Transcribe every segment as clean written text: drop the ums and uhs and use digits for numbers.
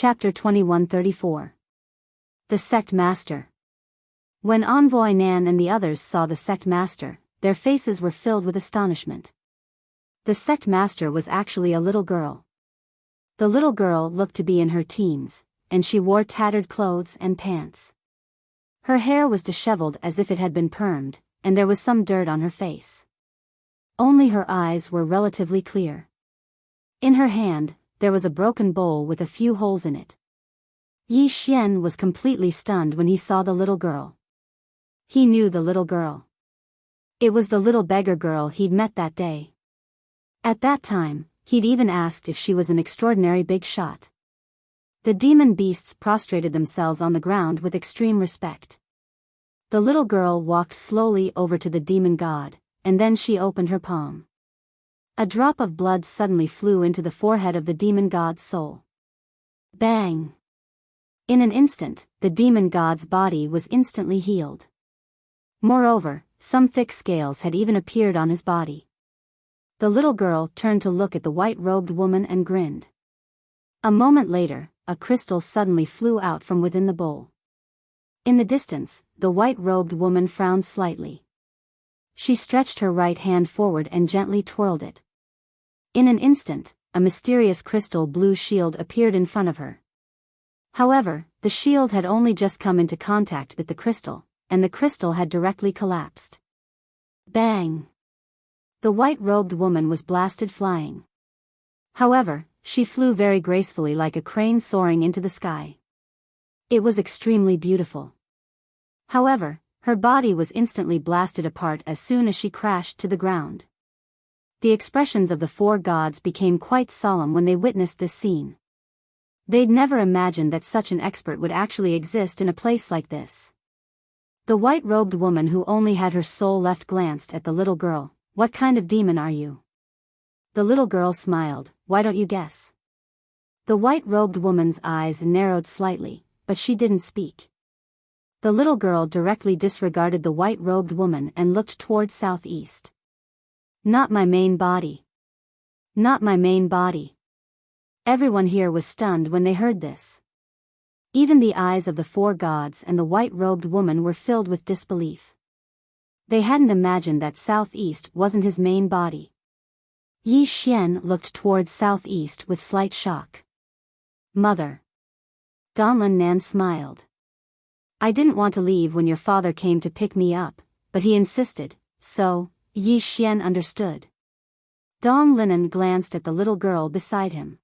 Chapter 2134. The Sect Master. When Envoy Nan and the others saw the Sect Master, their faces were filled with astonishment. The Sect Master was actually a little girl. The little girl looked to be in her teens, and she wore tattered clothes and pants. Her hair was disheveled as if it had been permed, and there was some dirt on her face. Only her eyes were relatively clear. In her hand, there was a broken bowl with a few holes in it. Yi Xian was completely stunned when he saw the little girl. He knew the little girl. It was the little beggar girl he'd met that day. At that time, he'd even asked if she was an extraordinary big shot. The demon beasts prostrated themselves on the ground with extreme respect. The little girl walked slowly over to the demon god, and then she opened her palm. A drop of blood suddenly flew into the forehead of the demon god's soul. Bang! In an instant, the demon god's body was instantly healed. Moreover, some thick scales had even appeared on his body. The little girl turned to look at the white-robed woman and grinned. A moment later, a crystal suddenly flew out from within the bowl. In the distance, the white-robed woman frowned slightly. She stretched her right hand forward and gently twirled it. In an instant, a mysterious crystal blue shield appeared in front of her. However, the shield had only just come into contact with the crystal, and the crystal had directly collapsed. Bang! The white-robed woman was blasted flying. However, she flew very gracefully like a crane soaring into the sky. It was extremely beautiful. However, her body was instantly blasted apart as soon as she crashed to the ground. The expressions of the four gods became quite solemn when they witnessed this scene. They'd never imagined that such an expert would actually exist in a place like this. The white-robed woman who only had her soul left glanced at the little girl. "What kind of demon are you?" The little girl smiled. "Why don't you guess?" The white-robed woman's eyes narrowed slightly, but she didn't speak. The little girl directly disregarded the white-robed woman and looked toward southeast. "Not my main body. Not my main body." Everyone here was stunned when they heard this. Even the eyes of the four gods and the white-robed woman were filled with disbelief. They hadn't imagined that southeast wasn't his main body. Yi Xian looked toward southeast with slight shock. "Mother." Donlin Nan smiled. "I didn't want to leave when your father came to pick me up, but he insisted, so." Yi Xian understood. Dong Linan glanced at the little girl beside him.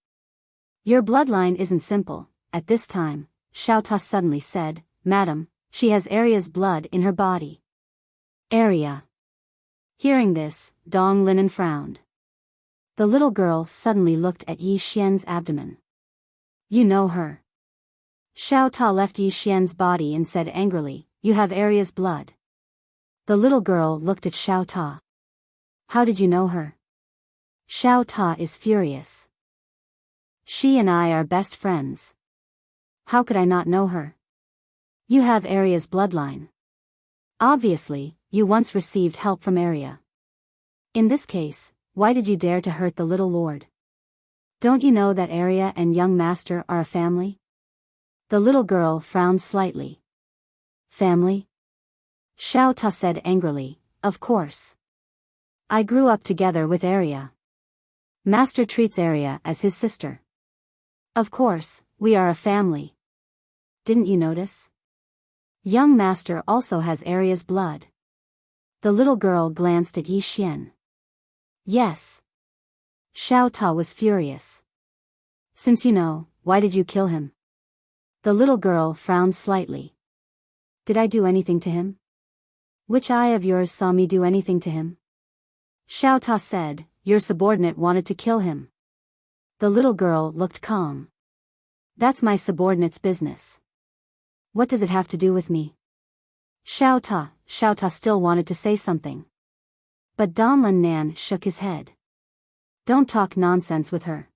"Your bloodline isn't simple." At this time, Xiao Ta suddenly said, "Madam, she has Arya's blood in her body." Arya. Hearing this, Dong Linan frowned. The little girl suddenly looked at Yi Xian's abdomen. "You know her." Xiao Ta left Yi Xian's body and said angrily, "You have Arya's blood." The little girl looked at Xiao Ta. "How did you know her?" Xiao Ta is furious. "She and I are best friends. How could I not know her?" "You have Arya's bloodline. Obviously, you once received help from Arya. In this case, why did you dare to hurt the little lord? Don't you know that Arya and young master are a family?" The little girl frowned slightly. "Family?" Xiao Ta said angrily, "Of course. I grew up together with Arya. Master treats Arya as his sister. Of course, we are a family. Didn't you notice? Young master also has Arya's blood." The little girl glanced at Yi Xian. "Yes." Xiao Ta was furious. "Since you know, why did you kill him?" The little girl frowned slightly. "Did I do anything to him?" "Which eye of yours saw me do anything to him?" Xiao Ta said, "Your subordinate wanted to kill him." The little girl looked calm. "That's my subordinate's business. What does it have to do with me?" Xiao Ta still wanted to say something. But Donlin Nan shook his head. "Don't talk nonsense with her.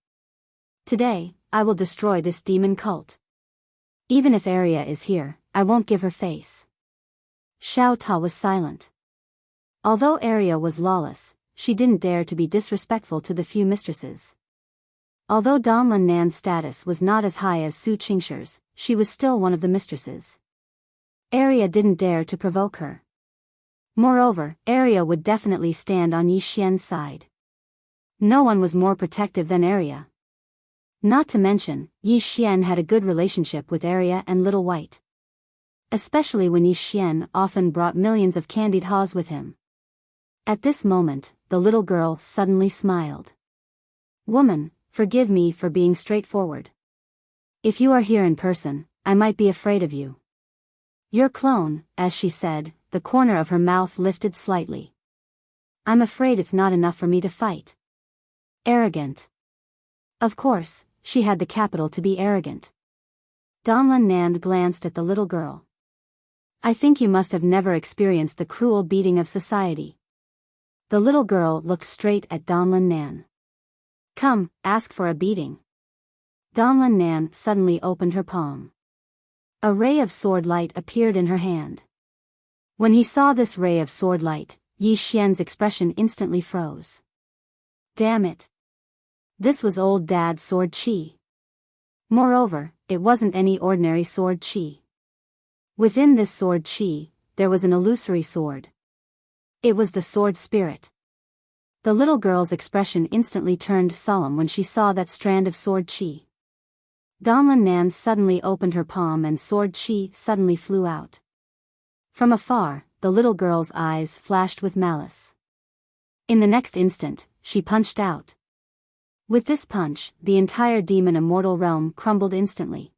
Today, I will destroy this demon cult. Even if Arya is here, I won't give her face." Xiao Ta was silent. Although Arya was lawless, she didn't dare to be disrespectful to the few mistresses. Although Donlin Nan's status was not as high as Su Qingshir's, she was still one of the mistresses. Arya didn't dare to provoke her. Moreover, Arya would definitely stand on Yi Xian's side. No one was more protective than Arya. Not to mention, Yi Xian had a good relationship with Arya and Little White. Especially when Yi Xian often brought millions of candied haws with him. At this moment, the little girl suddenly smiled. "Woman, forgive me for being straightforward. If you are here in person, I might be afraid of you." "Your clone," as she said, the corner of her mouth lifted slightly. "I'm afraid it's not enough for me to fight." Arrogant. Of course, she had the capital to be arrogant. Donlin Nan glanced at the little girl. "I think you must have never experienced the cruel beating of society." The little girl looked straight at Donlin Nan. "Come, ask for a beating." Donlin Nan suddenly opened her palm. A ray of sword light appeared in her hand. When he saw this ray of sword light, Yi Xian's expression instantly froze. Damn it. This was old Dad's sword chi. Moreover, it wasn't any ordinary sword chi. Within this sword chi, there was an illusory sword. It was the sword spirit. The little girl's expression instantly turned solemn when she saw that strand of sword chi. Donlin Nan suddenly opened her palm and sword chi suddenly flew out. From afar, the little girl's eyes flashed with malice. In the next instant, she punched out. With this punch, the entire demon immortal realm crumbled instantly.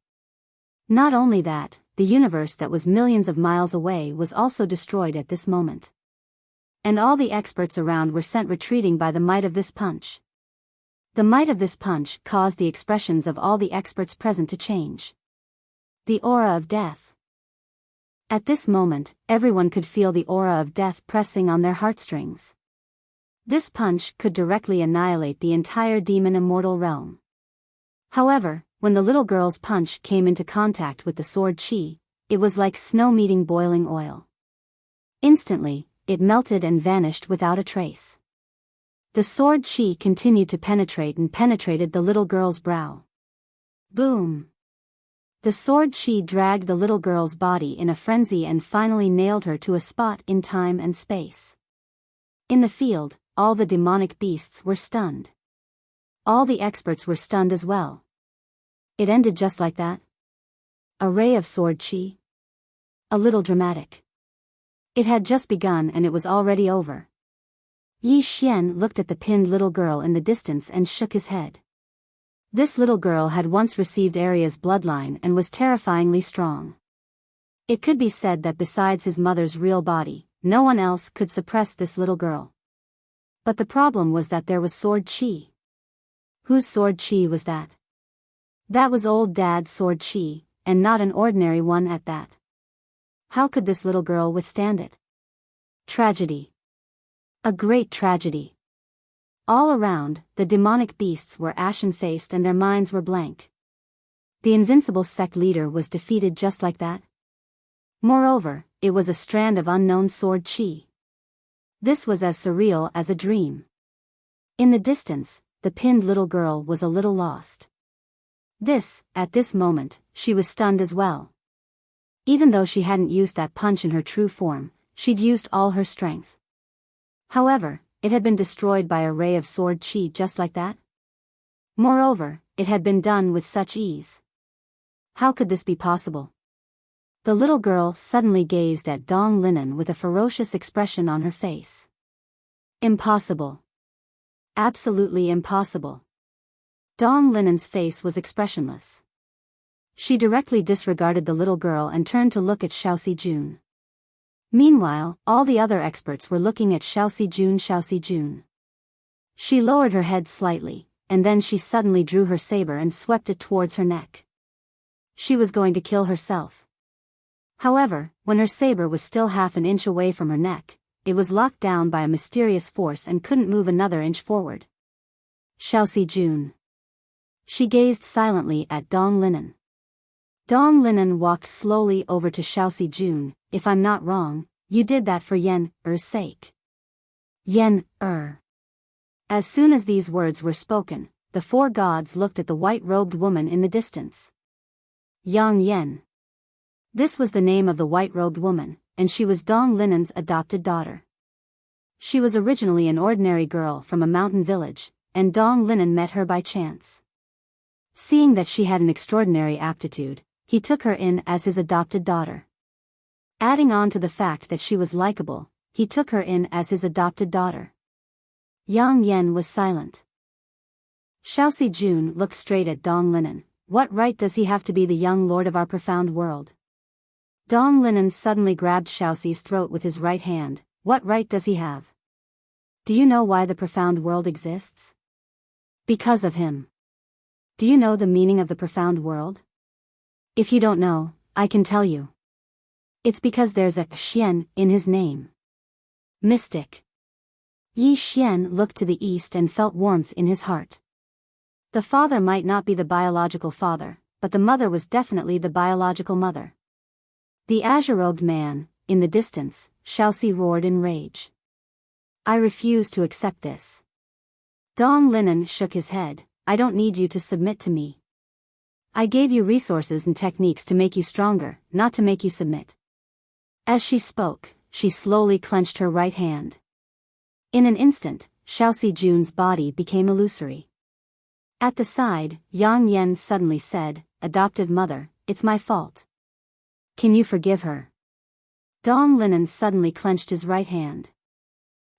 Not only that, the universe that was millions of miles away was also destroyed at this moment. And all the experts around were sent retreating by the might of this punch. The might of this punch caused the expressions of all the experts present to change. The aura of death. At this moment, everyone could feel the aura of death pressing on their heartstrings. This punch could directly annihilate the entire demon immortal realm. However, when the little girl's punch came into contact with the sword chi, it was like snow meeting boiling oil. Instantly, it melted and vanished without a trace. The sword chi continued to penetrate and penetrated the little girl's brow. Boom! The sword chi dragged the little girl's body in a frenzy and finally nailed her to a spot in time and space. In the field, all the demonic beasts were stunned. All the experts were stunned as well. It ended just like that? A ray of sword chi? A little dramatic. It had just begun and it was already over. Yi Xian looked at the pinned little girl in the distance and shook his head. This little girl had once received Arya's bloodline and was terrifyingly strong. It could be said that besides his mother's real body, no one else could suppress this little girl. But the problem was that there was sword chi. Whose sword chi was that? That was old Dad's sword chi, and not an ordinary one at that. How could this little girl withstand it? Tragedy. A great tragedy. All around, the demonic beasts were ashen-faced and their minds were blank. The invincible sect leader was defeated just like that. Moreover, it was a strand of unknown sword chi. This was as surreal as a dream. In the distance, the pinned little girl was a little lost. At this moment, she was stunned as well. Even though she hadn't used that punch in her true form, she'd used all her strength. However, it had been destroyed by a ray of sword chi just like that. Moreover, it had been done with such ease. How could this be possible? The little girl suddenly gazed at Dong Linan with a ferocious expression on her face. Impossible. Absolutely impossible. Dong Linen's face was expressionless. She directly disregarded the little girl and turned to look at Xiao Sijun. Meanwhile, all the other experts were looking at Xiao Sijun. She lowered her head slightly, and then she suddenly drew her saber and swept it towards her neck. She was going to kill herself. However, when her saber was still half an inch away from her neck, it was locked down by a mysterious force and couldn't move another inch forward. Xiao Sijun. She gazed silently at Dong Linan. Dong Linan walked slowly over to Xiao Sijun. If I'm not wrong, you did that for Yen-er's sake. Yen-er. As soon as these words were spoken, the four gods looked at the white-robed woman in the distance. Yang Yen. This was the name of the white-robed woman, and she was Dong Linen's adopted daughter. She was originally an ordinary girl from a mountain village, and Dong Linen met her by chance. Seeing that she had an extraordinary aptitude, he took her in as his adopted daughter. Adding on to the fact that she was likable, he took her in as his adopted daughter. Yang Yen was silent. Xiao Jun looked straight at Dong Linen. What right does he have to be the young lord of our profound world? Dong Linen suddenly grabbed Xiaoxi's throat with his right hand. What right does he have? Do you know why the profound world exists? Because of him. Do you know the meaning of the profound world? If you don't know, I can tell you. It's because there's a Xian in his name. Mystic. Yi Xian looked to the east and felt warmth in his heart. The father might not be the biological father, but the mother was definitely the biological mother. The azure-robed man, in the distance, Xiaoxi roared in rage. I refuse to accept this. Dong Linen shook his head. I don't need you to submit to me. I gave you resources and techniques to make you stronger, not to make you submit. As she spoke, she slowly clenched her right hand. In an instant, Xiaoxi Jun's body became illusory. At the side, Yang Yen suddenly said, Adoptive mother, it's my fault. Can you forgive her? Dong Linen suddenly clenched his right hand.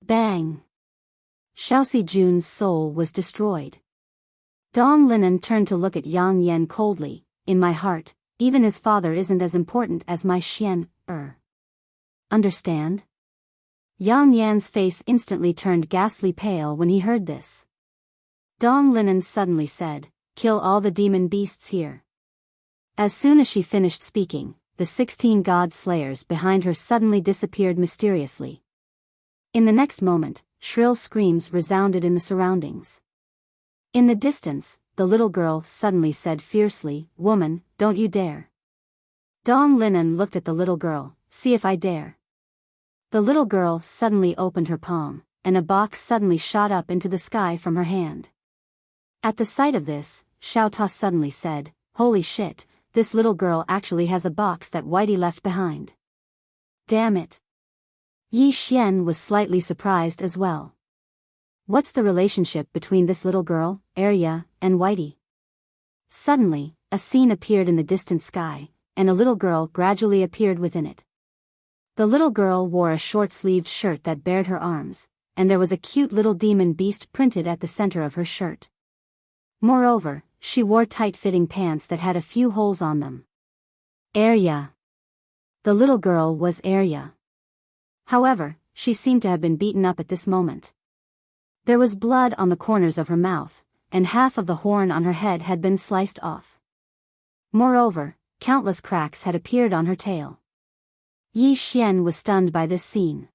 Bang! Xiaoxi Jun's soul was destroyed. Dong Linen turned to look at Yang Yen coldly. In my heart, even his father isn't as important as my Xian. Understand? Yang Yan's face instantly turned ghastly pale when he heard this. Dong Linen suddenly said, Kill all the demon beasts here. As soon as she finished speaking, the 16 god slayers behind her suddenly disappeared mysteriously. In the next moment, shrill screams resounded in the surroundings. In the distance, the little girl suddenly said fiercely, Woman, don't you dare. Dong Linen looked at the little girl, See if I dare. The little girl suddenly opened her palm, and a box suddenly shot up into the sky from her hand. At the sight of this, Xiao Ta suddenly said, Holy shit, this little girl actually has a box that Whitey left behind. Damn it. Yi Xian was slightly surprised as well. What's the relationship between this little girl, Arya, and Whitey? Suddenly, a scene appeared in the distant sky, and a little girl gradually appeared within it. The little girl wore a short-sleeved shirt that bared her arms, and there was a cute little demon beast printed at the center of her shirt. Moreover, she wore tight-fitting pants that had a few holes on them. Arya. The little girl was Arya. However, she seemed to have been beaten up at this moment. There was blood on the corners of her mouth, and half of the horn on her head had been sliced off. Moreover, countless cracks had appeared on her tail. Yi Xian was stunned by this scene.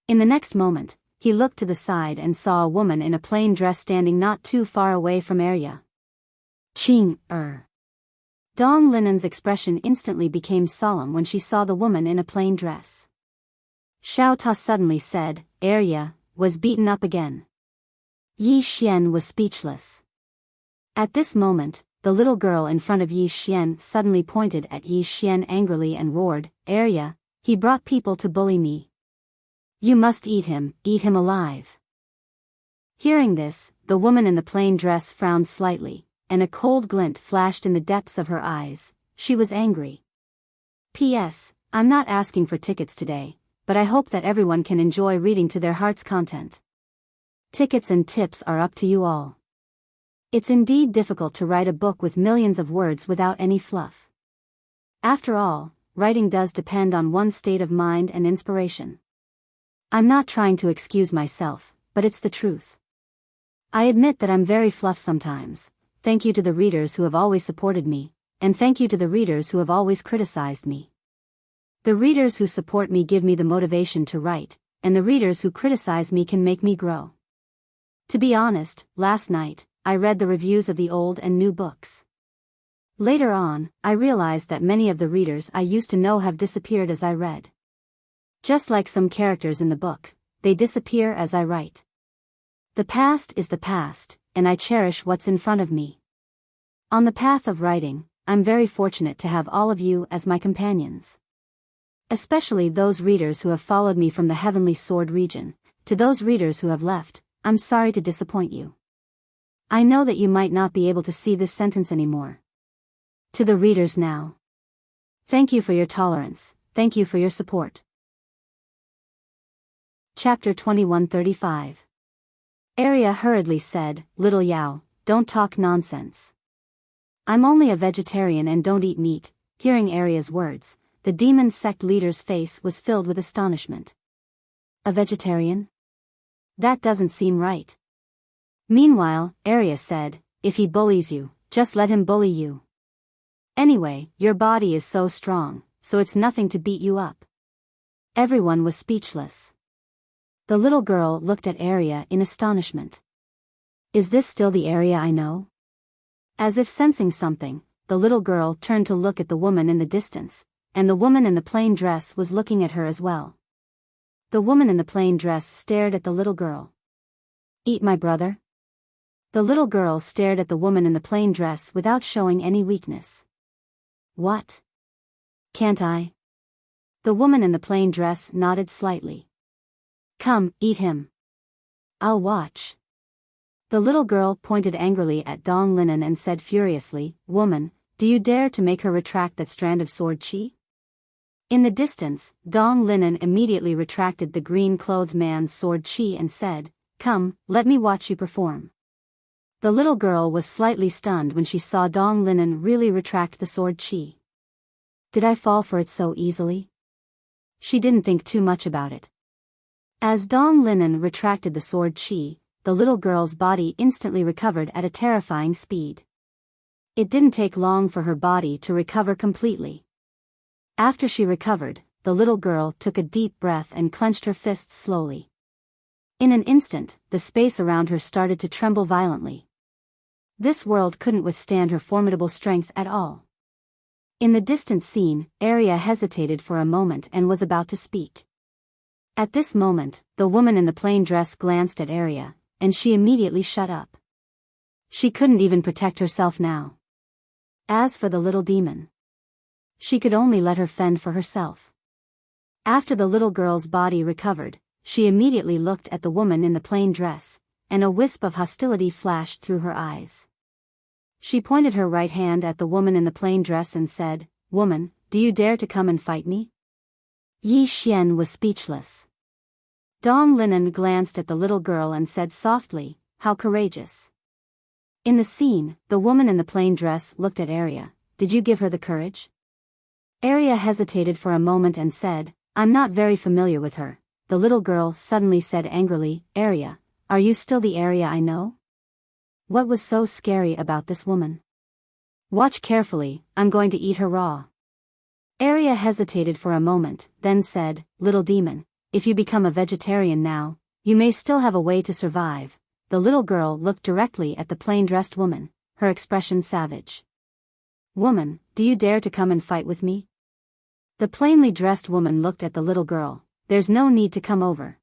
In the next moment, he looked to the side and saw a woman in a plain dress standing not too far away from Arya. Dong Linen's expression instantly became solemn when she saw the woman in a plain dress. Xiao Ta suddenly said, Arya was beaten up again. Yi Xian was speechless. At this moment, the little girl in front of Yi Xian suddenly pointed at Yi Xian angrily and roared, Arya, he brought people to bully me. You must eat him alive. Hearing this, the woman in the plain dress frowned slightly, and a cold glint flashed in the depths of her eyes. She was angry. P.S. I'm not asking for tickets today, but I hope that everyone can enjoy reading to their heart's content. Tickets and tips are up to you all. It's indeed difficult to write a book with millions of words without any fluff. After all, writing does depend on one's state of mind and inspiration. I'm not trying to excuse myself, but it's the truth. I admit that I'm very fluff sometimes. Thank you to the readers who have always supported me, and thank you to the readers who have always criticized me. The readers who support me give me the motivation to write, and the readers who criticize me can make me grow. To be honest, last night, I read the reviews of the old and new books. Later on, I realized that many of the readers I used to know have disappeared as I read. Just like some characters in the book, they disappear as I write. The past is the past, and I cherish what's in front of me. On the path of writing, I'm very fortunate to have all of you as my companions. Especially those readers who have followed me from the Heavenly Sword region. To those readers who have left, I'm sorry to disappoint you. I know that you might not be able to see this sentence anymore. To the readers now. Thank you for your tolerance, thank you for your support. Chapter 2135. Arya hurriedly said, "Little Yao, don't talk nonsense. I'm only a vegetarian and don't eat meat." Hearing Arya's words, the demon sect leader's face was filled with astonishment. A vegetarian? That doesn't seem right. Meanwhile, Arya said, "If he bullies you, just let him bully you. Anyway, your body is so strong, so it's nothing to beat you up." Everyone was speechless. The little girl looked at Arya in astonishment. Is this still the Arya I know? As if sensing something, the little girl turned to look at the woman in the distance, and the woman in the plain dress was looking at her as well. The woman in the plain dress stared at the little girl. "Eat my brother?" The little girl stared at the woman in the plain dress without showing any weakness. "What? Can't I?" The woman in the plain dress nodded slightly. "Come, eat him. I'll watch." The little girl pointed angrily at Dong Linen and said furiously, "Woman, do you dare to make her retract that strand of sword chi?" In the distance, Dong Linen immediately retracted the green-clothed man's sword chi and said, "Come, let me watch you perform." The little girl was slightly stunned when she saw Dong Linen really retract the sword chi. Did I fall for it so easily? She didn't think too much about it. As Dong Linen retracted the sword chi, the little girl's body instantly recovered at a terrifying speed. It didn't take long for her body to recover completely. After she recovered, the little girl took a deep breath and clenched her fists slowly. In an instant, the space around her started to tremble violently. This world couldn't withstand her formidable strength at all. In the distant scene, Arya hesitated for a moment and was about to speak. At this moment, the woman in the plain dress glanced at Arya, and she immediately shut up. She couldn't even protect herself now. As for the little demon, she could only let her fend for herself. After the little girl's body recovered, she immediately looked at the woman in the plain dress, and a wisp of hostility flashed through her eyes. She pointed her right hand at the woman in the plain dress and said, "Woman, do you dare to come and fight me?" Yi Xian was speechless. Dong Linen glanced at the little girl and said softly, "How courageous." In the scene, the woman in the plain dress looked at Arya. "Did you give her the courage?" Arya hesitated for a moment and said, "I'm not very familiar with her." The little girl suddenly said angrily, "Arya, are you still the Arya I know? What was so scary about this woman? Watch carefully, I'm going to eat her raw." Arya hesitated for a moment, then said, "Little demon, if you become a vegetarian now, you may still have a way to survive." The little girl looked directly at the plain-dressed woman, her expression savage. "Woman, do you dare to come and fight with me?" The plainly dressed woman looked at the little girl. "There's no need to come over."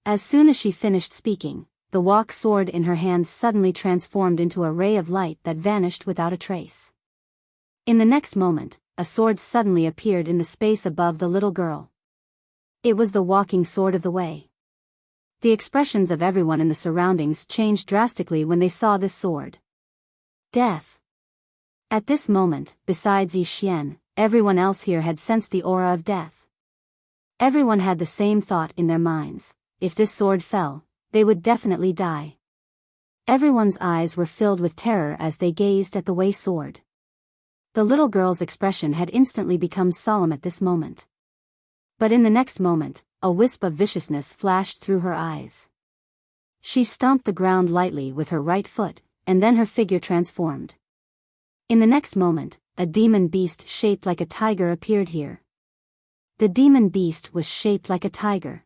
As soon as she finished speaking, the walk sword in her hand suddenly transformed into a ray of light that vanished without a trace. In the next moment, a sword suddenly appeared in the space above the little girl. It was the walking sword of the way. The expressions of everyone in the surroundings changed drastically when they saw this sword. Death. At this moment, besides Yi Xian, everyone else here had sensed the aura of death. Everyone had the same thought in their minds: if this sword fell, they would definitely die. Everyone's eyes were filled with terror as they gazed at the Wei sword. The little girl's expression had instantly become solemn at this moment. But in the next moment, a wisp of viciousness flashed through her eyes. She stomped the ground lightly with her right foot, and then her figure transformed. In the next moment, a demon beast shaped like a tiger appeared here. The demon beast was shaped like a tiger.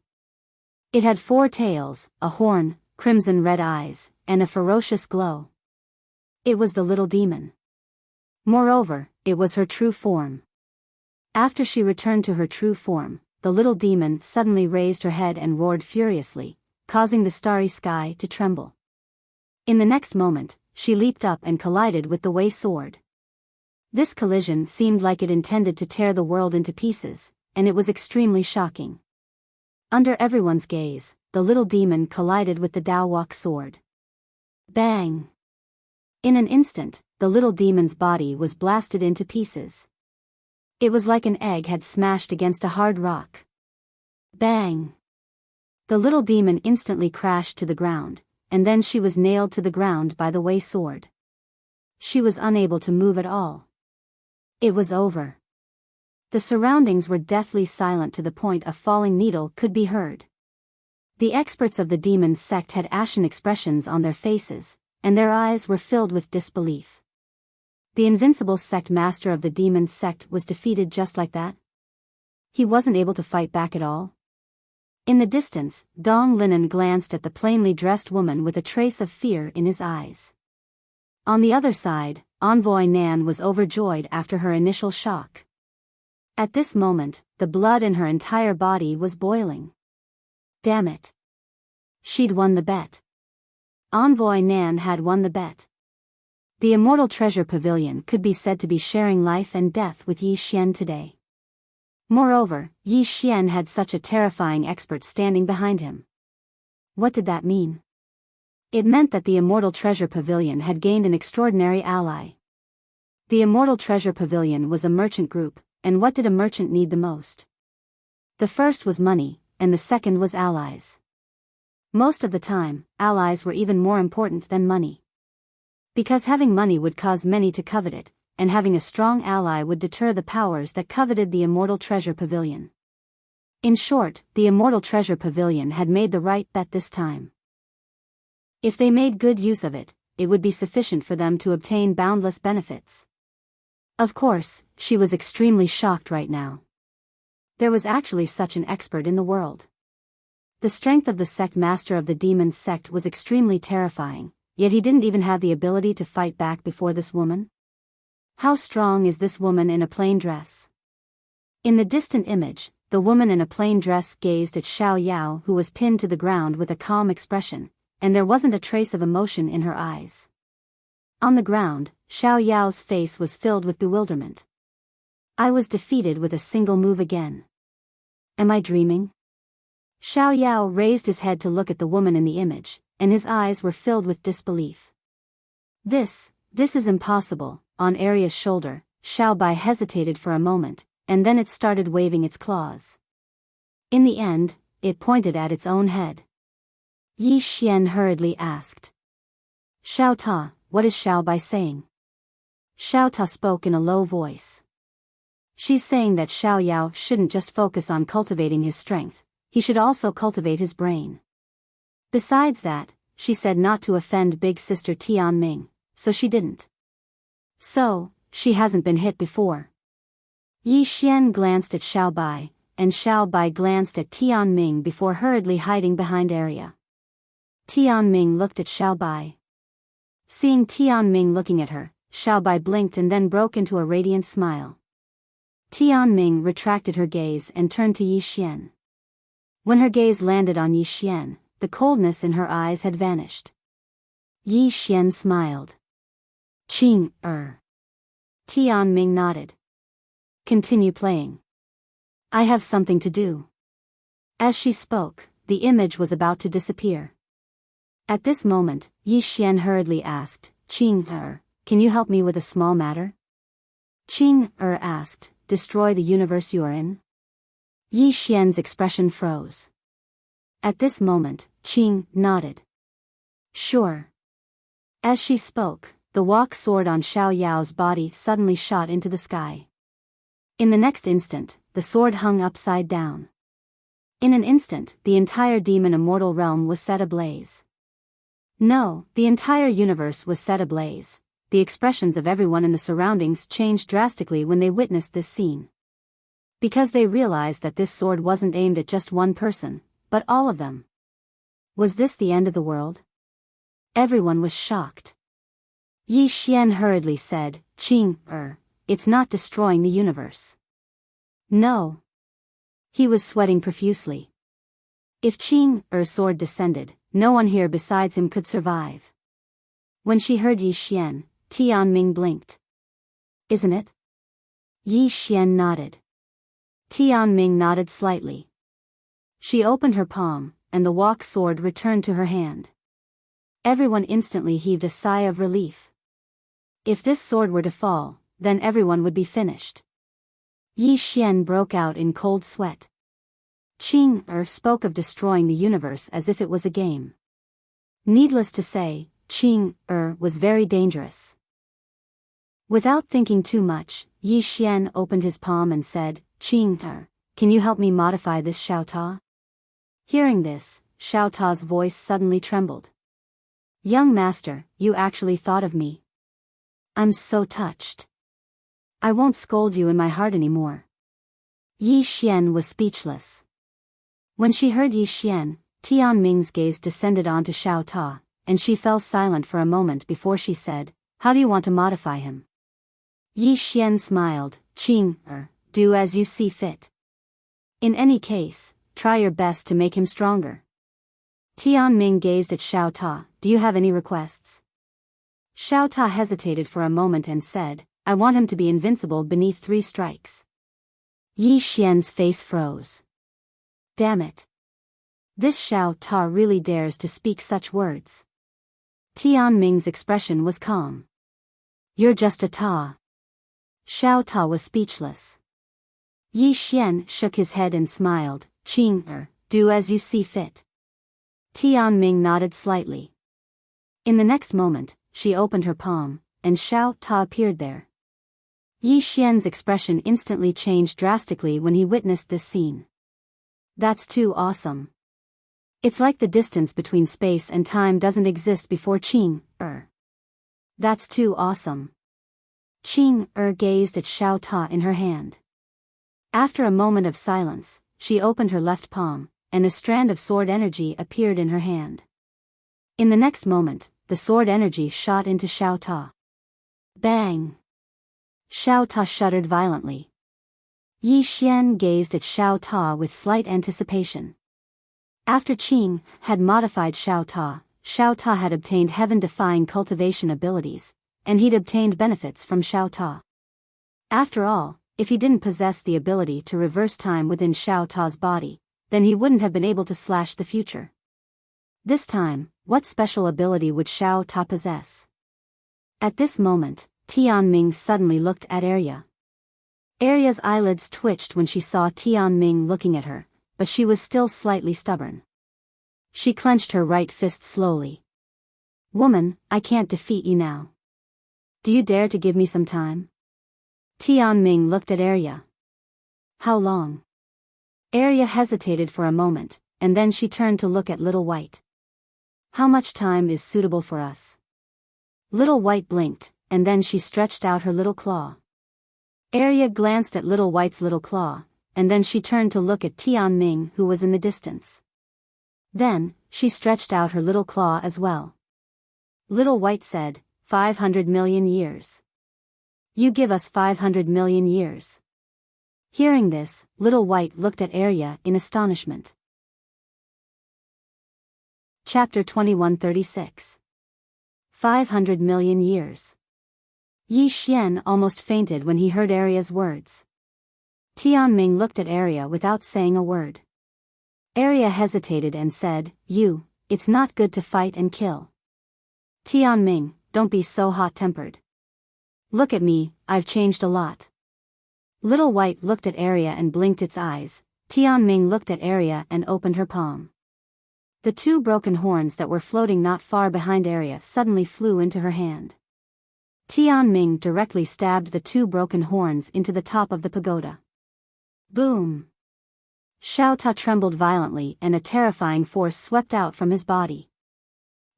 It had 4 tails, a horn, crimson red eyes, and a ferocious glow. It was the little demon. Moreover, it was her true form. After she returned to her true form, the little demon suddenly raised her head and roared furiously, causing the starry sky to tremble. In the next moment, she leaped up and collided with the Wei sword. This collision seemed like it intended to tear the world into pieces, and it was extremely shocking. Under everyone's gaze, the little demon collided with the Daowok sword. Bang! In an instant, the little demon's body was blasted into pieces. It was like an egg had smashed against a hard rock. Bang! The little demon instantly crashed to the ground, and then she was nailed to the ground by the Wei sword. She was unable to move at all. It was over. The surroundings were deathly silent to the point a falling needle could be heard. The experts of the demon's sect had ashen expressions on their faces, and their eyes were filled with disbelief. The invincible sect master of the demon's sect was defeated just like that? He wasn't able to fight back at all? In the distance, Dong Linan glanced at the plainly dressed woman with a trace of fear in his eyes. On the other side, Envoy Nan was overjoyed after her initial shock. At this moment, the blood in her entire body was boiling. Damn it. She'd won the bet. Envoy Nan had won the bet. The Immortal Treasure Pavilion could be said to be sharing life and death with Yi Xian today. Moreover, Yi Xian had such a terrifying expert standing behind him. What did that mean? It meant that the Immortal Treasure Pavilion had gained an extraordinary ally. The Immortal Treasure Pavilion was a merchant group, and what did a merchant need the most? The first was money, and the second was allies. Most of the time, allies were even more important than money. Because having money would cause many to covet it, and having a strong ally would deter the powers that coveted the Immortal Treasure Pavilion. In short, the Immortal Treasure Pavilion had made the right bet this time. If they made good use of it, it would be sufficient for them to obtain boundless benefits. Of course, she was extremely shocked right now. There was actually such an expert in the world. The strength of the sect master of the demon's sect was extremely terrifying, yet he didn't even have the ability to fight back before this woman. How strong is this woman in a plain dress? In the distant image, the woman in a plain dress gazed at Xiao Yao, who was pinned to the ground with a calm expression, and there wasn't a trace of emotion in her eyes. On the ground, Xiao Yao's face was filled with bewilderment. I was defeated with a single move again. Am I dreaming? Xiao Yao raised his head to look at the woman in the image, and his eyes were filled with disbelief. This is impossible. On Arya's shoulder, Xiao Bai hesitated for a moment, and then it started waving its claws. In the end, it pointed at its own head. Yi Xian hurriedly asked. Xiao Ta, what is Xiao Bai saying? Xiao Ta spoke in a low voice. She's saying that Xiao Yao shouldn't just focus on cultivating his strength, he should also cultivate his brain. Besides that, she said not to offend big sister Tian Ming, so she didn't. So, she hasn't been hit before. Yi Xian glanced at Xiao Bai, and Xiao Bai glanced at Tian Ming before hurriedly hiding behind Arya. Tian Ming looked at Xiao Bai. Seeing Tian Ming looking at her, Xiao Bai blinked and then broke into a radiant smile. Tian Ming retracted her gaze and turned to Yi Xian. When her gaze landed on Yi Xian, the coldness in her eyes had vanished. Yi Xian smiled. Qing, Tian Ming nodded. Continue playing. I have something to do. As she spoke, the image was about to disappear. At this moment, Yi Xian hurriedly asked, Qing, can you help me with a small matter? Qing, asked, destroy the universe you are in? Yi Xian's expression froze. At this moment, Qing nodded. Sure. As she spoke, the walk sword on Xiao Yao's body suddenly shot into the sky. In the next instant, the sword hung upside down. In an instant, the entire demon immortal realm was set ablaze. No, the entire universe was set ablaze. The expressions of everyone in the surroundings changed drastically when they witnessed this scene. Because they realized that this sword wasn't aimed at just one person, but all of them. Was this the end of the world? Everyone was shocked. Yi Xian hurriedly said, Qing, it's not destroying the universe. No. He was sweating profusely. If Qing's sword descended, no one here besides him could survive. When she heard Yi Xian, Tianming blinked. Isn't it? Yi Xian nodded. Tianming nodded slightly. She opened her palm, and the walk sword returned to her hand. Everyone instantly heaved a sigh of relief. If this sword were to fall, then everyone would be finished. Yi Xian broke out in cold sweat. Qing spoke of destroying the universe as if it was a game. Needless to say, Qing was very dangerous. Without thinking too much, Yi Xian opened his palm and said, Qing can you help me modify this Xiao Ta? Hearing this, Xiao Ta's voice suddenly trembled. Young master, you actually thought of me. I'm so touched. I won't scold you in my heart anymore. Yi Xian was speechless. When she heard Yi Xian, Tianming's gaze descended onto Xiao Ta, and she fell silent for a moment before she said, How do you want to modify him? Yi Xian smiled, Qing do as you see fit. In any case, try your best to make him stronger. Tianming gazed at Xiao Ta, do you have any requests? Xiao Ta hesitated for a moment and said, I want him to be invincible beneath 3 strikes. Yi Xian's face froze. Damn it. This Xiao Ta really dares to speak such words. Tianming's expression was calm. You're just a Ta. Xiao Ta was speechless. Yi Xian shook his head and smiled, Qing do as you see fit. Tianming nodded slightly. In the next moment, she opened her palm, and Xiao Ta appeared there. Yi Xian's expression instantly changed drastically when he witnessed this scene. That's too awesome. It's like the distance between space and time doesn't exist before Qing That's too awesome. Qing gazed at Xiao Ta in her hand. After a moment of silence, she opened her left palm, and a strand of sword energy appeared in her hand. In the next moment, the sword energy shot into Xiao Ta. Bang! Xiao Ta shuddered violently. Yi Xian gazed at Xiao Ta with slight anticipation. After Qing had modified Xiao Ta had obtained heaven-defying cultivation abilities, and he'd obtained benefits from Xiao Ta. After all, if he didn't possess the ability to reverse time within Xiao Ta's body, then he wouldn't have been able to slash the future. This time, what special ability would Xiao Ta possess? At this moment, Tianming suddenly looked at Arya. Arya's eyelids twitched when she saw Tianming looking at her, but she was still slightly stubborn. She clenched her right fist slowly. Woman, I can't defeat you now. Do you dare to give me some time? Tianming looked at Arya. How long? Arya hesitated for a moment, and then she turned to look at Little White. How much time is suitable for us? Little White blinked, and then she stretched out her little claw. Arya glanced at Little White's little claw, and then she turned to look at Tianming who was in the distance. Then, she stretched out her little claw as well. Little White said, 500 million years. You give us 500 million years. Hearing this, Little White looked at Arya in astonishment. Chapter 2136. 500 million years. Yi Xian almost fainted when he heard Arya's words. Tianming looked at Arya without saying a word. Arya hesitated and said, It's not good to fight and kill. Tianming, don't be so hot-tempered. Look at me, I've changed a lot. Little White looked at Arya and blinked its eyes. Tianming looked at Arya and opened her palm. The 2 broken horns that were floating not far behind Arya suddenly flew into her hand. Tianming directly stabbed the 2 broken horns into the top of the pagoda. Boom! Xiao Ta trembled violently and a terrifying force swept out from his body.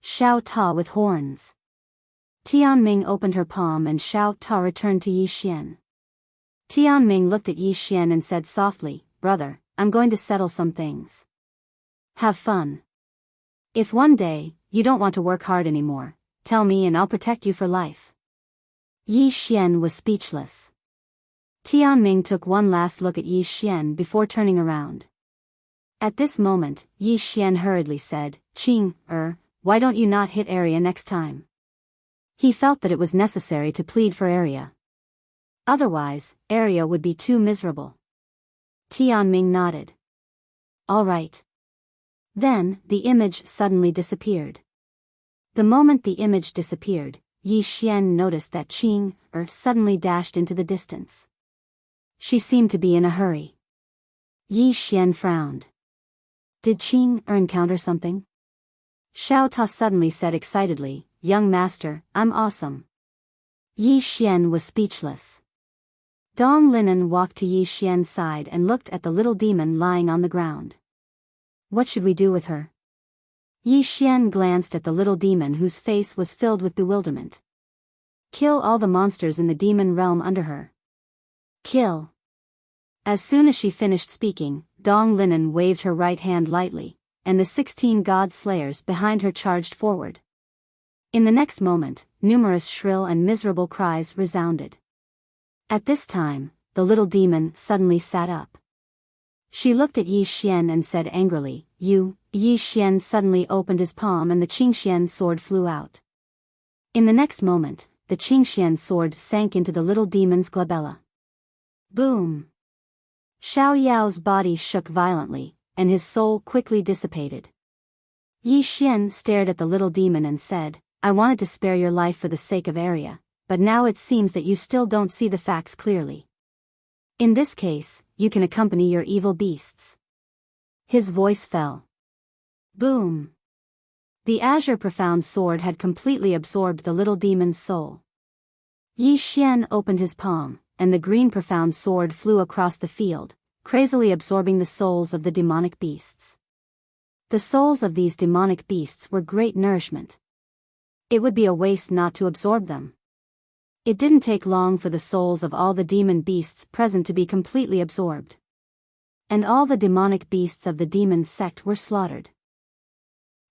Xiao Ta with horns. Tianming opened her palm and Xiao Ta returned to Yi Xian. Tianming looked at Yi Xian and said softly, Brother, I'm going to settle some things. Have fun. If one day, you don't want to work hard anymore, tell me and I'll protect you for life. Yi Xian was speechless. Tianming took one last look at Yi Xian before turning around. At this moment, Yi Xian hurriedly said, Qing, why don't you not hit Arya next time? He felt that it was necessary to plead for Arya. Otherwise, Arya would be too miserable. Tianming nodded. All right. Then, the image suddenly disappeared. The moment the image disappeared, Yi Xian noticed that Qing suddenly dashed into the distance. She seemed to be in a hurry. Yi Xian frowned. Did Qing encounter something? Xiao Ta suddenly said excitedly, Young master, I'm awesome. Yi Xian was speechless. Dong Linan walked to Yi Xian's side and looked at the little demon lying on the ground. What should we do with her? Yi Xian glanced at the little demon whose face was filled with bewilderment. Kill all the monsters in the demon realm under her. Kill. As soon as she finished speaking, Dong Linan waved her right hand lightly, and the 16 god slayers behind her charged forward. In the next moment, numerous shrill and miserable cries resounded. At this time, the little demon suddenly sat up. She looked at Yi Xian and said angrily, You. Yi Xian suddenly opened his palm and the Qingxian sword flew out. In the next moment, the Qingxian sword sank into the little demon's glabella. Boom! Xiao Yao's body shook violently, and his soul quickly dissipated. Yi Xian stared at the little demon and said, I wanted to spare your life for the sake of Arya, but now it seems that you still don't see the facts clearly. In this case, you can accompany your evil beasts. His voice fell. Boom! The azure profound sword had completely absorbed the little demon's soul. Yi Xian opened his palm, and the green profound sword flew across the field, crazily absorbing the souls of the demonic beasts. The souls of these demonic beasts were great nourishment. It would be a waste not to absorb them. It didn't take long for the souls of all the demon beasts present to be completely absorbed. And all the demonic beasts of the demon sect were slaughtered.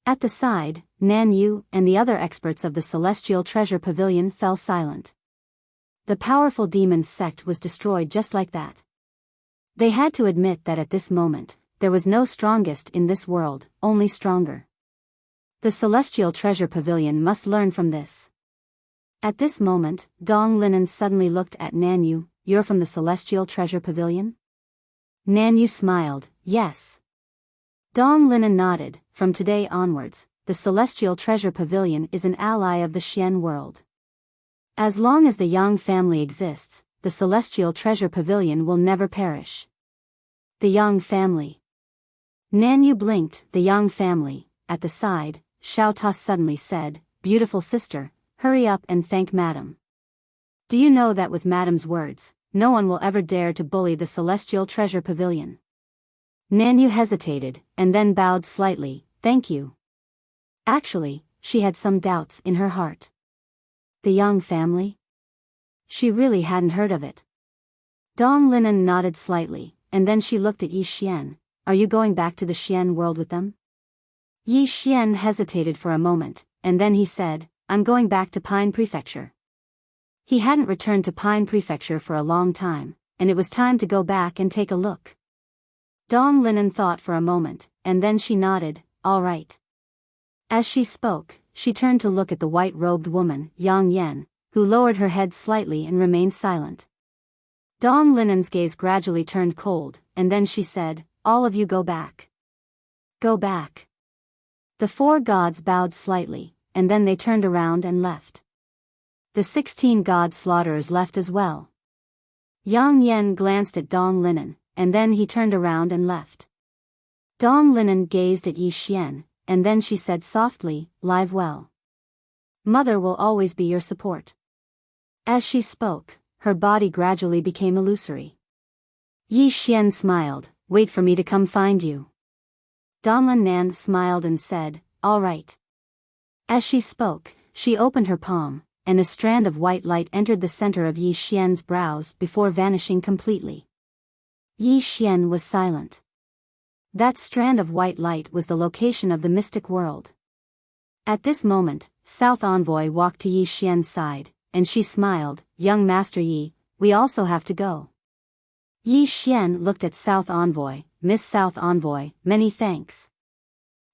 At the side, Nan Yu and the other experts of the Celestial Treasure Pavilion fell silent. The powerful demon sect was destroyed just like that. They had to admit that at this moment, there was no strongest in this world, only stronger. The Celestial Treasure Pavilion must learn from this. At this moment, Dong Linan suddenly looked at Nan Yu, You're from the Celestial Treasure Pavilion? Nan Yu smiled, Yes. Dong Linan nodded, From today onwards, the Celestial Treasure Pavilion is an ally of the Xian world. As long as the Yang family exists, the Celestial Treasure Pavilion will never perish. The Yang family. Nan Yu blinked, the Yang family. At the side, Xiao Ta suddenly said, Beautiful sister, hurry up and thank Madam. Do you know that with Madam's words, no one will ever dare to bully the Celestial Treasure Pavilion? Nan Yu hesitated, and then bowed slightly, Thank you. Actually, she had some doubts in her heart. The Yang family? She really hadn't heard of it. Dong Linan nodded slightly, and then she looked at Yi Xian. Are you going back to the Xian world with them? Yi Xian hesitated for a moment, and then he said, I'm going back to Pine Prefecture. He hadn't returned to Pine Prefecture for a long time, and it was time to go back and take a look. Dong Linan thought for a moment, and then she nodded, All right. As she spoke, she turned to look at the white-robed woman, Yang Yan, who lowered her head slightly and remained silent. Dong Linen's gaze gradually turned cold, and then she said, All of you go back. Go back. The 4 gods bowed slightly, and then they turned around and left. The 16 god slaughterers left as well. Yang Yan glanced at Dong Linan, and then he turned around and left. Dong Linan gazed at Yi Xian, and then she said softly, Live well. Mother will always be your support. As she spoke, her body gradually became illusory. Yi Xian smiled, Wait for me to come find you. Donlin Nan smiled and said, All right. As she spoke, she opened her palm, and a strand of white light entered the center of Yi Xian's brows before vanishing completely. Yi Xian was silent. That strand of white light was the location of the mystic world. At this moment, South Envoy walked to Yi Xian's side, and she smiled, Young Master Yi, we also have to go. Yi Xian looked at South Envoy, Miss South Envoy, many thanks.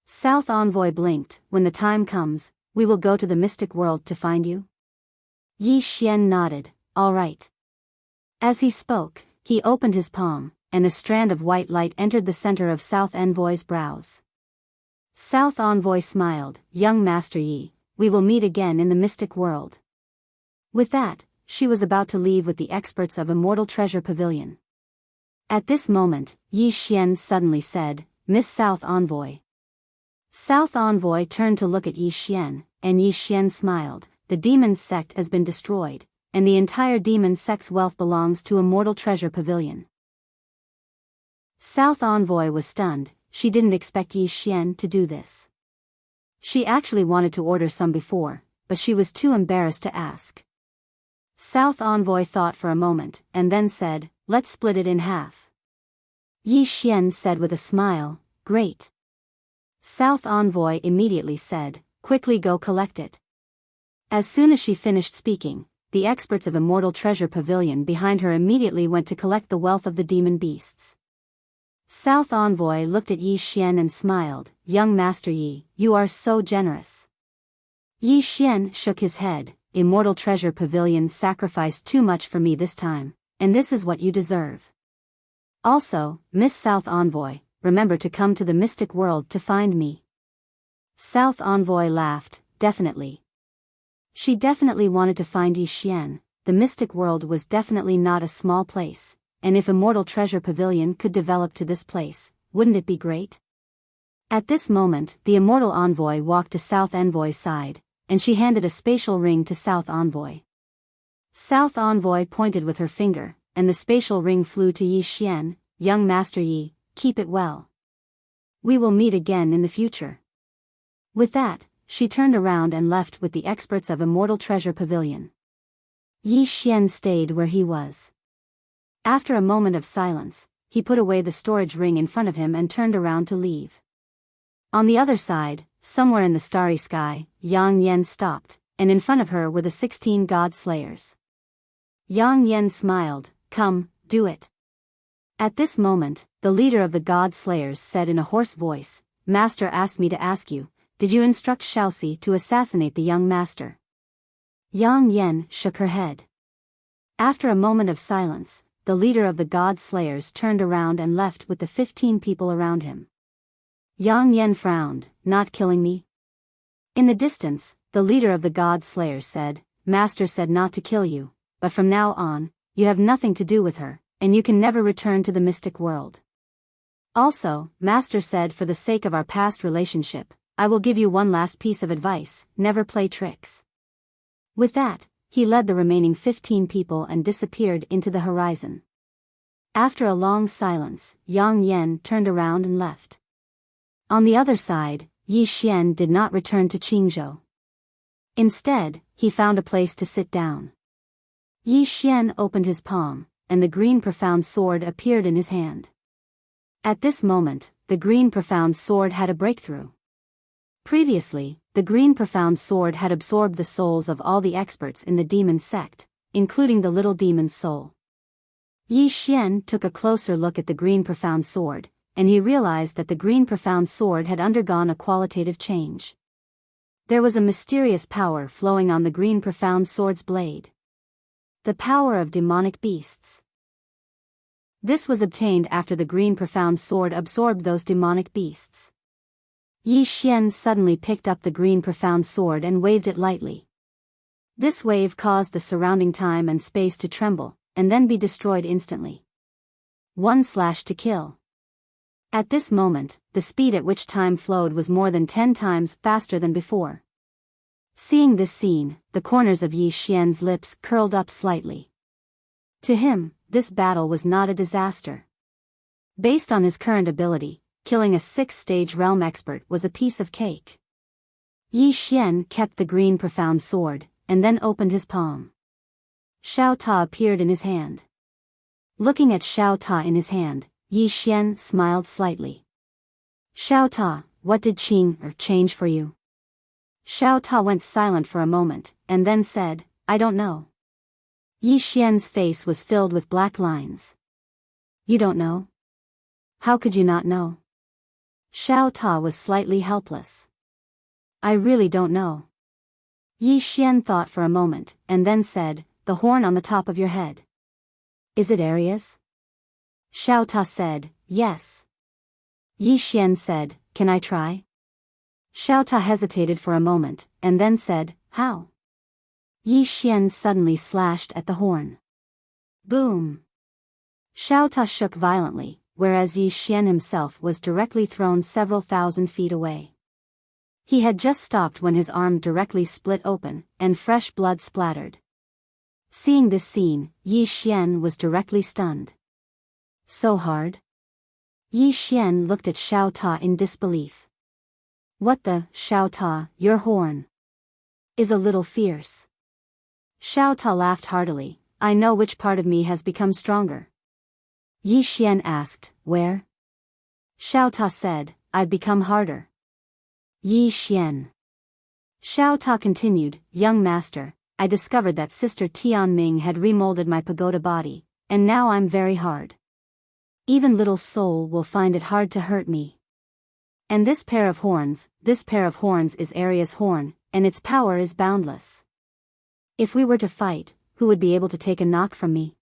South Envoy blinked, When the time comes, we will go to the mystic world to find you. Yi Xian nodded, all right. As he spoke, he opened his palm, and a strand of white light entered the center of South Envoy's brows. South Envoy smiled, young Master Yi, we will meet again in the mystic world. With that, she was about to leave with the experts of Immortal Treasure Pavilion. At this moment, Yi Xian suddenly said, Miss South Envoy. South Envoy turned to look at Yi Xian, and Yi Xian smiled, the demon sect has been destroyed, and the entire demon sect's wealth belongs to Immortal Treasure Pavilion. South Envoy was stunned, she didn't expect Yi Xian to do this. She actually wanted to order some before, but she was too embarrassed to ask. South Envoy thought for a moment, and then said, let's split it in half. Yi Xian said with a smile, great. South Envoy immediately said, quickly go collect it. As soon as she finished speaking, the experts of Immortal Treasure Pavilion behind her immediately went to collect the wealth of the demon beasts. South Envoy looked at Yi Xian and smiled, young Master Yi, you are so generous. Yi Xian shook his head, Immortal Treasure Pavilion sacrificed too much for me this time, and this is what you deserve. Also, Miss South Envoy, remember to come to the mystic world to find me. South Envoy laughed, definitely. She definitely wanted to find Yi Xian, the mystic world was definitely not a small place, and if Immortal Treasure Pavilion could develop to this place, wouldn't it be great? At this moment, the Immortal Envoy walked to South Envoy's side, and she handed a spatial ring to South Envoy. South Envoy pointed with her finger, and the spatial ring flew to Yi Xian, young Master Yi, keep it well. We will meet again in the future. With that, she turned around and left with the experts of Immortal Treasure Pavilion. Yi Xian stayed where he was. After a moment of silence, he put away the storage ring in front of him and turned around to leave. On the other side, somewhere in the starry sky, Yang Yen stopped, and in front of her were the 16 God Slayers. Yang Yen smiled, come, do it. At this moment, the leader of the God Slayers said in a hoarse voice, Master asked me to ask you, did you instruct Shaoxi to assassinate the young master? Yang Yen shook her head. After a moment of silence, the leader of the God Slayers turned around and left with the 15 people around him. Yang Yen frowned, not killing me? In the distance, the leader of the God Slayers said, Master said not to kill you, but from now on, you have nothing to do with her, and you can never return to the mystic world. Also, Master said for the sake of our past relationship, I will give you one last piece of advice, never play tricks. With that, he led the remaining 15 people and disappeared into the horizon. After a long silence, Yang Yen turned around and left. On the other side, Yi Xian did not return to Qingzhou. Instead, he found a place to sit down. Yi Xian opened his palm, and the green profound sword appeared in his hand. At this moment, the green profound sword had a breakthrough. Previously, the green profound sword had absorbed the souls of all the experts in the demon sect, including the little demon's soul. Yi Xian took a closer look at the green profound sword, and he realized that the green profound sword had undergone a qualitative change. There was a mysterious power flowing on the green profound sword's blade. The power of demonic beasts. This was obtained after the green profound sword absorbed those demonic beasts. Yi Xian suddenly picked up the green profound sword and waved it lightly. This wave caused the surrounding time and space to tremble, and then be destroyed instantly. 1/ to kill. At this moment, the speed at which time flowed was more than 10 times faster than before. Seeing this scene, the corners of Yi Xian's lips curled up slightly. To him, this battle was not a disaster. Based on his current ability, killing a 6th-stage realm expert was a piece of cake. Yi Xian kept the green profound sword, and then opened his palm. Xiao Ta appeared in his hand. Looking at Xiao Ta in his hand, Yi Xian smiled slightly. Xiao Ta, what did Qing change for you? Xiao Ta went silent for a moment, and then said, I don't know. Yi Xian's face was filled with black lines. You don't know? How could you not know? Xiao Ta was slightly helpless. I really don't know. Yi Xian thought for a moment, and then said, the horn on the top of your head. Is it Arius? Xiao Ta said, yes. Yi Xian said, can I try? Xiao Ta hesitated for a moment, and then said, how? Yi Xian suddenly slashed at the horn. Boom! Xiao Ta shook violently, whereas Yi Xian himself was directly thrown several thousand feet away. He had just stopped when his arm directly split open, and fresh blood splattered. Seeing this scene, Yi Xian was directly stunned. So hard? Yi Xian looked at Xiao Ta in disbelief. What the, Xiao Ta, your horn is a little fierce. Xiao Ta laughed heartily, I know which part of me has become stronger. Yi Xian asked, where? Xiao Ta said, I've become harder. Yi Xian. Xiao Ta continued, young master, I discovered that Sister Tianming had remolded my pagoda body, and now I'm very hard. Even little soul will find it hard to hurt me. And this pair of horns is Aria's horn, and its power is boundless. If we were to fight, who would be able to take a knock from me?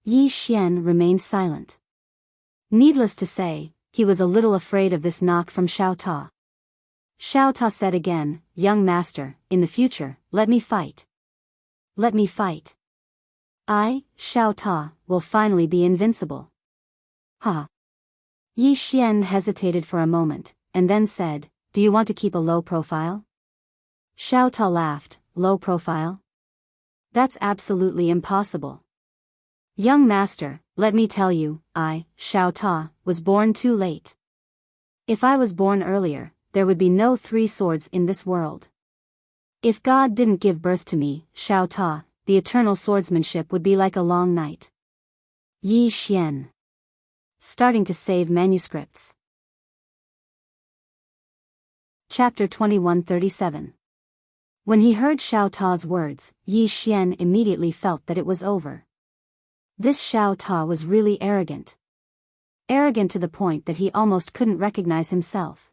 Yi Xian remained silent. Needless to say, he was a little afraid of this knock from Xiao Ta. Xiao Ta said again, young master, in the future, let me fight. Let me fight. I, Xiao Ta, will finally be invincible. Ha! Yi Xian hesitated for a moment, and then said, do you want to keep a low profile? Xiao Ta laughed, low profile? That's absolutely impossible. Young master, let me tell you, I, Xiao Ta, was born too late. If I was born earlier, there would be no three swords in this world. If God didn't give birth to me, Xiao Ta, the eternal swordsmanship would be like a long night. Yi Xian. Starting to save manuscripts. Chapter 2137. When he heard Xiao Ta's words, Yi Xian immediately felt that it was over. This Xiao Ta was really arrogant. Arrogant to the point that he almost couldn't recognize himself.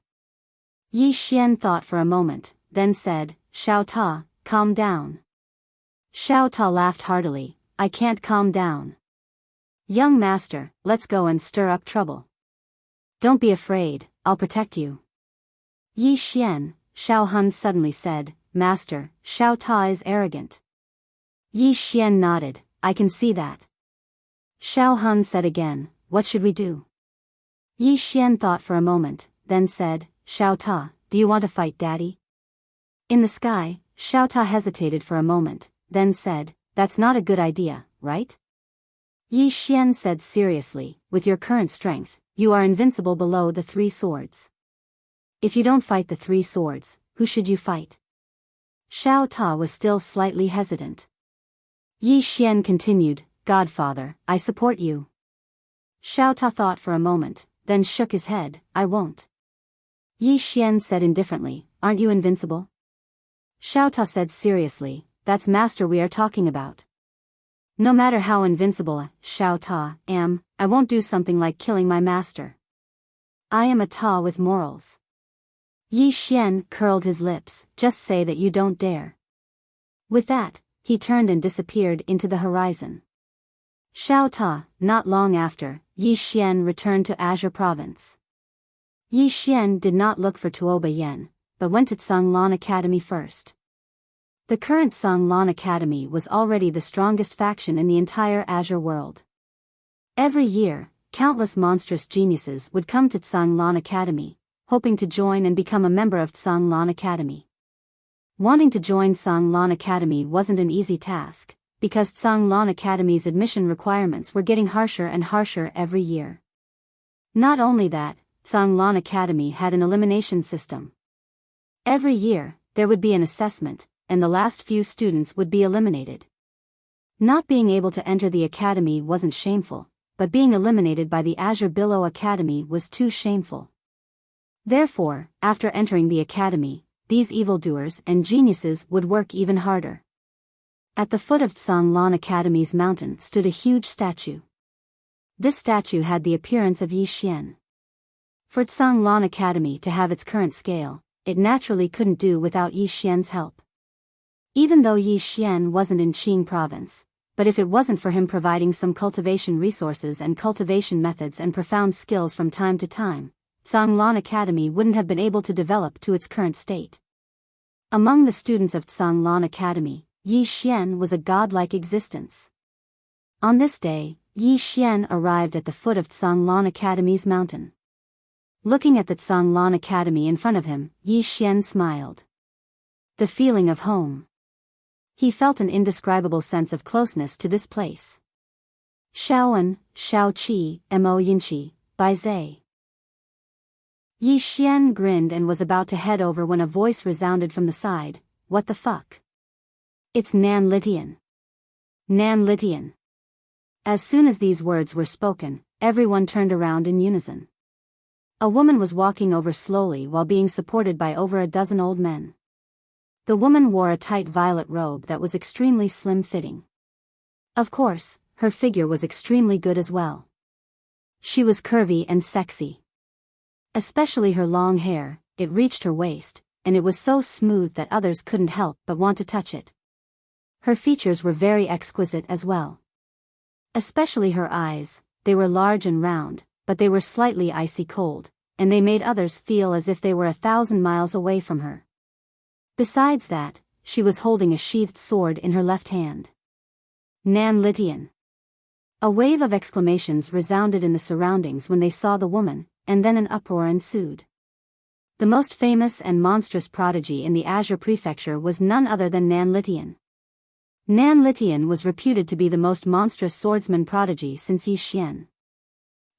Yi Xian thought for a moment, then said, Xiao Ta, calm down. Xiao Ta laughed heartily, I can't calm down. Young master, let's go and stir up trouble. Don't be afraid, I'll protect you. Yi Xian, Xiao Hun suddenly said, Master, Xiao Ta is arrogant. Yi Xian nodded, I can see that. Xiao Hun said again, what should we do? Yi Xian thought for a moment, then said, Xiao Ta, do you want to fight daddy? In the sky, Xiao Ta hesitated for a moment, then said, that's not a good idea, right? Yi Xian said seriously, with your current strength, you are invincible below the three swords. If you don't fight the three swords, who should you fight? Xiao Ta was still slightly hesitant. Yi Xian continued, Godfather, I support you. Xiao Ta thought for a moment, then shook his head, I won't. Yi Xian said indifferently, aren't you invincible? Xiao Ta said seriously, that's master we are talking about. No matter how invincible, Xiao Ta, am, I won't do something like killing my master. I am a Ta with morals. Yi Xian curled his lips, just say that you don't dare. With that, he turned and disappeared into the horizon. Xiao Ta, not long after, Yi Xian returned to Azure Province. Yi Xian did not look for Tuoba Yen, but went to Canglan Academy first. The current Canglan Academy was already the strongest faction in the entire Azure world. Every year, countless monstrous geniuses would come to Canglan Academy, hoping to join and become a member of Canglan Academy. Wanting to join Canglan Academy wasn't an easy task, because Canglan Academy's admission requirements were getting harsher and harsher every year. Not only that, Canglan Academy had an elimination system. Every year, there would be an assessment, and the last few students would be eliminated. Not being able to enter the academy wasn't shameful, but being eliminated by the Azure Billow Academy was too shameful. Therefore, after entering the academy, these evildoers and geniuses would work even harder. At the foot of Canglan Academy's mountain stood a huge statue. This statue had the appearance of Yi Xian. For Canglan Academy to have its current scale, it naturally couldn't do without Yi Xian's help. Even though Yi Xian wasn't in Qing province, but if it wasn't for him providing some cultivation resources and cultivation methods and profound skills from time to time, Zhanglan Academy wouldn't have been able to develop to its current state. Among the students of Zhanglan Academy, Yi Xian was a godlike existence. On this day, Yi Xian arrived at the foot of Zhanglan Academy's mountain. Looking at the Zhanglan Academy in front of him, Yi Xian smiled. The feeling of home. He felt an indescribable sense of closeness to this place. Shaoan, Shaoqi, Mo Yinqi, Bai Zai. Yi Xian grinned and was about to head over when a voice resounded from the side, "What the fuck? It's Nan Litian. Nan Litian." As soon as these words were spoken, everyone turned around in unison. A woman was walking over slowly while being supported by over a dozen old men. The woman wore a tight violet robe that was extremely slim-fitting. Of course, her figure was extremely good as well. She was curvy and sexy. Especially her long hair, it reached her waist, and it was so smooth that others couldn't help but want to touch it. Her features were very exquisite as well. Especially her eyes, they were large and round, but they were slightly icy cold, and they made others feel as if they were 1,000 miles away from her. Besides that, she was holding a sheathed sword in her left hand. Nan Litian. A wave of exclamations resounded in the surroundings when they saw the woman, and then an uproar ensued. The most famous and monstrous prodigy in the Azure Prefecture was none other than Nan Litian. Nan Litian was reputed to be the most monstrous swordsman prodigy since Yi Xian.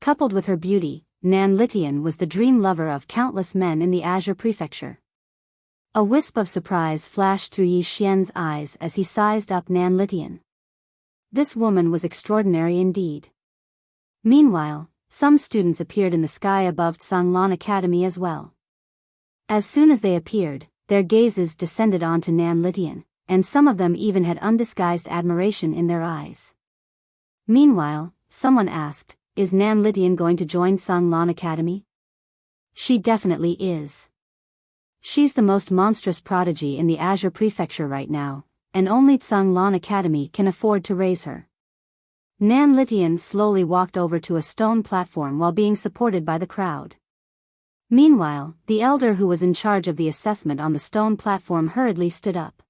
Coupled with her beauty, Nan Litian was the dream lover of countless men in the Azure Prefecture. A wisp of surprise flashed through Yi Xian's eyes as he sized up Nan Litian. This woman was extraordinary indeed. Meanwhile, some students appeared in the sky above Zhanglan Academy as well. As soon as they appeared, their gazes descended onto Nan Litian, and some of them even had undisguised admiration in their eyes. Meanwhile, someone asked, "Is Nan Litian going to join Zhanglan Academy?" "She definitely is. She's the most monstrous prodigy in the Azure Prefecture right now, and only Zhanglan Academy can afford to raise her." Nan Litian slowly walked over to a stone platform while being supported by the crowd. Meanwhile, the elder who was in charge of the assessment on the stone platform hurriedly stood up.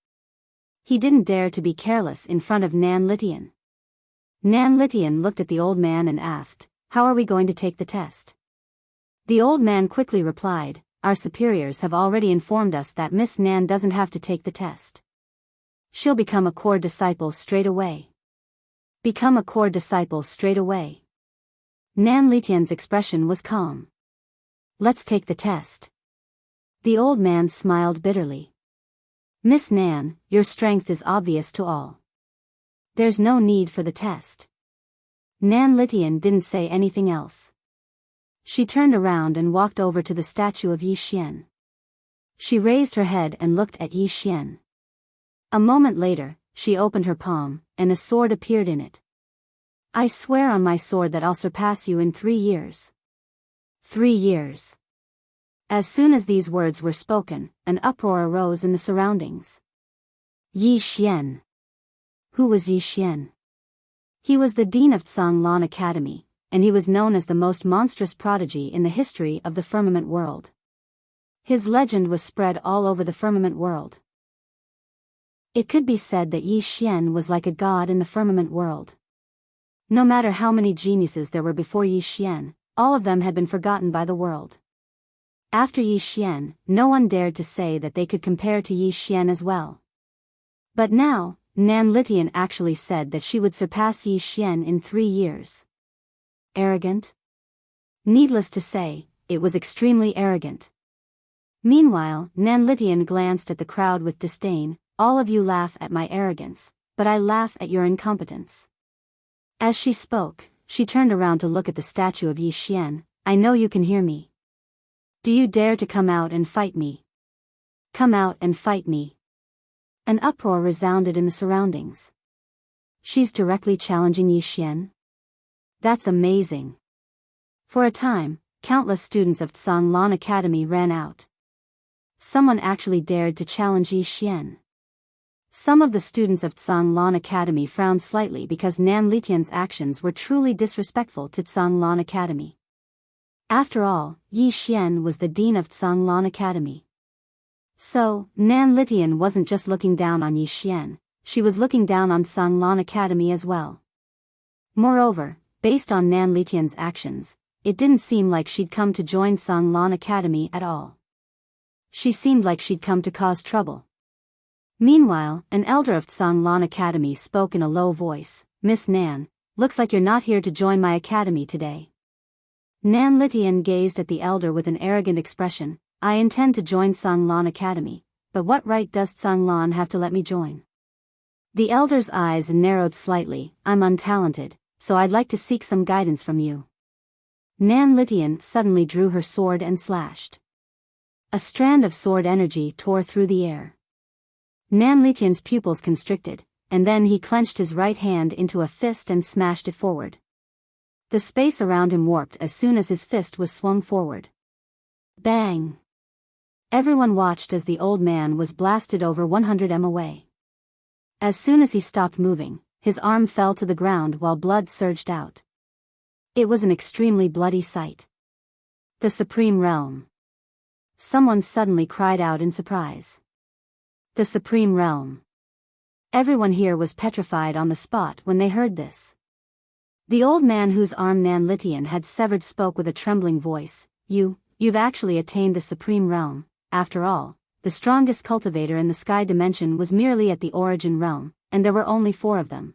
He didn't dare to be careless in front of Nan Litian. Nan Litian looked at the old man and asked, "How are we going to take the test?" The old man quickly replied, "Our superiors have already informed us that Miss Nan doesn't have to take the test. She'll become a core disciple straight away." Become a core disciple straight away. Nan Litian's expression was calm. "Let's take the test." The old man smiled bitterly. "Miss Nan, your strength is obvious to all. There's no need for the test." Nan Litian didn't say anything else. She turned around and walked over to the statue of Yi Xian. She raised her head and looked at Yi Xian. A moment later, she opened her palm, and a sword appeared in it. "I swear on my sword that I'll surpass you in 3 years. 3 years. As soon as these words were spoken, an uproar arose in the surroundings. Yi Xian. Who was Yi Xian? He was the dean of Zhanglan Academy, and he was known as the most monstrous prodigy in the history of the firmament world. His legend was spread all over the firmament world. It could be said that Yi Xian was like a god in the firmament world. No matter how many geniuses there were before Yi Xian, all of them had been forgotten by the world. After Yi Xian, no one dared to say that they could compare to Yi Xian as well. But now, Nan Litian actually said that she would surpass Yi Xian in 3 years. Arrogant? Needless to say, it was extremely arrogant. Meanwhile, Nan Litian glanced at the crowd with disdain. "All of you laugh at my arrogance, but I laugh at your incompetence." As she spoke, she turned around to look at the statue of Yi Xian. "I know you can hear me. Do you dare to come out and fight me? Come out and fight me." An uproar resounded in the surroundings. She's directly challenging Yi Xian? That's amazing. For a time, countless students of Zhanglan Academy ran out. Someone actually dared to challenge Yi Xian. Some of the students of Tsanglan Academy frowned slightly because Nan Litian's actions were truly disrespectful to Tsanglan Academy. After all, Yi Xian was the dean of Tsanglan Academy. So, Nan Litian wasn't just looking down on Yi Xian, she was looking down on Tsanglan Academy as well. Moreover, based on Nan Litian's actions, it didn't seem like she'd come to join Tsanglan Academy at all. She seemed like she'd come to cause trouble. Meanwhile, an elder of Tsanglan Academy spoke in a low voice, "Miss Nan, looks like you're not here to join my academy today." Nan Litian gazed at the elder with an arrogant expression. "I intend to join Tsanglan Academy, but what right does Tsanglan have to let me join?" The elder's eyes narrowed slightly. "I'm untalented, so I'd like to seek some guidance from you." Nan Litian suddenly drew her sword and slashed. A strand of sword energy tore through the air. Nan Litian's pupils constricted, and then he clenched his right hand into a fist and smashed it forward. The space around him warped as soon as his fist was swung forward. Bang! Everyone watched as the old man was blasted over 100 m away. As soon as he stopped moving, his arm fell to the ground while blood surged out. It was an extremely bloody sight. The Supreme Realm. Someone suddenly cried out in surprise. The Supreme Realm. Everyone here was petrified on the spot when they heard this. The old man whose arm Nan Litian had severed spoke with a trembling voice. You've actually attained the Supreme Realm. After all, the strongest cultivator in the sky dimension was merely at the origin realm, and there were only 4 of them.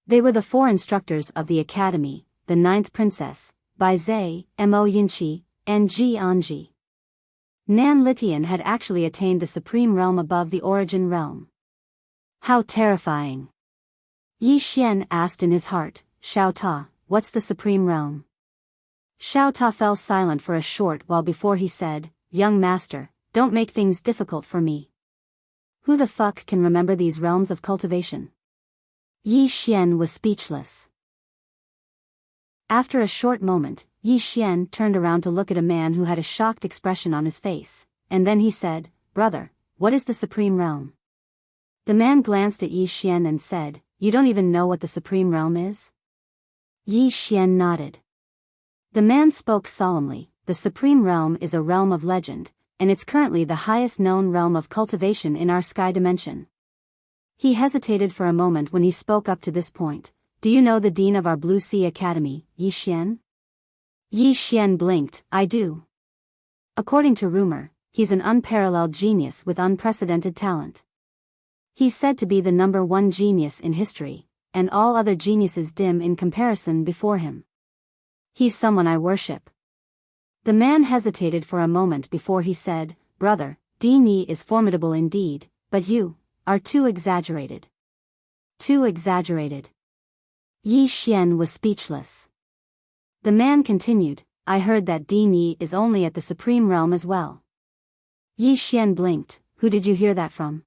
They were the 4 instructors of the academy, the 9th princess, Bai Zhe, Mo Yinqi, and Ji Anji. Nan Litian had actually attained the Supreme Realm above the origin realm. How terrifying! Yi Xian asked in his heart, "Xiao Ta, what's the Supreme Realm?" Xiao Ta fell silent for a short while before he said, "Young master, don't make things difficult for me. Who the fuck can remember these realms of cultivation?" Yi Xian was speechless. After a short moment, Yi Xian turned around to look at a man who had a shocked expression on his face, and then he said, "Brother, what is the Supreme Realm?" The man glanced at Yi Xian and said, "You don't even know what the Supreme Realm is?" Yi Xian nodded. The man spoke solemnly. "The Supreme Realm is a realm of legend, and it's currently the highest known realm of cultivation in our sky dimension." He hesitated for a moment when he spoke up to this point. "Do you know the dean of our Blue Sea Academy, Yi Xian?" Yi Xian blinked. "I do. According to rumor, he's an unparalleled genius with unprecedented talent. He's said to be the #1 genius in history, and all other geniuses dim in comparison before him. He's someone I worship." The man hesitated for a moment before he said, "Brother, Dean Yi is formidable indeed, but you are too exaggerated." Too exaggerated. Yi Xian was speechless. The man continued, "I heard that Dean Yi is only at the Supreme Realm as well." Yi Xian blinked. "Who did you hear that from?"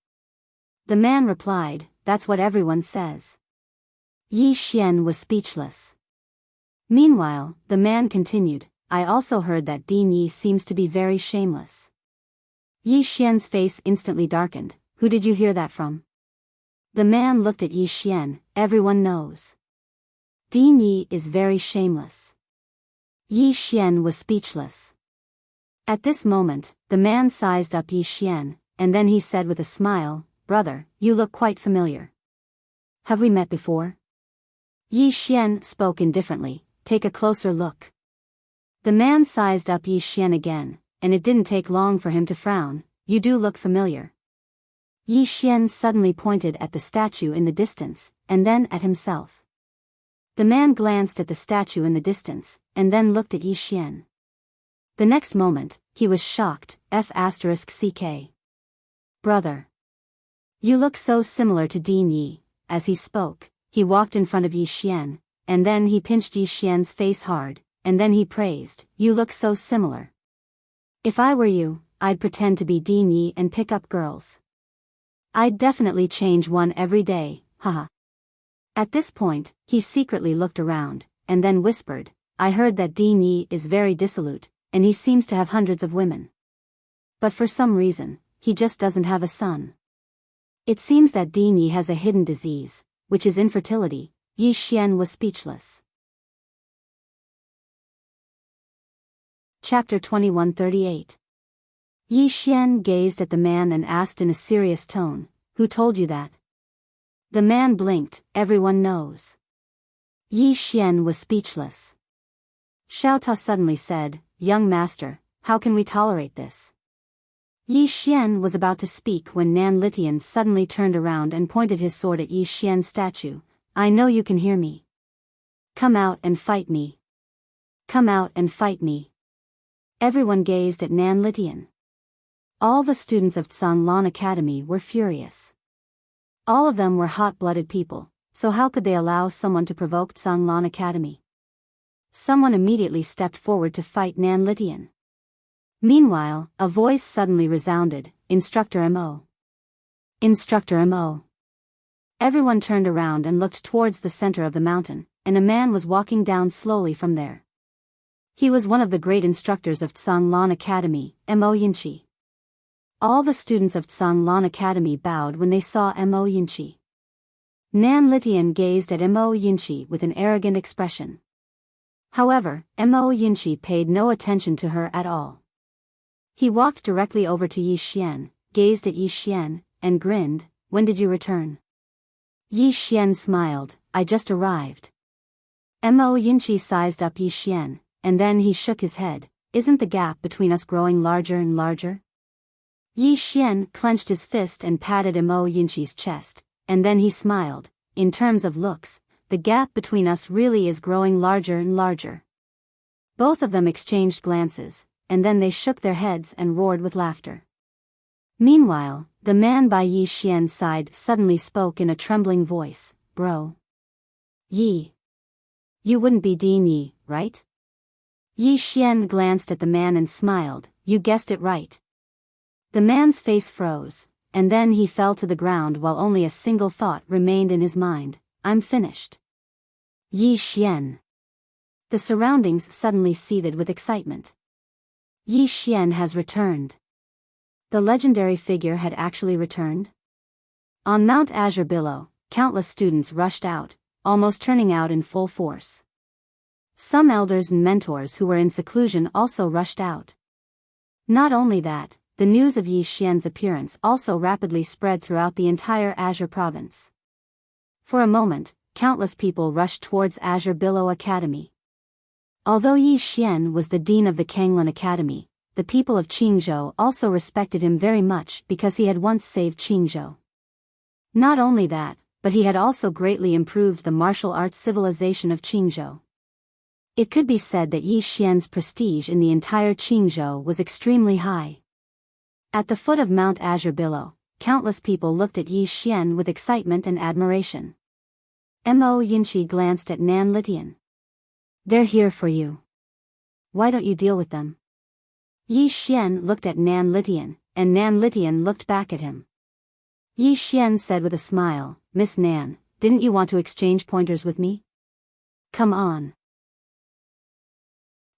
The man replied, "That's what everyone says." Yi Xian was speechless. Meanwhile, the man continued, "I also heard that Dean Yi seems to be very shameless." Yi Xian's face instantly darkened. "Who did you hear that from?" The man looked at Yi Xian. "Everyone knows. Dean Yi is very shameless." Yi Xian was speechless. At this moment, the man sized up Yi Xian, and then he said with a smile, "Brother, you look quite familiar. Have we met before?" Yi Xian spoke indifferently, "Take a closer look." The man sized up Yi Xian again, and it didn't take long for him to frown. "You do look familiar." Yi Xian suddenly pointed at the statue in the distance, and then at himself. The man glanced at the statue in the distance, and then looked at Yi Xian. The next moment, he was shocked. F***ck. "Brother. You look so similar to Dean Yi." As he spoke, he walked in front of Yi Xian, and then he pinched Yi Xian's face hard, and then he praised, "You look so similar. If I were you, I'd pretend to be Dean Yi and pick up girls. I'd definitely change one every day, haha." At this point, he secretly looked around, and then whispered, "I heard that Dean Yi is very dissolute, and he seems to have hundreds of women. But for some reason, he just doesn't have a son. It seems that Din Yi has a hidden disease, which is infertility. Yi Xian was speechless. Chapter 2138. Yi Xian gazed at the man and asked in a serious tone, "Who told you that?" The man blinked. "Everyone knows." Yi Xian was speechless. Xiao Ta suddenly said, "Young master, how can we tolerate this?" Yi Xian was about to speak when Nan Litian suddenly turned around and pointed his sword at Yi Xian's statue. "I know you can hear me. Come out and fight me. Come out and fight me." Everyone gazed at Nan Litian. All the students of Tsanglan Academy were furious. All of them were hot-blooded people, so how could they allow someone to provoke Tsanglan Academy? Someone immediately stepped forward to fight Nan Litian. Meanwhile, a voice suddenly resounded, "Instructor Mo. Instructor Mo." Everyone turned around and looked towards the center of the mountain, and a man was walking down slowly from there. He was one of the great instructors of Tsanglan Academy, Mo Yinchi. All the students of Tsanglan Academy bowed when they saw Mo Yinchi. Nan Litian gazed at Mo Yinchi with an arrogant expression. However, Mo Yinchi paid no attention to her at all. He walked directly over to Yi Xian, gazed at Yi Xian, and grinned. "When did you return?" Yi Xian smiled, "I just arrived." Mo Yinchi sized up Yi Xian, and then he shook his head. "Isn't the gap between us growing larger and larger?" Yi Xian clenched his fist and patted Mo Yinchi's chest, and then he smiled. "In terms of looks, the gap between us really is growing larger and larger." Both of them exchanged glances, and then they shook their heads and roared with laughter. Meanwhile, the man by Yi Xian's side suddenly spoke in a trembling voice, "Bro. Yi. You wouldn't be Din Yi, right?" Yi Xian glanced at the man and smiled. "You guessed it right." The man's face froze, and then he fell to the ground while only a single thought remained in his mind: "I'm finished." Yi Xian. The surroundings suddenly seethed with excitement. Yi Xian has returned. The legendary figure had actually returned? On Mount Azure Billow, countless students rushed out, almost turning out in full force. Some elders and mentors who were in seclusion also rushed out. Not only that, the news of Yi Xian's appearance also rapidly spread throughout the entire Azure province. For a moment, countless people rushed towards Azure Billow Academy. Although Yi Xian was the dean of the Kanglan Academy, the people of Qingzhou also respected him very much because he had once saved Qingzhou. Not only that, but he had also greatly improved the martial arts civilization of Qingzhou. It could be said that Yi Xian's prestige in the entire Qingzhou was extremely high. At the foot of Mount Azure Billow, countless people looked at Yi Xian with excitement and admiration. Mo Yinchi glanced at Nan Litian. "They're here for you. Why don't you deal with them?" Yi Xian looked at Nan Litian, and Nan Litian looked back at him. Yi Xian said with a smile, "Miss Nan, didn't you want to exchange pointers with me? Come on."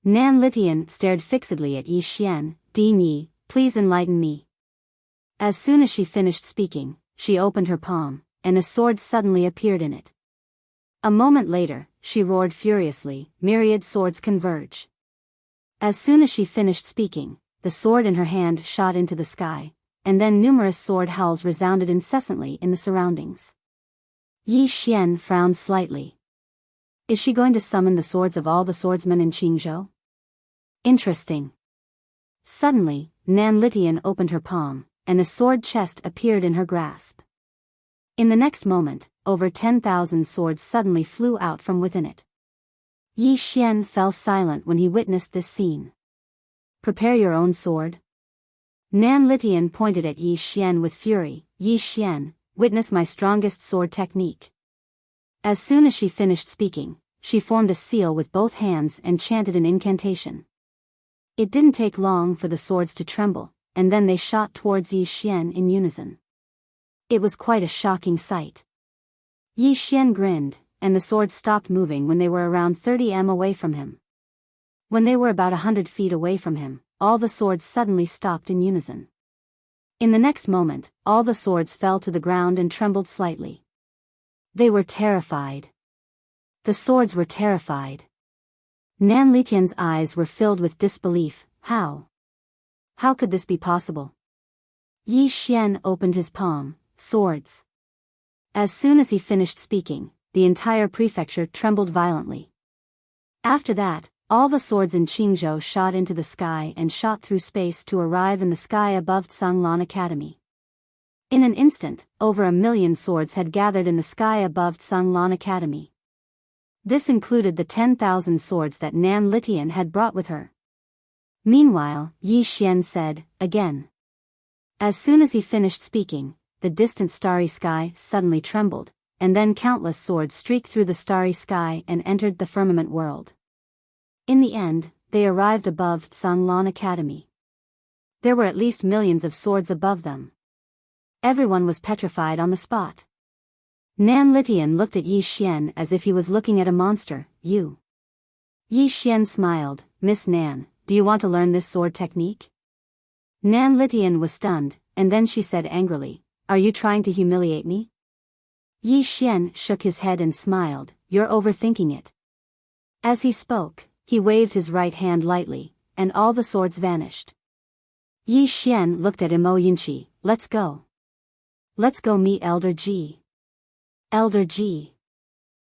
Nan Litian stared fixedly at Yi Xian. "Din Yi, please enlighten me." As soon as she finished speaking, she opened her palm, and a sword suddenly appeared in it. A moment later, she roared furiously, "Myriad swords converge." As soon as she finished speaking, the sword in her hand shot into the sky, and then numerous sword howls resounded incessantly in the surroundings. Yi Xian frowned slightly. Is she going to summon the swords of all the swordsmen in Qingzhou? Interesting. Suddenly, Nan Litian opened her palm, and a sword chest appeared in her grasp. In the next moment, over 10,000 swords suddenly flew out from within it. Yi Xian fell silent when he witnessed this scene. "Prepare your own sword." Nan Litian pointed at Yi Xian with fury. "Yi Xian, witness my strongest sword technique." As soon as she finished speaking, she formed a seal with both hands and chanted an incantation. It didn't take long for the swords to tremble, and then they shot towards Yi Xian in unison. It was quite a shocking sight. Yi Xian grinned, and the swords stopped moving when they were around 30 m away from him. When they were about 100 feet away from him, all the swords suddenly stopped in unison. In the next moment, all the swords fell to the ground and trembled slightly. They were terrified. The swords were terrified. Nan Litian's eyes were filled with disbelief. How? How could this be possible? Yi Xian opened his palm. Swords. As soon as he finished speaking, the entire prefecture trembled violently. After that, all the swords in Qingzhou shot into the sky and shot through space to arrive in the sky above Tsanglan Academy. In an instant, over 1,000,000 swords had gathered in the sky above Tsanglan Academy. This included the 10,000 swords that Nan Litian had brought with her. Meanwhile, Yi Xian said, again. As soon as he finished speaking, the distant starry sky suddenly trembled, and then countless swords streaked through the starry sky and entered the firmament world. In the end, they arrived above Tsanglan Academy. There were at least millions of swords above them. Everyone was petrified on the spot. Nan Litian looked at Yi Xian as if he was looking at a monster. You. Yi Xian smiled. Miss Nan, do you want to learn this sword technique? Nan Litian was stunned, and then she said angrily, are you trying to humiliate me? Yi Xian shook his head and smiled. You're overthinking it. As he spoke, he waved his right hand lightly, and all the swords vanished. Yi Xian looked at Mo Yinchi. Let's go. Let's go meet Elder Ji. Elder Ji.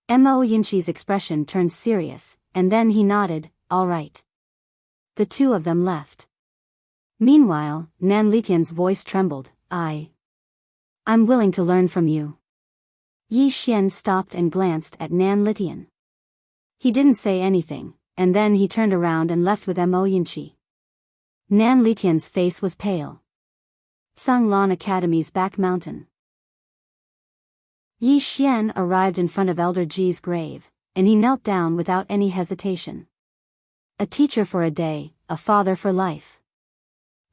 Mo Yinchi's expression turned serious, and then he nodded, all right. The two of them left. Meanwhile, Nan Litian's voice trembled. I'm willing to learn from you. Yi Xian stopped and glanced at Nan Litian. He didn't say anything, and then he turned around and left with Mo Yinchi. Nan Litian's face was pale. Tsanglan Academy's back mountain. Yi Xian arrived in front of Elder Ji's grave, and he knelt down without any hesitation. A teacher for a day, a father for life.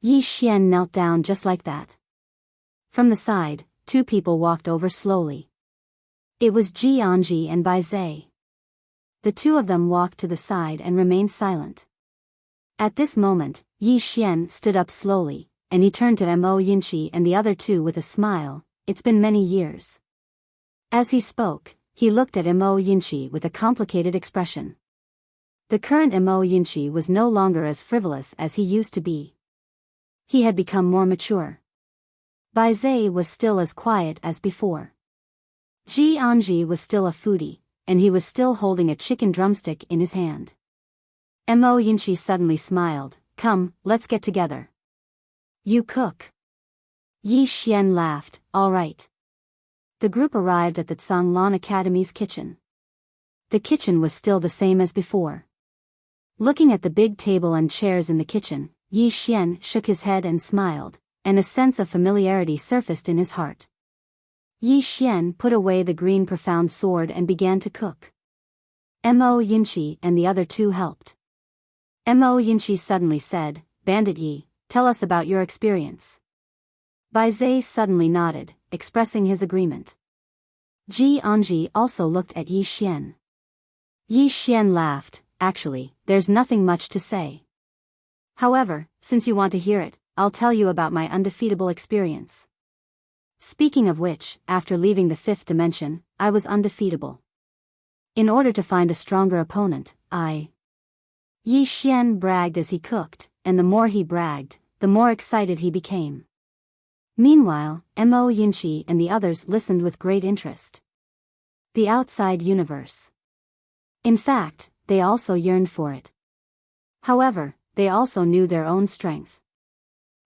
Yi Xian knelt down just like that. From the side, two people walked over slowly. It was Ji Anji and Bai Zai. The two of them walked to the side and remained silent. At this moment, Yi Xian stood up slowly, and he turned to Mo Yinchi and the other two with a smile. It's been many years. As he spoke, he looked at Mo Yinchi with a complicated expression. The current Mo Yinchi was no longer as frivolous as he used to be. He had become more mature. Bai Zai was still as quiet as before. Ji Anji was still a foodie, and he was still holding a chicken drumstick in his hand. Mo Yinchi suddenly smiled. Come, let's get together. You cook. Yi Xian laughed. All right. The group arrived at the Tsanglan Academy's kitchen. The kitchen was still the same as before. Looking at the big table and chairs in the kitchen, Yi Xian shook his head and smiled, and a sense of familiarity surfaced in his heart. Yi Xian put away the green profound sword and began to cook. Mo Yinchi and the other two helped. Mo Yinchi suddenly said, Bandit Yi, tell us about your experience. Bai Zai suddenly nodded, expressing his agreement. Ji Anji also looked at Yi Xian. Yi Xian laughed. Actually, there's nothing much to say. However, since you want to hear it, I'll tell you about my undefeatable experience. Speaking of which, after leaving the fifth dimension, I was undefeatable. In order to find a stronger opponent, Yi Xian bragged as he cooked, and the more he bragged, the more excited he became. Meanwhile, Mo Yinchi and the others listened with great interest. The outside universe. In fact, they also yearned for it. However, they also knew their own strength.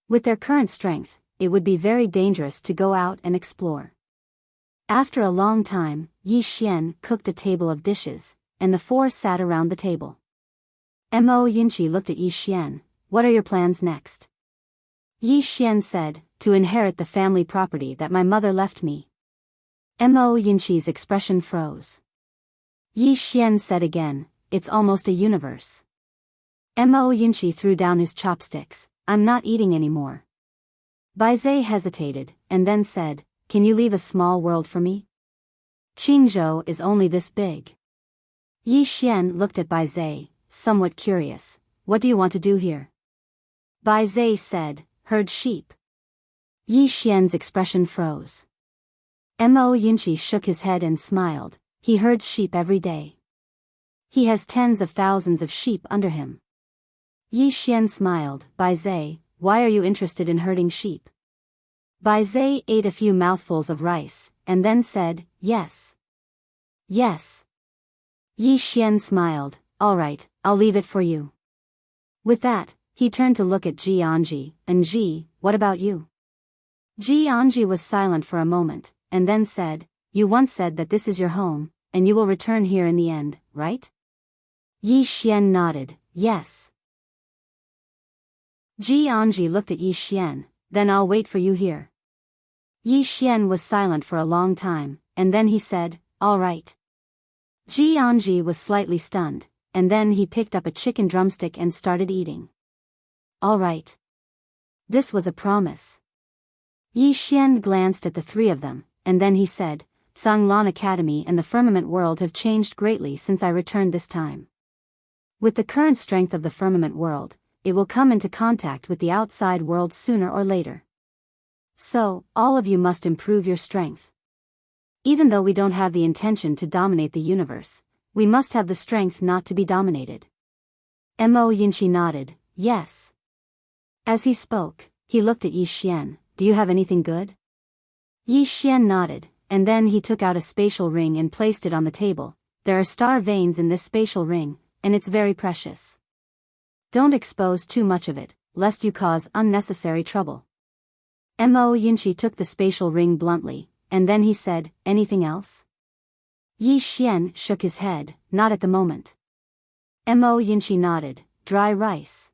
With their current strength, it would be very dangerous to go out and explore. After a long time, Yi Xian cooked a table of dishes, and the four sat around the table. Mo Yinchi looked at Yi Xian. What are your plans next? Yi Xian said, to inherit the family property that my mother left me. Mo Yinchi's expression froze. Yi Xian said again, it's almost a universe. Mo Yinchi threw down his chopsticks. I'm not eating anymore. Bai Zai hesitated, and then said, can you leave a small world for me? Qingzhou is only this big. Yi Xian looked at Bai Zai, somewhat curious. What do you want to do here? Bai Zai said, herd sheep. Yi Xian's expression froze. Mo Yunqi shook his head and smiled. He herds sheep every day. He has tens of thousands of sheep under him. Yi Xian smiled. Bai Zai, why are you interested in herding sheep? Bai Zai ate a few mouthfuls of rice, and then said, yes. Yes. Yi Xian smiled. All right, I'll leave it for you. With that, he turned to look at Jianji, and Ji, what about you? Jianji was silent for a moment, and then said, you once said that this is your home, and you will return here in the end, right? Yi Xian nodded, yes. Jianji looked at Yi Xian, then I'll wait for you here. Yi Xian was silent for a long time, and then he said, all right. Jianji was slightly stunned, and then he picked up a chicken drumstick and started eating. All right. This was a promise. Yi Xian glanced at the three of them, and then he said, Zhanglan Academy and the firmament world have changed greatly since I returned this time. With the current strength of the firmament world, it will come into contact with the outside world sooner or later. So, all of you must improve your strength. Even though we don't have the intention to dominate the universe, we must have the strength not to be dominated. Mo Yunqi nodded, yes. As he spoke, he looked at Yi Xian, do you have anything good? Yi Xian nodded, and then he took out a spatial ring and placed it on the table. There are star veins in this spatial ring, and it's very precious. Don't expose too much of it, lest you cause unnecessary trouble. Mo Yunqi took the spatial ring bluntly, and then he said, anything else? Yi Xian shook his head, not at the moment. Mo Yunqi nodded, dry rice.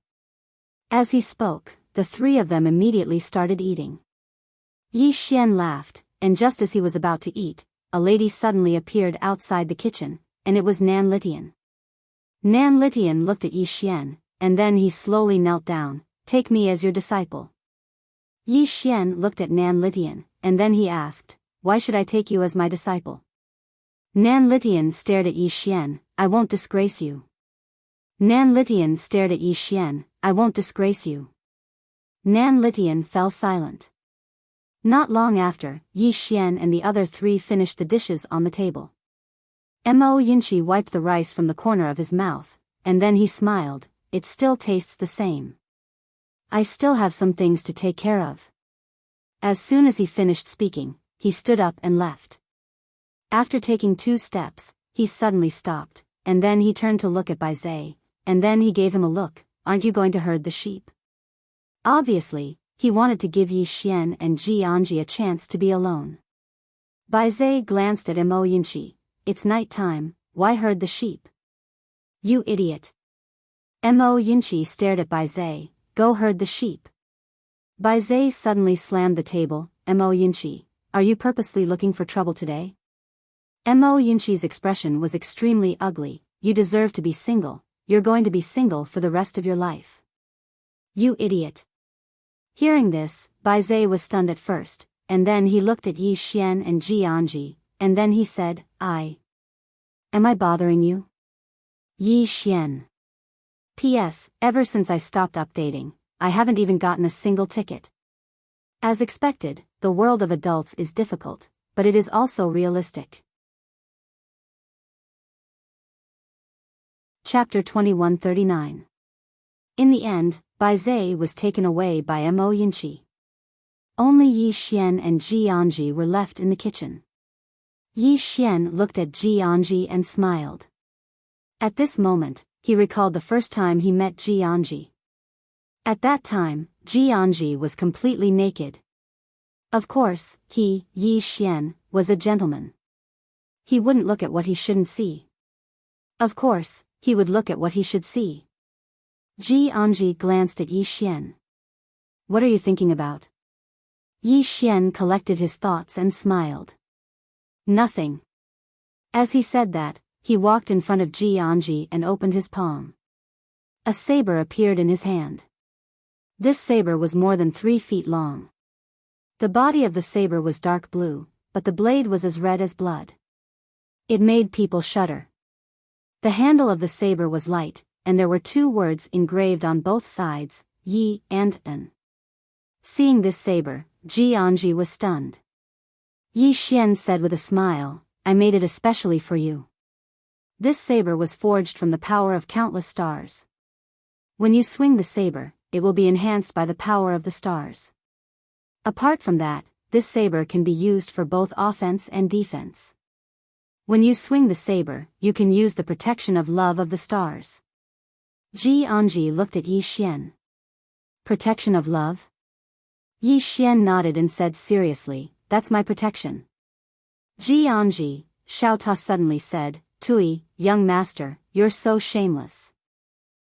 As he spoke, the three of them immediately started eating. Yi Xian laughed, and just as he was about to eat, a lady suddenly appeared outside the kitchen, and it was Nan Litian. Nan Litian looked at Yi Xian, and then he slowly knelt down, take me as your disciple. Yi Xian looked at Nan Litian, and then he asked, why should I take you as my disciple? Nan Litian stared at Yi Xian, I won't disgrace you. Nan Litian stared at Yi Xian, I won't disgrace you. Nan Litian fell silent. Not long after, Yi Xian and the other three finished the dishes on the table. Mo Yunqi wiped the rice from the corner of his mouth, and then he smiled, it still tastes the same. I still have some things to take care of. As soon as he finished speaking, he stood up and left. After taking 2 steps, he suddenly stopped, and then he turned to look at Bai Zai, and then he gave him a look, aren't you going to herd the sheep? Obviously, he wanted to give Yi Xian and Jianji a chance to be alone. Bai Zai glanced at Mo Yunqi, it's night time, why herd the sheep? You idiot. Mo Yunqi stared at Bai Zai, go herd the sheep. Bai Zai suddenly slammed the table, Mo Yunqi, are you purposely looking for trouble today? Mo Yunqi's expression was extremely ugly, you deserve to be single, you're going to be single for the rest of your life. You idiot. Hearing this, Bai Zai was stunned at first, and then he looked at Yi Xian and Jianji, and then he said, Am I bothering you? Yi Xian. P.S. Ever since I stopped updating, I haven't even gotten a single ticket. As expected, the world of adults is difficult, but it is also realistic. Chapter 2139. In the end, Bai Zai was taken away by Mo Yunqi. Only Yi Xian and Jianji were left in the kitchen. Yi Xian looked at Jianji and smiled. At this moment, he recalled the first time he met Jianji. At that time, Jianji was completely naked. Of course, he, Yi Xian, was a gentleman. He wouldn't look at what he shouldn't see. Of course, he would look at what he should see. Jianji glanced at Yi Xian. What are you thinking about? Yi Xian collected his thoughts and smiled. Nothing. As he said that, he walked in front of Jianji and opened his palm. A saber appeared in his hand. This saber was more than 3 feet long. The body of the saber was dark blue, but the blade was as red as blood. It made people shudder. The handle of the saber was light, and there were 2 words engraved on both sides, Yi and An. Seeing this saber, Jianji was stunned. Yi Xian said with a smile, I made it especially for you. This saber was forged from the power of countless stars. When you swing the saber, it will be enhanced by the power of the stars. Apart from that, this saber can be used for both offense and defense. When you swing the saber, you can use the protection of love of the stars. Jianji looked at Yi Xian. Protection of love? Yi Xian nodded and said seriously, that's my protection. Jianji, Xiao Ta suddenly said, Tui, young master, you're so shameless.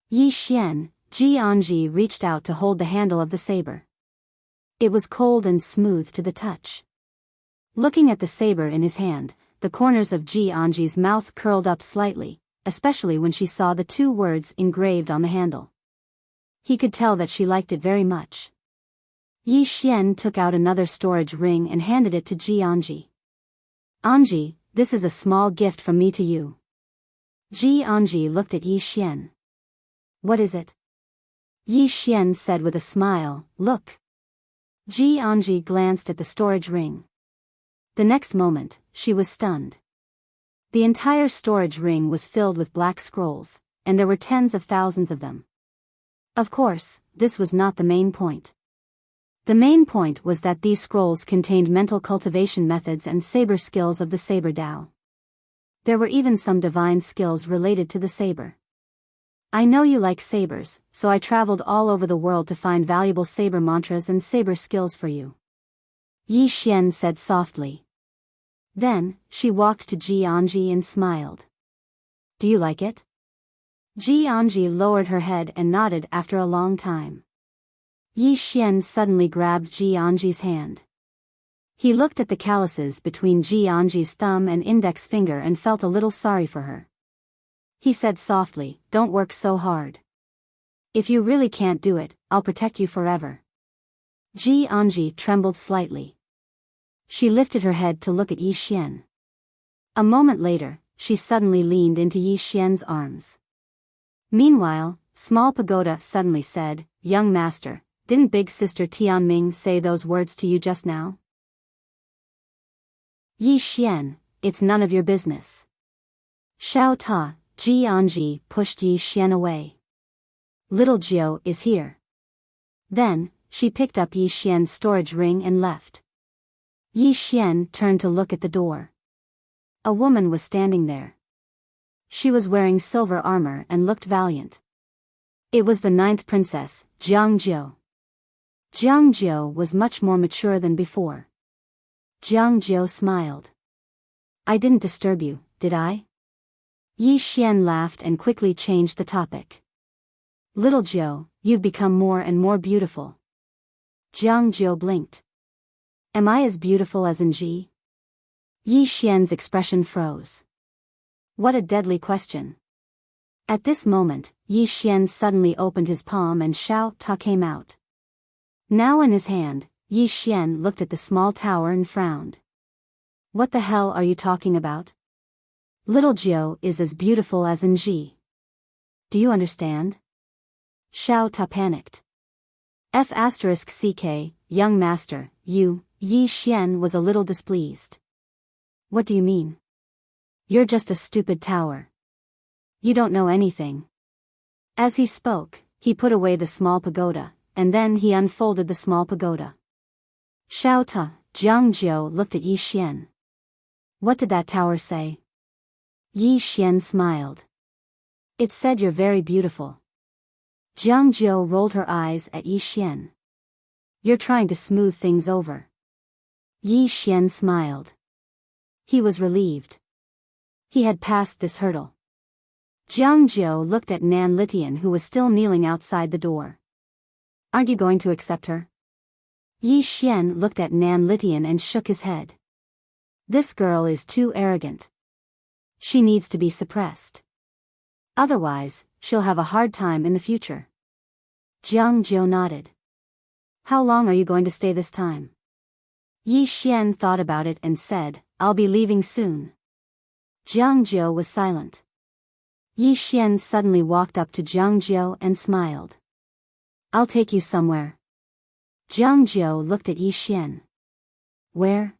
Yi Xian, Jianji reached out to hold the handle of the saber. It was cold and smooth to the touch. Looking at the saber in his hand, the corners of Jianji's mouth curled up slightly, especially when she saw the two words engraved on the handle. He could tell that she liked it very much. Yi Xian took out another storage ring and handed it to Jianji. Anji, this is a small gift from me to you. Jianji looked at Yi Xian. What is it? Yi Xian said with a smile, look. Jianji glanced at the storage ring. The next moment, she was stunned. The entire storage ring was filled with black scrolls, and there were tens of thousands of them. Of course, this was not the main point. The main point was that these scrolls contained mental cultivation methods and saber skills of the saber Dao. There were even some divine skills related to the saber. I know you like sabers, so I traveled all over the world to find valuable saber mantras and saber skills for you. Yi Xian said softly. Then, she walked to Jianji and smiled. Do you like it? Jianji lowered her head and nodded after a long time. Yi Xian suddenly grabbed Jianji's hand. He looked at the calluses between Jianji's thumb and index finger and felt a little sorry for her. He said softly, don't work so hard. If you really can't do it, I'll protect you forever. Jianji trembled slightly. She lifted her head to look at Yi Xian. A moment later, she suddenly leaned into Yi Xian's arms. Meanwhile, Small Pagoda suddenly said, Young master, didn't big sister Tianming say those words to you just now? Yi Xian, it's none of your business. Xiao Ta, Jianji pushed Yi Xian away. Little Jiu is here. Then, she picked up Yi Xian's storage ring and left. Yi Xian turned to look at the door. A woman was standing there. She was wearing silver armor and looked valiant. It was the 9th princess, Jiang Jiu. Jiang Jiu was much more mature than before. Jiang Jiu smiled. I didn't disturb you, did I? Yi Xian laughed and quickly changed the topic. Little Jiu, you've become more and more beautiful. Jiang Jiu blinked. Am I as beautiful as in Ji? Yi Xian's expression froze. What a deadly question. At this moment, Yi Xian suddenly opened his palm and Xiao Ta came out. Now in his hand, Yi Xian looked at the small tower and frowned. What the hell are you talking about? Little Jiu is as beautiful as in Ji. Do you understand? Xiao Ta panicked. F***ck, young master, you, Yi Xian was a little displeased. What do you mean? You're just a stupid tower. You don't know anything. As he spoke, he put away the small pagoda, and then he unfolded the small pagoda. Xiao Ta, Jiang Jiu looked at Yi Xian. What did that tower say? Yi Xian smiled. It said you're very beautiful. Jiang Jiu rolled her eyes at Yi Xian. You're trying to smooth things over. Yi Xian smiled. He was relieved. He had passed this hurdle. Jiang Jiu looked at Nan Litian, who was still kneeling outside the door. Aren't you going to accept her? Yi Xian looked at Nan Litian and shook his head. This girl is too arrogant. She needs to be suppressed. Otherwise, she'll have a hard time in the future. Jiang Jiu nodded. How long are you going to stay this time? Yi Xian thought about it and said, I'll be leaving soon. Jiang Jiu was silent. Yi Xian suddenly walked up to Jiang Jiu and smiled. I'll take you somewhere. Jiang Jiu looked at Yi Xian. Where?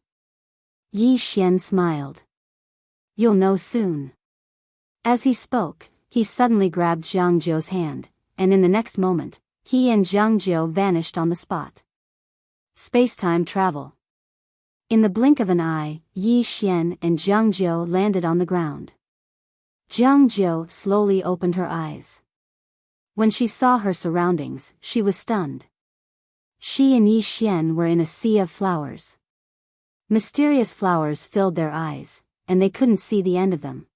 Yi Xian smiled. You'll know soon. As he spoke, he suddenly grabbed Jiang Jiu's hand, and in the next moment, he and Jiang Jiu vanished on the spot. Space-time travel. In the blink of an eye, Yi Xian and Jiang Jiu landed on the ground. Jiang Jiu slowly opened her eyes. When she saw her surroundings, she was stunned. She and Yi Xian were in a sea of flowers. Mysterious flowers filled their eyes, and they couldn't see the end of them.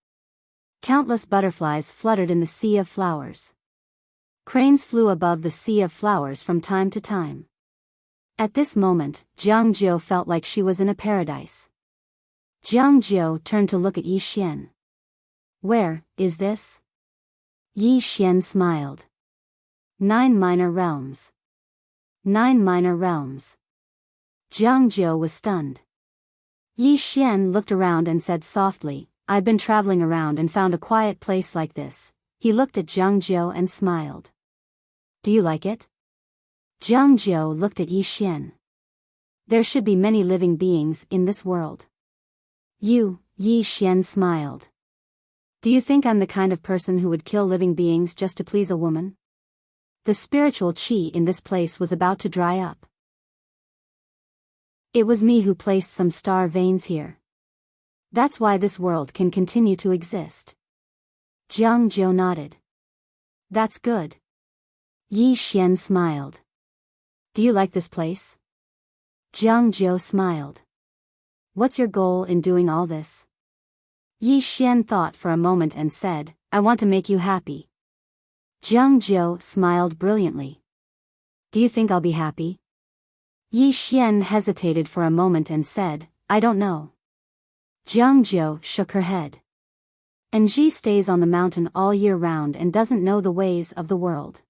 Countless butterflies fluttered in the sea of flowers. Cranes flew above the sea of flowers from time to time. At this moment, Jiang Jiu felt like she was in a paradise. Jiang Jiu turned to look at Yi Xian. Where is this? Yi Xian smiled. 9 minor realms. 9 minor realms. Jiang Jiu was stunned. Yi Xian looked around and said softly, I've been traveling around and found a quiet place like this. He looked at Jiang Jiu and smiled. Do you like it? Jiang Jiu looked at Yi Xian. There should be many living beings in this world. Yi Xian smiled. Do you think I'm the kind of person who would kill living beings just to please a woman? The spiritual qi in this place was about to dry up. It was me who placed some star veins here. That's why this world can continue to exist. Jiang Jiu nodded. That's good. Yi Xian smiled. Do you like this place? Jiang Jiu smiled. What's your goal in doing all this? Yi Xian thought for a moment and said, I want to make you happy. Jiang Jiu smiled brilliantly. Do you think I'll be happy? Yi Xian hesitated for a moment and said, I don't know. Jiang Jiu shook her head. Enji stays on the mountain all year round and doesn't know the ways of the world.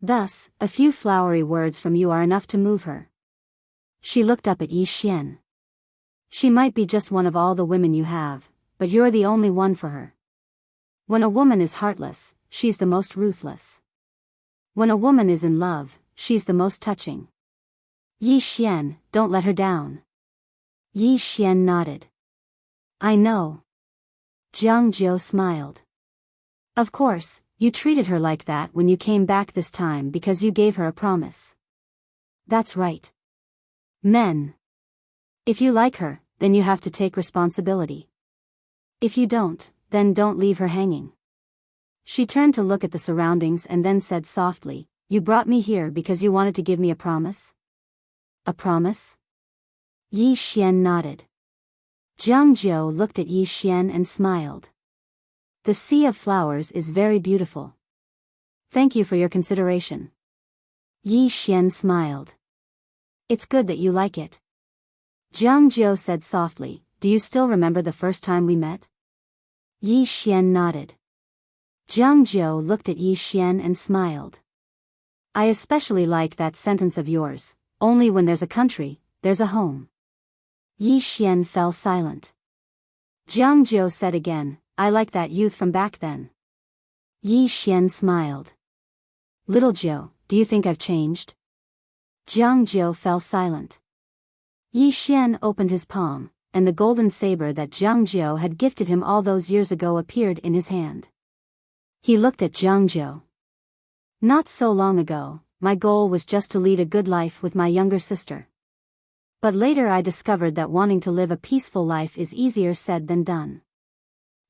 Thus, a few flowery words from you are enough to move her. She looked up at Yi Xian. She might be just one of all the women you have, but you're the only one for her. When a woman is heartless, she's the most ruthless. When a woman is in love, she's the most touching. Yi Xian, don't let her down. Yi Xian nodded. I know. Jiang Jiu smiled. Of course, you treated her like that when you came back this time because you gave her a promise. That's right. Men. If you like her, then you have to take responsibility. If you don't, then don't leave her hanging. She turned to look at the surroundings and then said softly, You brought me here because you wanted to give me a promise? A promise? Yi Xian nodded. Jiang Jiu looked at Yi Xian and smiled. The sea of flowers is very beautiful. Thank you for your consideration. Yi Xian smiled. It's good that you like it. Jiang Jiu said softly, Do you still remember the first time we met? Yi Xian nodded. Jiang Jiu looked at Yi Xian and smiled. I especially like that sentence of yours, only when there's a country, there's a home. Yi Xian fell silent. Jiang Jiu said again, I like that youth from back then. Yi Xian smiled. Little Jiu, do you think I've changed? Jiang Jiu fell silent. Yi Xian opened his palm, and the golden saber that Jiang Jiu had gifted him all those years ago appeared in his hand. He looked at Jiang Jiu. Not so long ago, my goal was just to lead a good life with my younger sister. But later I discovered that wanting to live a peaceful life is easier said than done.